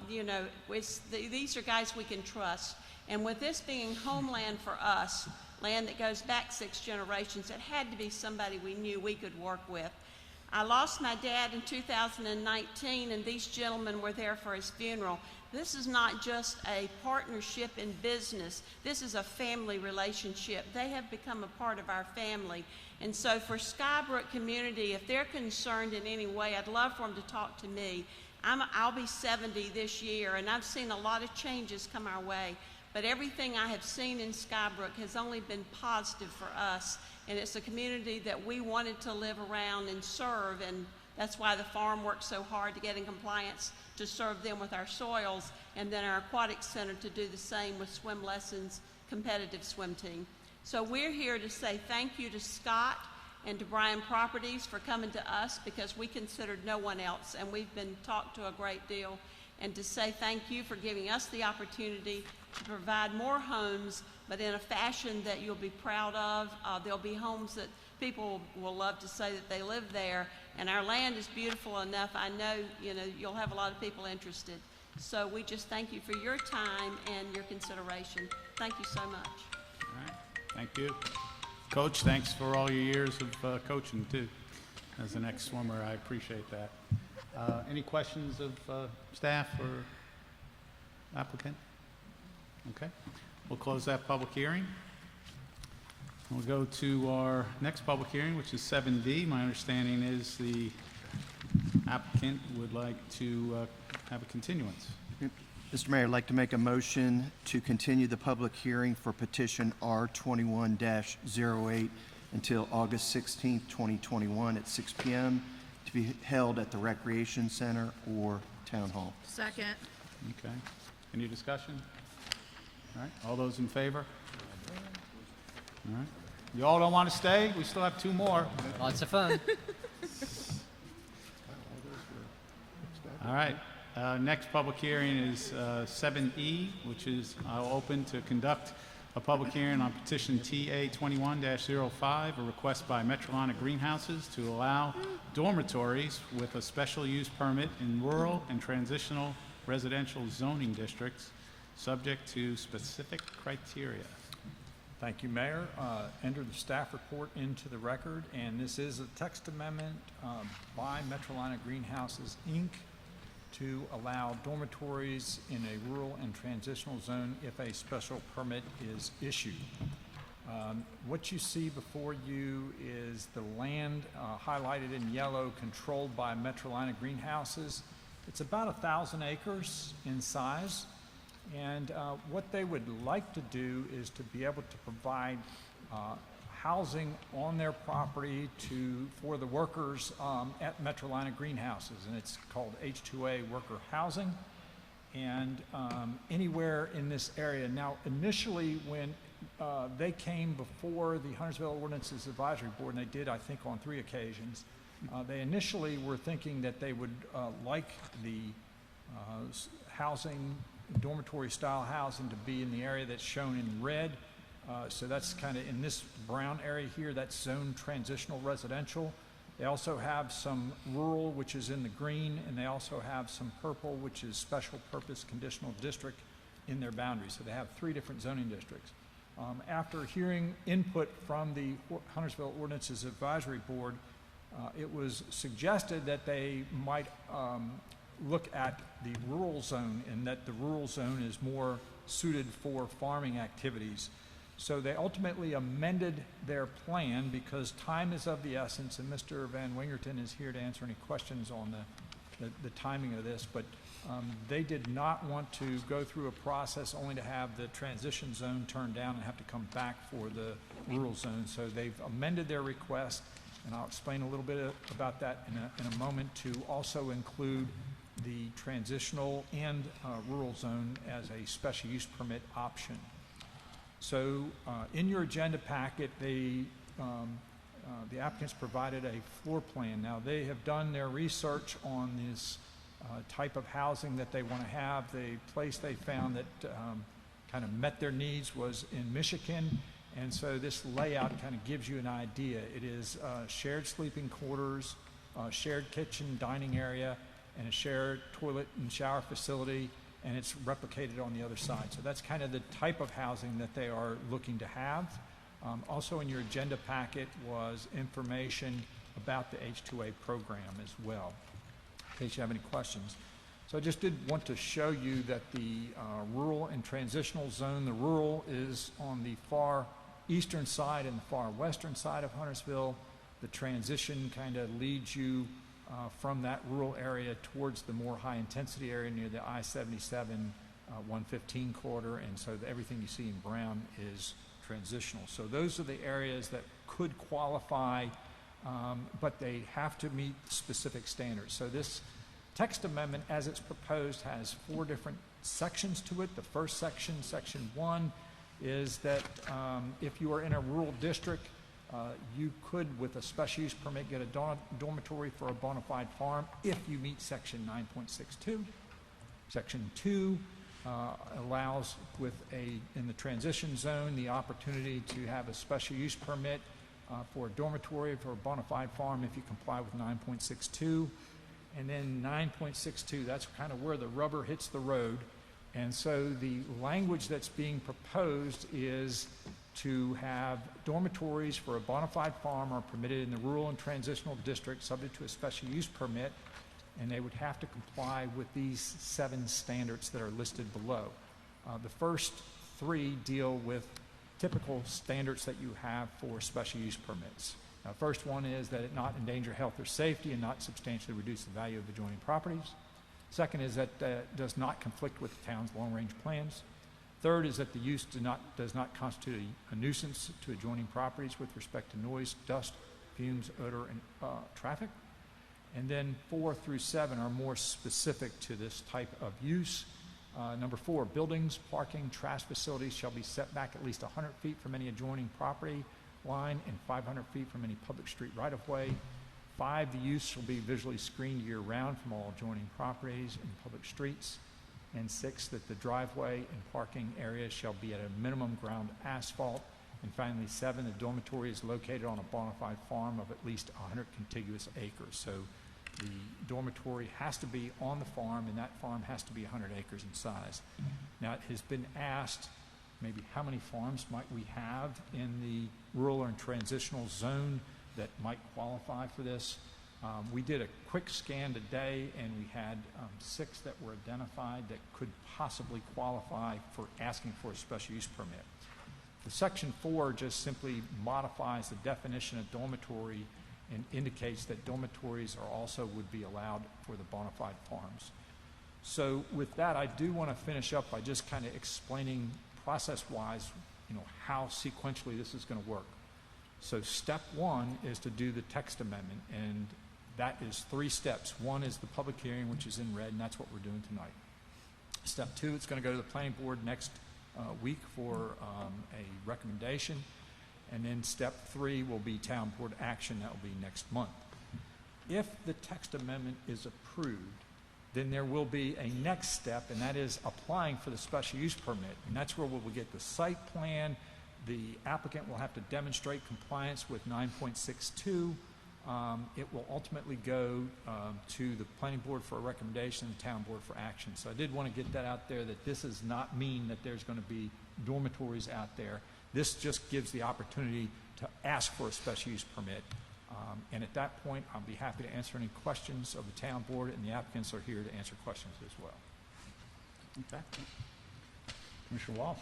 these are guys we can trust. And with this being homeland for us, land that goes back 6 generations, it had to be somebody we knew we could work with. I lost my dad in 2019, and these gentlemen were there for his funeral. This is not just a partnership in business. This is a family relationship. They have become a part of our family. And so for Skybrook community, if they're concerned in any way, I'd love for them to talk to me. I'll be 70 this year, and I've seen a lot of changes come our way. But everything I have seen in Skybrook has only been positive for us. And it's a community that we wanted to live around and serve, and that's why the farm worked so hard to get in compliance to serve them with our soils, and then our aquatic center to do the same with swim lessons, competitive swim team. So we're here to say thank you to Scott and to Bryan Properties for coming to us, because we considered no one else, and we've been talked to a great deal, and to say thank you for giving us the opportunity to provide more homes, but in a fashion that you'll be proud of. There'll be homes that people will love to say that they live there, and our land is beautiful enough. I know, you'll have a lot of people interested. So we just thank you for your time and your consideration. Thank you so much. All right. Thank you. Coach, thanks for all your years of coaching, too. As an ex-swimmer, I appreciate that. Any questions of staff or applicant? Okay. We'll close that public hearing. We'll go to our next public hearing, which is 7D. My understanding is the applicant would like to have a continuance. Mr. Mayor, I'd like to make a motion to continue the public hearing for petition R21-08 until August 16, 2021 at 6 p.m. to be held at the Recreation Center or Town Hall. Second. Okay. Any discussion? All right. All those in favor? All right. You all don't want to stay? We still have 2 more. Lots of fun. All right. Next public hearing is 7E, which is open to conduct a public hearing on petition TA 21-05, a request by Metrolina Greenhouses to allow dormitories with a special use permit in rural and transitional residential zoning districts, subject to specific criteria. Thank you, Mayor. Enter the staff report into the record, and this is a text amendment by Metrolina Greenhouses, Inc. to allow dormitories in a rural and transitional zone if a special permit is issued. What you see before you is the land highlighted in yellow controlled by Metrolina Greenhouses. It's about 1,000 acres in size, and what they would like to do is to be able to provide housing on their property for the workers at Metrolina Greenhouses, and it's called H2A worker housing, and anywhere in this area. Now, initially, when they came before the Huntersville Ordinances Advisory Board, and they did, I think, on 3 occasions, they initially were thinking that they would like the housing, dormitory-style housing, to be in the area that's shown in red. So that's kind of in this brown area here, that's zone transitional residential. They also have some rural, which is in the green, and they also have some purple, which is special purpose conditional district in their boundaries. So they have 3 different zoning districts. After hearing input from the Huntersville Ordinances Advisory Board, it was suggested that they might look at the rural zone, and that the rural zone is more suited for farming activities. So they ultimately amended their plan because time is of the essence, and Mr. Van Wingerton is here to answer any questions on the timing of this, but they did not want to go through a process only to have the transition zone turned down and have to come back for the rural zone. So they've amended their request, and I'll explain a little bit about that in a moment, to also include the transitional and rural zone as a special use permit option. So in your agenda packet, the applicants provided a floor plan. Now, they have done their research on this type of housing that they want to have. The place they found that kind of met their needs was in Michigan, and so this layout kind of gives you an idea. It is shared sleeping quarters, shared kitchen, dining area, and a shared toilet and shower facility, and it's replicated on the other side. So that's kind of the type of housing that they are looking to have. Also in your agenda packet was information about the H2A program as well, in case you have any questions. So I just did want to show you that the rural and transitional zone, the rural is on the far eastern side and the far western side of Huntersville. The transition kind of leads you from that rural area towards the more high-intensity area near the I-77 115 corridor, and so everything you see in brown is transitional. So those are the areas that could qualify, but they have to meet specific standards. So this text amendment, as it's proposed, has 4 different sections to it. The first section, Section 1, is that if you are in a rural district, you could, with a special use permit, get a dormitory for a bona fide farm if you meet Section 9.62. Section 2 allows, in the transition zone, the opportunity to have a special use permit for a dormitory for a bona fide farm if you comply with 9.62. And then 9.62, that's kind of where the rubber hits the road. And so the language that's being proposed is to have dormitories for a bona fide farm are permitted in the rural and transitional district subject to a special use permit, and they would have to comply with these 7 standards that are listed below. The first 3 deal with typical standards that you have for special use permits. Now, first one is that it not endanger health or safety and not substantially reduce the value of adjoining properties. Second is that does not conflict with the town's long-range plans. Third is that the use does not constitute a nuisance to adjoining properties with respect to noise, dust, fumes, odor, and traffic. And then 4 through 7 are more specific to this type of use. Number 4, buildings, parking, trash facilities shall be set back at least 100 feet from any adjoining property line and 500 feet from any public street right-of-way. 5, the use shall be visually screened year-round from all adjoining properties and public streets. And 6, that the driveway and parking areas shall be at a minimum ground asphalt. And finally, 7, the dormitory is located on a bona fide farm of at least 100 contiguous acres. So the dormitory has to be on the farm, and that farm has to be 100 acres in size. Now, it has been asked, maybe how many farms might we have in the rural and transitional zone that might qualify for this? We did a quick scan today, and we had 6 that were identified that could possibly qualify for asking for a special use permit. The Section 4 just simply modifies the definition of dormitory and indicates that dormitories are also would be allowed for the bona fide farms. So with that, I do want to finish up by just kind of explaining process-wise, how sequentially this is going to work. So step 1 is to do the text amendment, and that is 3 steps. 1 is the public hearing, which is in red, and that's what we're doing tonight. Step 2, it's going to go to the planning board next week for a recommendation. And then step 3 will be town board action. That will be next month. If the text amendment is approved, then there will be a next step, and that is applying for the special use permit. And that's where we'll get the site plan. The applicant will have to demonstrate compliance with 9.62. It will ultimately go to the planning board for a recommendation and the town board for action. So I did want to get that out there, that this does not mean that there's going to be dormitories out there. This just gives the opportunity to ask for a special use permit. And at that point, I'll be happy to answer any questions of the town board, and the applicants are here to answer questions as well. Okay. Commissioner Walsh?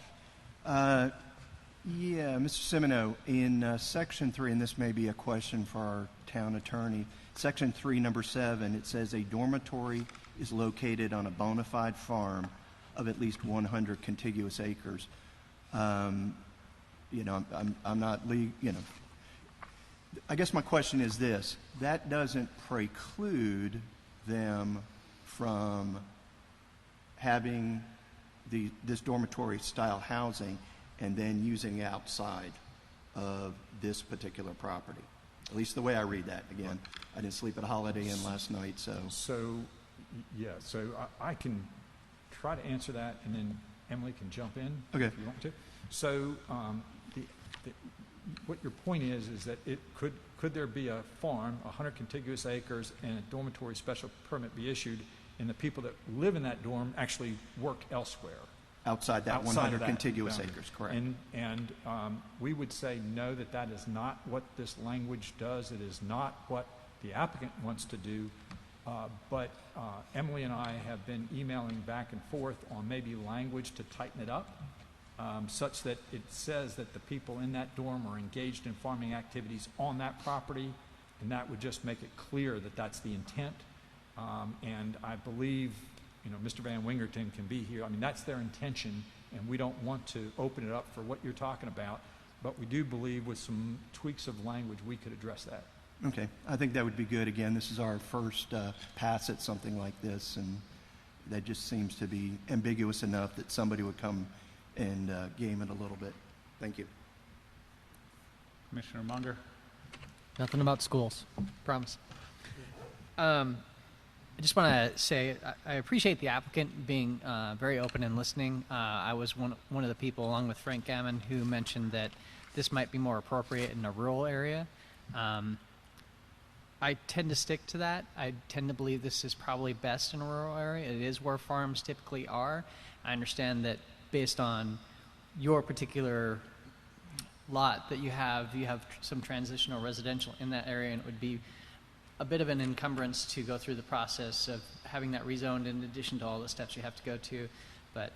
Yeah, Mr. Semino, in Section 3, and this may be a question for our town attorney, Section 3, number 7, it says a dormitory is located on a bona fide farm of at least 100 contiguous acres. I'm not I guess my question is this: that doesn't preclude them from having this dormitory style housing and then using outside of this particular property. At least the way I read that. Again, I didn't sleep at Holiday Inn last night, so. So I can try to answer that, and then Emily can jump in if you want to. So what your point is that it could there be a farm, 100 contiguous acres, and a dormitory special permit be issued, and the people that live in that dorm actually work elsewhere? Outside that 100 contiguous acres, correct. And we would say no, that is not what this language does. It is not what the applicant wants to do. But Emily and I have been emailing back and forth on maybe language to tighten it up, such that it says that the people in that dorm are engaged in farming activities on that property, and that would just make it clear that that's the intent. And I believe Mr. Van Wingerton can be here. I mean, that's their intention, and we don't want to open it up for what you're talking about, but we do believe with some tweaks of language we could address that. Okay, I think that would be good. Again, this is our first pass at something like this, and that just seems to be ambiguous enough that somebody would come and game it a little bit. Thank you. Commissioner Munger? Nothing about schools, promise. I just want to say I appreciate the applicant being very open and listening. I was one of the people, along with Frank Gammon, who mentioned that this might be more appropriate in a rural area. I tend to stick to that. I tend to believe this is probably best in a rural area. It is where farms typically are. I understand that based on your particular lot that you have some transitional residential in that area, and it would be a bit of an encumbrance to go through the process of having that rezoned in addition to all the steps you have to go to. But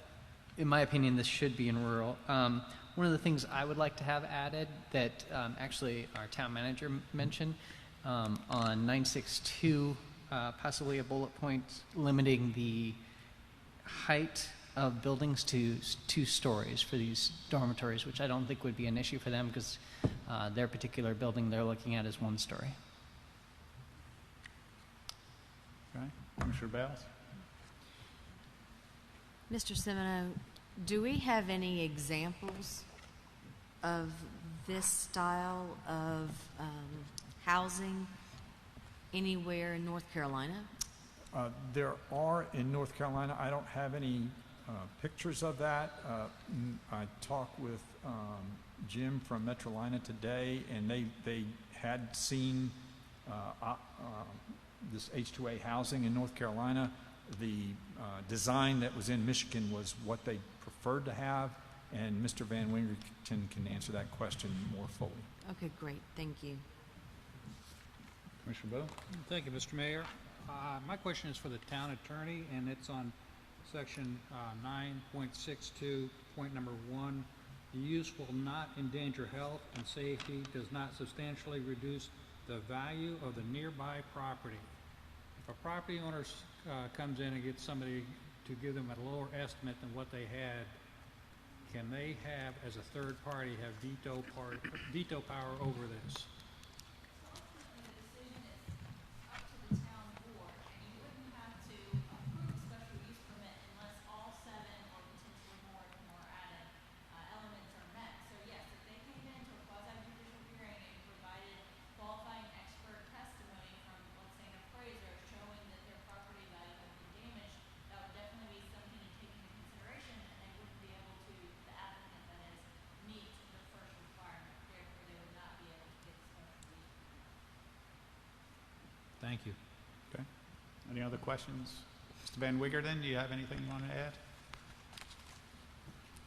in my opinion, this should be in rural. One of the things I would like to have added that actually our town manager mentioned on 962, possibly a bullet point limiting the height of buildings to 2 stories for these dormitories, which I don't think would be an issue for them because their particular building they're looking at is 1 story. Okay. Commissioner Bales? Mr. Semino, do we have any examples of this style of housing anywhere in North Carolina? There are in North Carolina. I don't have any pictures of that. I talked with Jim from Metrolina today, and they had seen this H2A housing in North Carolina. The design that was in Michigan was what they preferred to have, and Mr. Van Wingerton can answer that question more fully. Okay, great, thank you. Commissioner Bowe? Thank you, Mr. Mayor. My question is for the town attorney, and it's on section 9.62, point number 1. The use will not endanger health and safety, does not substantially reduce the value of the nearby property. If a property owner comes in and gets somebody to give them a lower estimate than what they had, can they have, as a third party, have veto power over this? Thank you. Okay. Any other questions? Mr. Van Wingerton, do you have anything you want to add?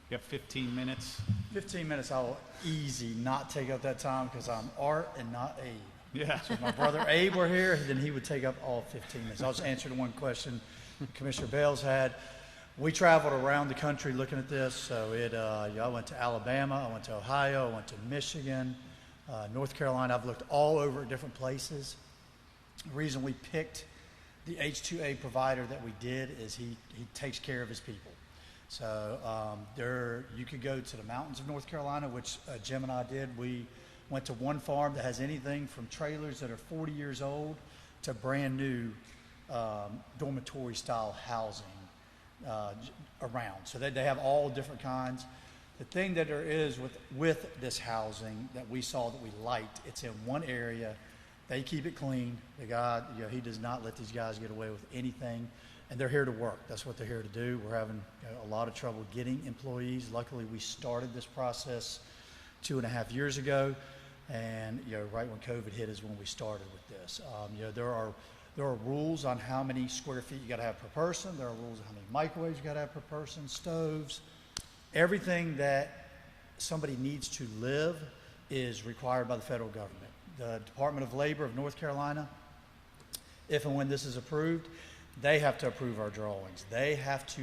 You have 15 minutes. 15 minutes, I will easy not take up that time because I'm Art and not Abe. Yeah. So if my brother Abe were here, then he would take up all 15 minutes. I'll just answer the one question Commissioner Bales had. We traveled around the country looking at this. So I went to Alabama, I went to Ohio, I went to Michigan, North Carolina. I've looked all over at different places. The reason we picked the H2A provider that we did is he takes care of his people. So you could go to the mountains of North Carolina, which Jim and I did. We went to one farm that has anything from trailers that are 40 years old to brand new dormitory style housing around. So they have all different kinds. The thing that there is with this housing that we saw that we liked, it's in one area. They keep it clean. The guy, he does not let these guys get away with anything, and they're here to work. That's what they're here to do. We're having a lot of trouble getting employees. Luckily, we started this process 2.5 years ago, and right when COVID hit is when we started with this. There are rules on how many square feet you got to have per person. There are rules on how many microwaves you got to have per person, stoves. Everything that somebody needs to live is required by the federal government. The Department of Labor of North Carolina, if and when this is approved, they have to approve our drawings. They have to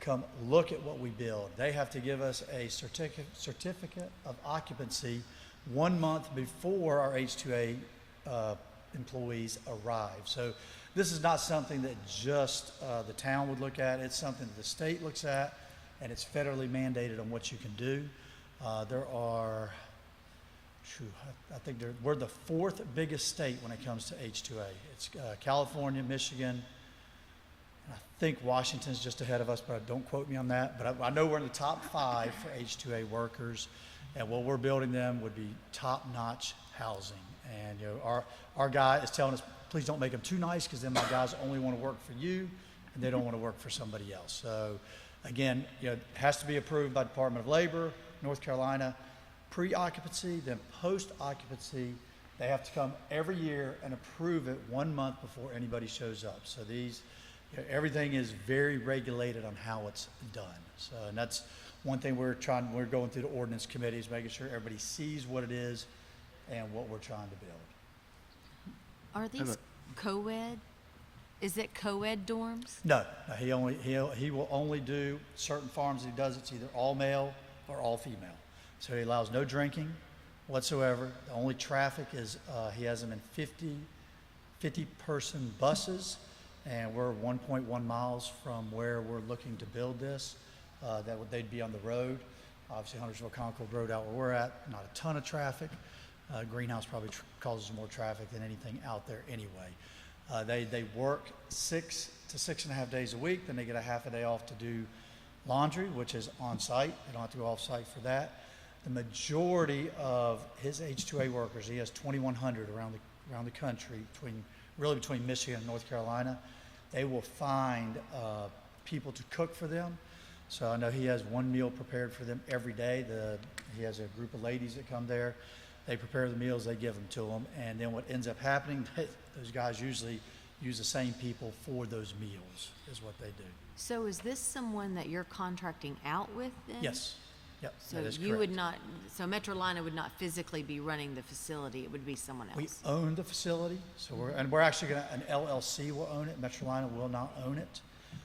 come look at what we build. They have to give us a certificate of occupancy 1 month before our H2A employees arrive. So this is not something that just the town would look at. It's something that the state looks at, and it's federally mandated on what you can do. I think we're the 4th biggest state when it comes to H2A. It's California, Michigan, and I think Washington's just ahead of us, but don't quote me on that. But I know we're in the top 5 for H2A workers, and what we're building them would be top-notch housing. And our guy is telling us, please don't make them too nice, because then my guys only want to work for you, and they don't want to work for somebody else. So again, it has to be approved by Department of Labor, North Carolina. Pre-occupancy, then post-occupancy, they have to come every year and approve it 1 month before anybody shows up. So everything is very regulated on how it's done. So, and that's one thing we're going through the ordinance committees, making sure everybody sees what it is and what we're trying to build. Are these co-ed? Is it co-ed dorms? No, he will only do certain farms. He does it's either all male or all female. So he allows no drinking whatsoever. The only traffic is he has them in 50-person buses, and we're 1.1 miles from where we're looking to build this. They'd be on the road. Obviously, Huntersville Concord Road out where we're at, not a ton of traffic. Greenhouse probably causes more traffic than anything out there anyway. They work 6 to 6.5 days a week. Then they get a half a day off to do laundry, which is on site. They don't have to go off site for that. The majority of his H2A workers, he has 2,100 around the country between really between Michigan and North Carolina. They will find people to cook for them. So I know he has one meal prepared for them every day. He has a group of ladies that come there. They prepare the meals, they give them to them, and then what ends up happening, those guys usually use the same people for those meals, is what they do. So is this someone that you're contracting out with then? Yes. Yep, So that is you would correct. not, so Metrolina would not physically be running the facility, it would be someone else? We own the facility, so we're actually gonna, an LLC will own it, Metrolina will not own it.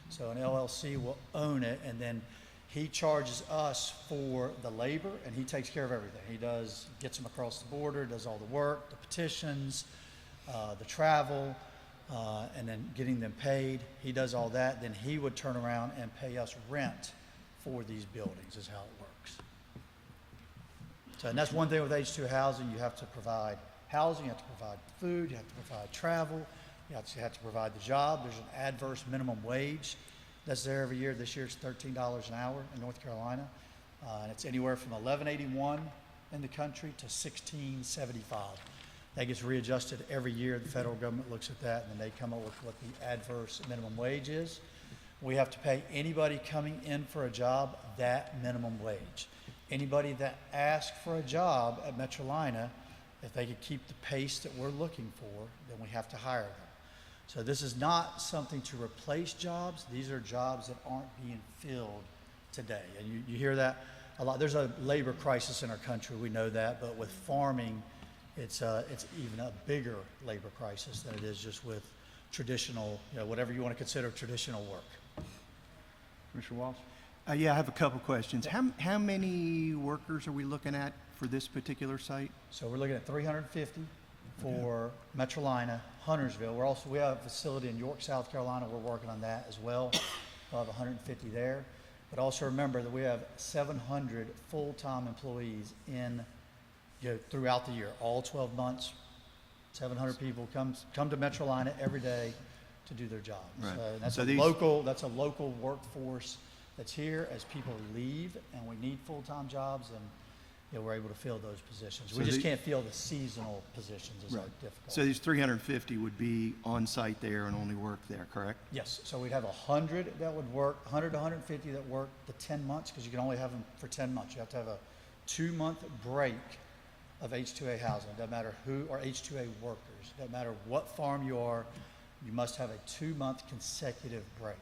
So an LLC will own it, and then he charges us for the labor, and he takes care of everything. He gets them across the border, does all the work, the petitions, the travel, and then getting them paid. He does all that, then he would turn around and pay us rent for these buildings, is how it works. So, and that's one thing with H2 housing, you have to provide housing, you have to provide food, you have to provide travel, you have to provide the job. There's an adverse minimum wage that's there every year. This year it's $13 an hour in North Carolina. And it's anywhere from $11.81 in the country to $16.75. That gets readjusted every year. The federal government looks at that, and then they come up with what the adverse minimum wage is. We have to pay anybody coming in for a job that minimum wage. Anybody that asks for a job at Metrolina, if they could keep the pace that we're looking for, then we have to hire them. So this is not something to replace jobs. These are jobs that aren't being filled today. And you hear that a lot. There's a labor crisis in our country, we know that, but with farming, it's even a bigger labor crisis than it is just with traditional, whatever you want to consider traditional work. Commissioner Walsh? Yeah, I have a couple questions. How many workers are we looking at for this particular site? So we're looking at 350 for Metrolina, Huntersville. We have a facility in York, South Carolina. We're working on that as well. We'll have 150 there. But also remember that we have 700 full-time employees throughout the year, all 12 months. 700 people come to Metrolina every day to do their jobs. Right. That's So a local workforce that's here as people leave, and we need full-time jobs, and we're able to fill those positions. We just can't fill the seasonal positions. It's difficult. So these 350 would be on site there and only work there, correct? Yes, so we'd have 100 that would work, 100 to 150 that work the 10 months, because you can only have them for 10 months. You have to have a 2-month break of H2A housing. Doesn't matter who, or H2A workers. Doesn't matter what farm you are, you must have a 2-month consecutive break.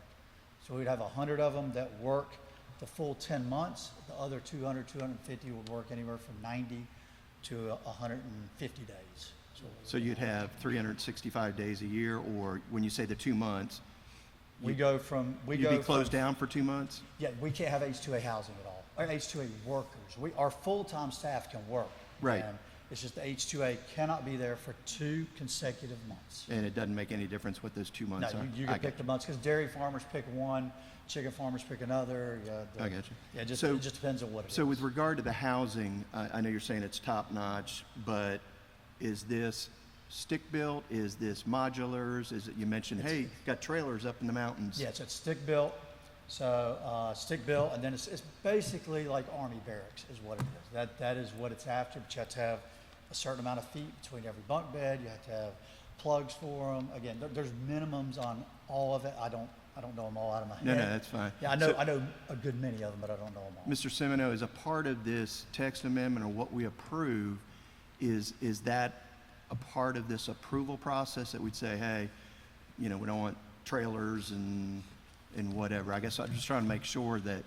So we'd have 100 of them that work the full 10 months. The other 200, 250 would work anywhere from 90 to 150 days. So you'd have 365 days a year, or when you say the 2 months, You'd be closed down for 2 months? Yeah, we can't have H2A housing at all, or H2A workers. Our full-time staff can work. Right. And it's just the H2A cannot be there for 2 consecutive months. And it doesn't make any difference what those 2 months No, are? you can pick the months, because dairy farmers pick one, chicken farmers pick another. I got you. Yeah, it just depends on what it is. So with regard to the housing, I know you're saying it's top-notch, but is this stick-built? Is this modulars? You mentioned, hey, got trailers up in the mountains. Yes, it's stick-built. So stick-built, and then it's basically like Army barracks is what it is. That is what it's after, but you have to have a certain amount of feet between every bunk bed. You have to have plugs for them. Again, there's minimums on all of it. I don't know them all out of my head. No, that's fine. Yeah, I know a good many of them, but I don't know them all. Mr. Semino, as a part of this text amendment or what we approve, is that a part of this approval process that we'd say, hey, we don't want trailers and whatever? I guess I'm just trying to make sure that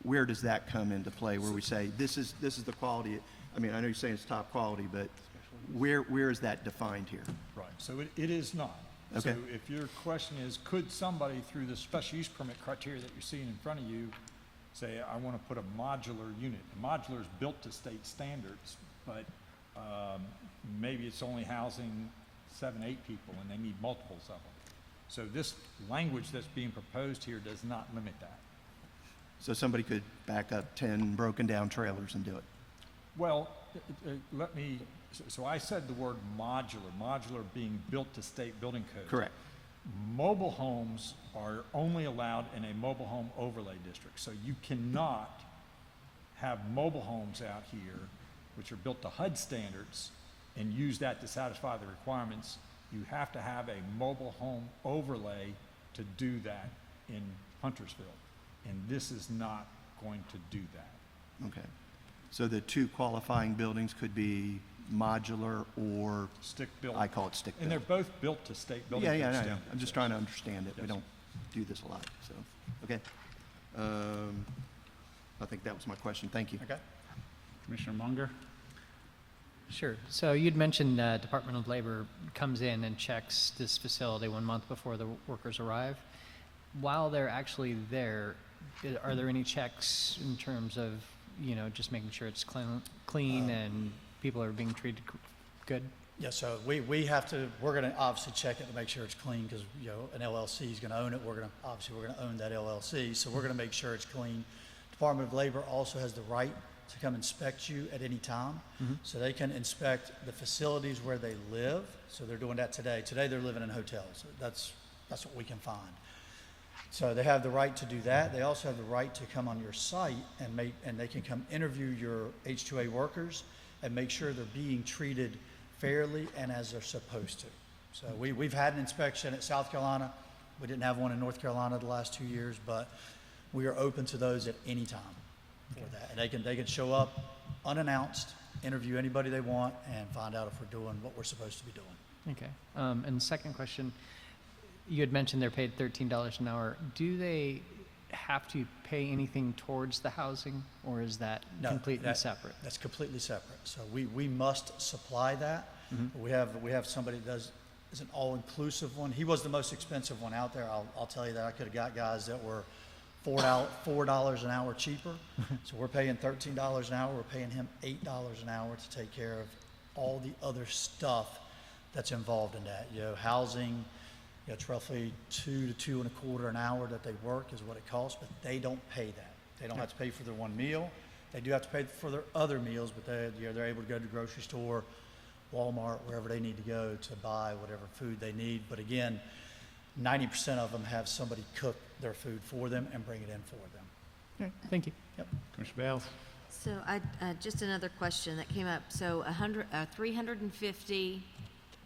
where does that come into play, where we say this is the quality. I mean, I know you're saying it's top quality, but where is that defined here? Right, so it is not. Okay. So if your question is, could somebody through the special use permit criteria that you're seeing in front of you say, I want to put a modular unit? The modular is built to state standards, but maybe it's only housing 7, 8 people and they need multiples of them. So this language that's being proposed here does not limit that. So somebody could back up 10 broken down trailers and do it? Well, so I said the word modular being built to state building code. Correct. Mobile homes are only allowed in a mobile home overlay district. So you cannot have mobile homes out here which are built to HUD standards and use that to satisfy the requirements you have to have a mobile home overlay to do that in Huntersville. And this is not going to do that. Okay. So the two qualifying buildings could be modular or, Stick-built. I call it stick-built. And they're both built to state building. Yeah, code I know. standards. I'm just trying to understand it. We Yes. don't do this a lot, so, okay. I think that was my question. Thank you. Okay. Commissioner Munger? Sure. So you'd mentioned Department of Labor comes in and checks this facility 1 month before the workers arrive. While they're actually there, are there any checks in terms of, just making sure it's clean and people are being treated good? Yeah, so we have to, we're going to obviously check it to make sure it's clean because, an LLC is going to own it. We're going to own that LLC, so we're going to make sure it's clean. Department of Labor also has the right to come inspect you at any time. So they can inspect the facilities where they live. So they're doing that today. Today they're living in hotels. That's what we can find. So they have the right to do that. They also have the right to come on your site and they can come interview your H-2A workers and make sure they're being treated fairly and as they're supposed to. So we've had an inspection at South Carolina. We didn't have one in North Carolina the last 2 years, but we are open to those at any time for that. And they can show up unannounced, interview anybody they want, and find out if we're doing what we're supposed to be doing. Okay. And the second question, you had mentioned they're paid $13 an hour. Do they have to pay anything towards the housing, or is that completely separate? That's completely separate. So we must supply that. We have somebody that is an all-inclusive one. He was the most expensive one out there. I'll tell you that. I could have got guys that were $4 an hour cheaper. So we're paying $13 an hour. We're paying him $8 an hour to take care of all the other stuff that's involved in that. Housing. It's roughly $2 to $2.25 an hour that they work is what it costs, but they don't pay that. They don't have to pay for their one meal. They do have to pay for their other meals, but they're able to go to the grocery store, Walmart, wherever they need to go to buy whatever food they need. But again, 90% of them have somebody cook their food for them and bring it in for them. Okay, thank you. Yep. Commissioner Bales? So just another question that came up. So 350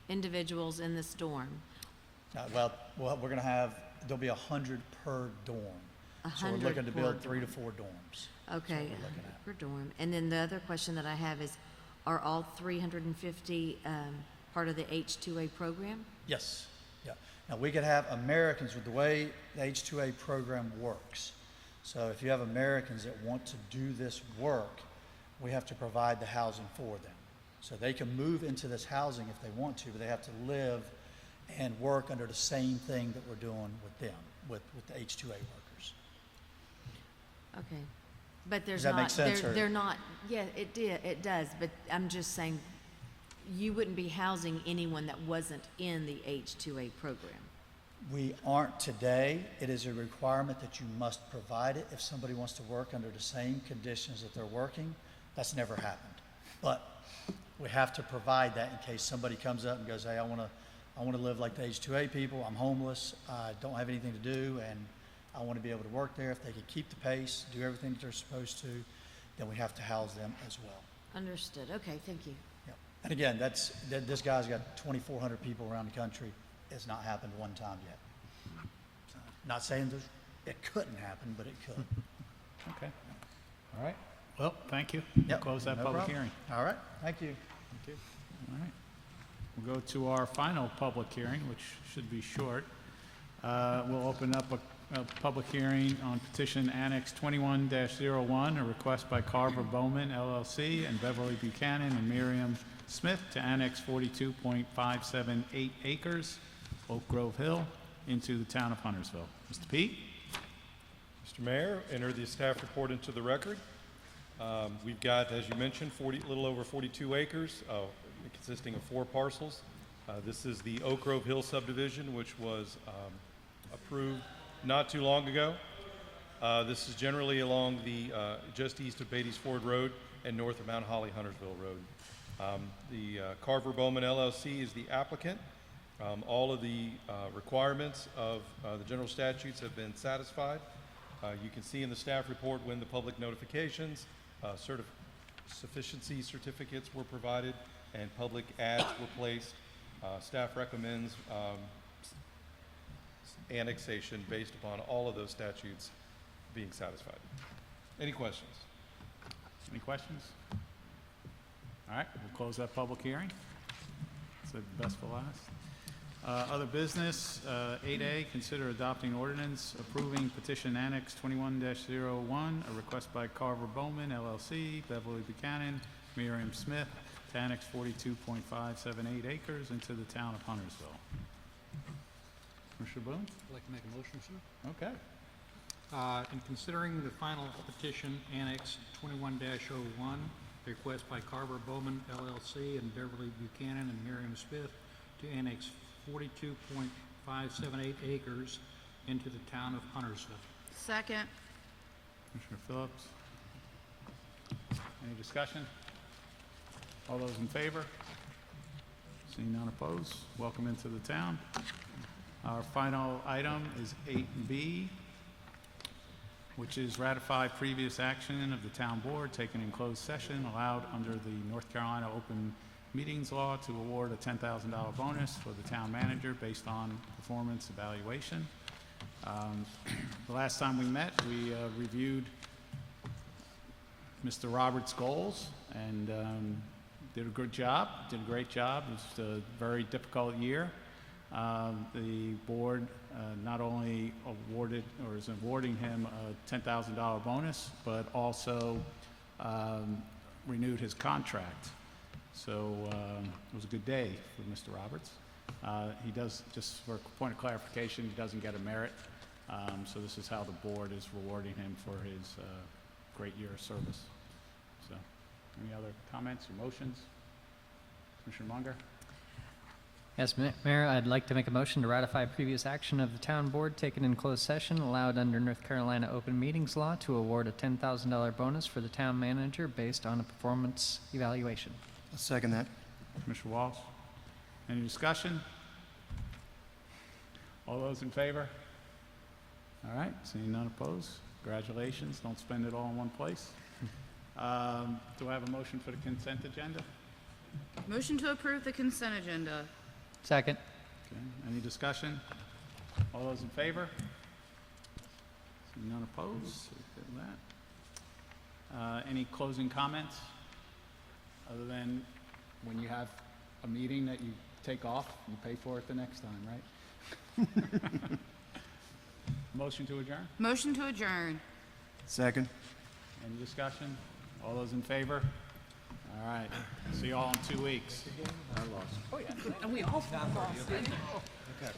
individuals in this dorm. Well, we're going to have, there'll be 100 per dorm. So we're 100 looking to build per 3 to dorm. 4 dorms. Okay, we're looking at. per dorm. And then the other question that I have is, are all 350 part of the H-2A program? Yes, yeah. Now, we could have Americans with the way the H-2A program works. So if you have Americans that want to do this work, we have to provide the housing for them. So they can move into this housing if they want to, but they have to live and work under the same thing that we're doing with them, with the H-2A workers. Okay. But there's Does that not, make sense, or- they're not, yeah, it does, but I'm just saying, you wouldn't be housing anyone that wasn't in the H-2A program. We aren't today. It is a requirement that you must provide it if somebody wants to work under the same conditions that they're working. That's never happened. But we have to provide that in case somebody comes up and goes, hey, I want to live like the H-2A people. I'm homeless. I don't have anything to do, and I want to be able to work there. If they can keep the pace, do everything that they're supposed to, then we have to house them as well. Understood. Okay, thank you. Yep. And again, this guy's got 2,400 people around the country. It's not happened one time yet. So, not saying it couldn't happen, but it could. Okay. All right. Well, thank you. Yep, Close that no public problem. hearing. All right, thank you. Thank you. All right. We'll go to our final public hearing, which should be short. We'll open up a public hearing on petition Annex 21-01, a request by Carver Bowman LLC and Beverly Buchanan and Miriam Smith to annex 42.578 acres, Oak Grove Hill, into the town of Huntersville. Mr. Pete? Mr. Mayor, enter the staff report into the record. We've got, as you mentioned, a little over 42 acres, consisting of 4 parcels. This is the Oak Grove Hill subdivision, which was approved not too long ago. This is generally along the just east of Beatties Ford Road and north of Mount Holly Huntersville Road. The Carver Bowman LLC is the applicant. All of the requirements of the general statutes have been satisfied. You can see in the staff report when the public notifications, sufficiency certificates were provided, and public ads were placed Staff recommends annexation based upon all of those statutes being satisfied. Any questions? Any questions? All right, we'll close that public hearing. Save the best for last. Other business, 8A, consider adopting ordinance approving petition annex 21-01, a request by Carver Bowman LLC, Beverly Buchanan, Miriam Smith, to annex 42.578 acres into the town of Huntersville. Commissioner Boone? I'd like to make a motion, sir. Okay. In considering the final petition, Annex 21-01, request by Carver Bowman LLC and Beverly Buchanan and Miriam Smith to annex 42.578 acres into the town of Huntersville. Second. Commissioner Phillips? Any discussion? All those in favor? Seeing none opposed, welcome into the town. Our final item is 8B, which is ratify previous action of the town board taken in closed session allowed under the North Carolina Open Meetings Law to award a $10,000 bonus for the town manager based on performance evaluation. The last time we met, we reviewed Mr. Roberts' goals and did a great job. It was a very difficult year. The board not only awarded or is awarding him a $10,000 bonus, but also renewed his contract. So it was a good day for Mr. Roberts. He does, just for a point of clarification, he doesn't get a merit. So this is how the board is rewarding him for his great year of service. So, any other comments or motions? Commissioner Munger? Yes, Mayor, I'd like to make a motion to ratify previous action of the town board taken in closed session allowed under North Carolina Open Meetings Law to award a $10,000 bonus for the town manager based on a performance evaluation. I'll second that. Commissioner Walsh? Any discussion? All those in favor? All right, seeing none opposed, congratulations. Don't spend it all in one place. Do I have a motion for the consent agenda? Motion to approve the consent agenda. Second. Okay, any discussion? All those in favor? Seeing none opposed, so we did that. Any closing comments? Other than when you have a meeting that you take off, you pay for it the next time, right? Motion to adjourn? Motion to adjourn. Second. Any discussion? All those in favor? All right, see you all in 2 weeks. I lost. And we all lost. Okay.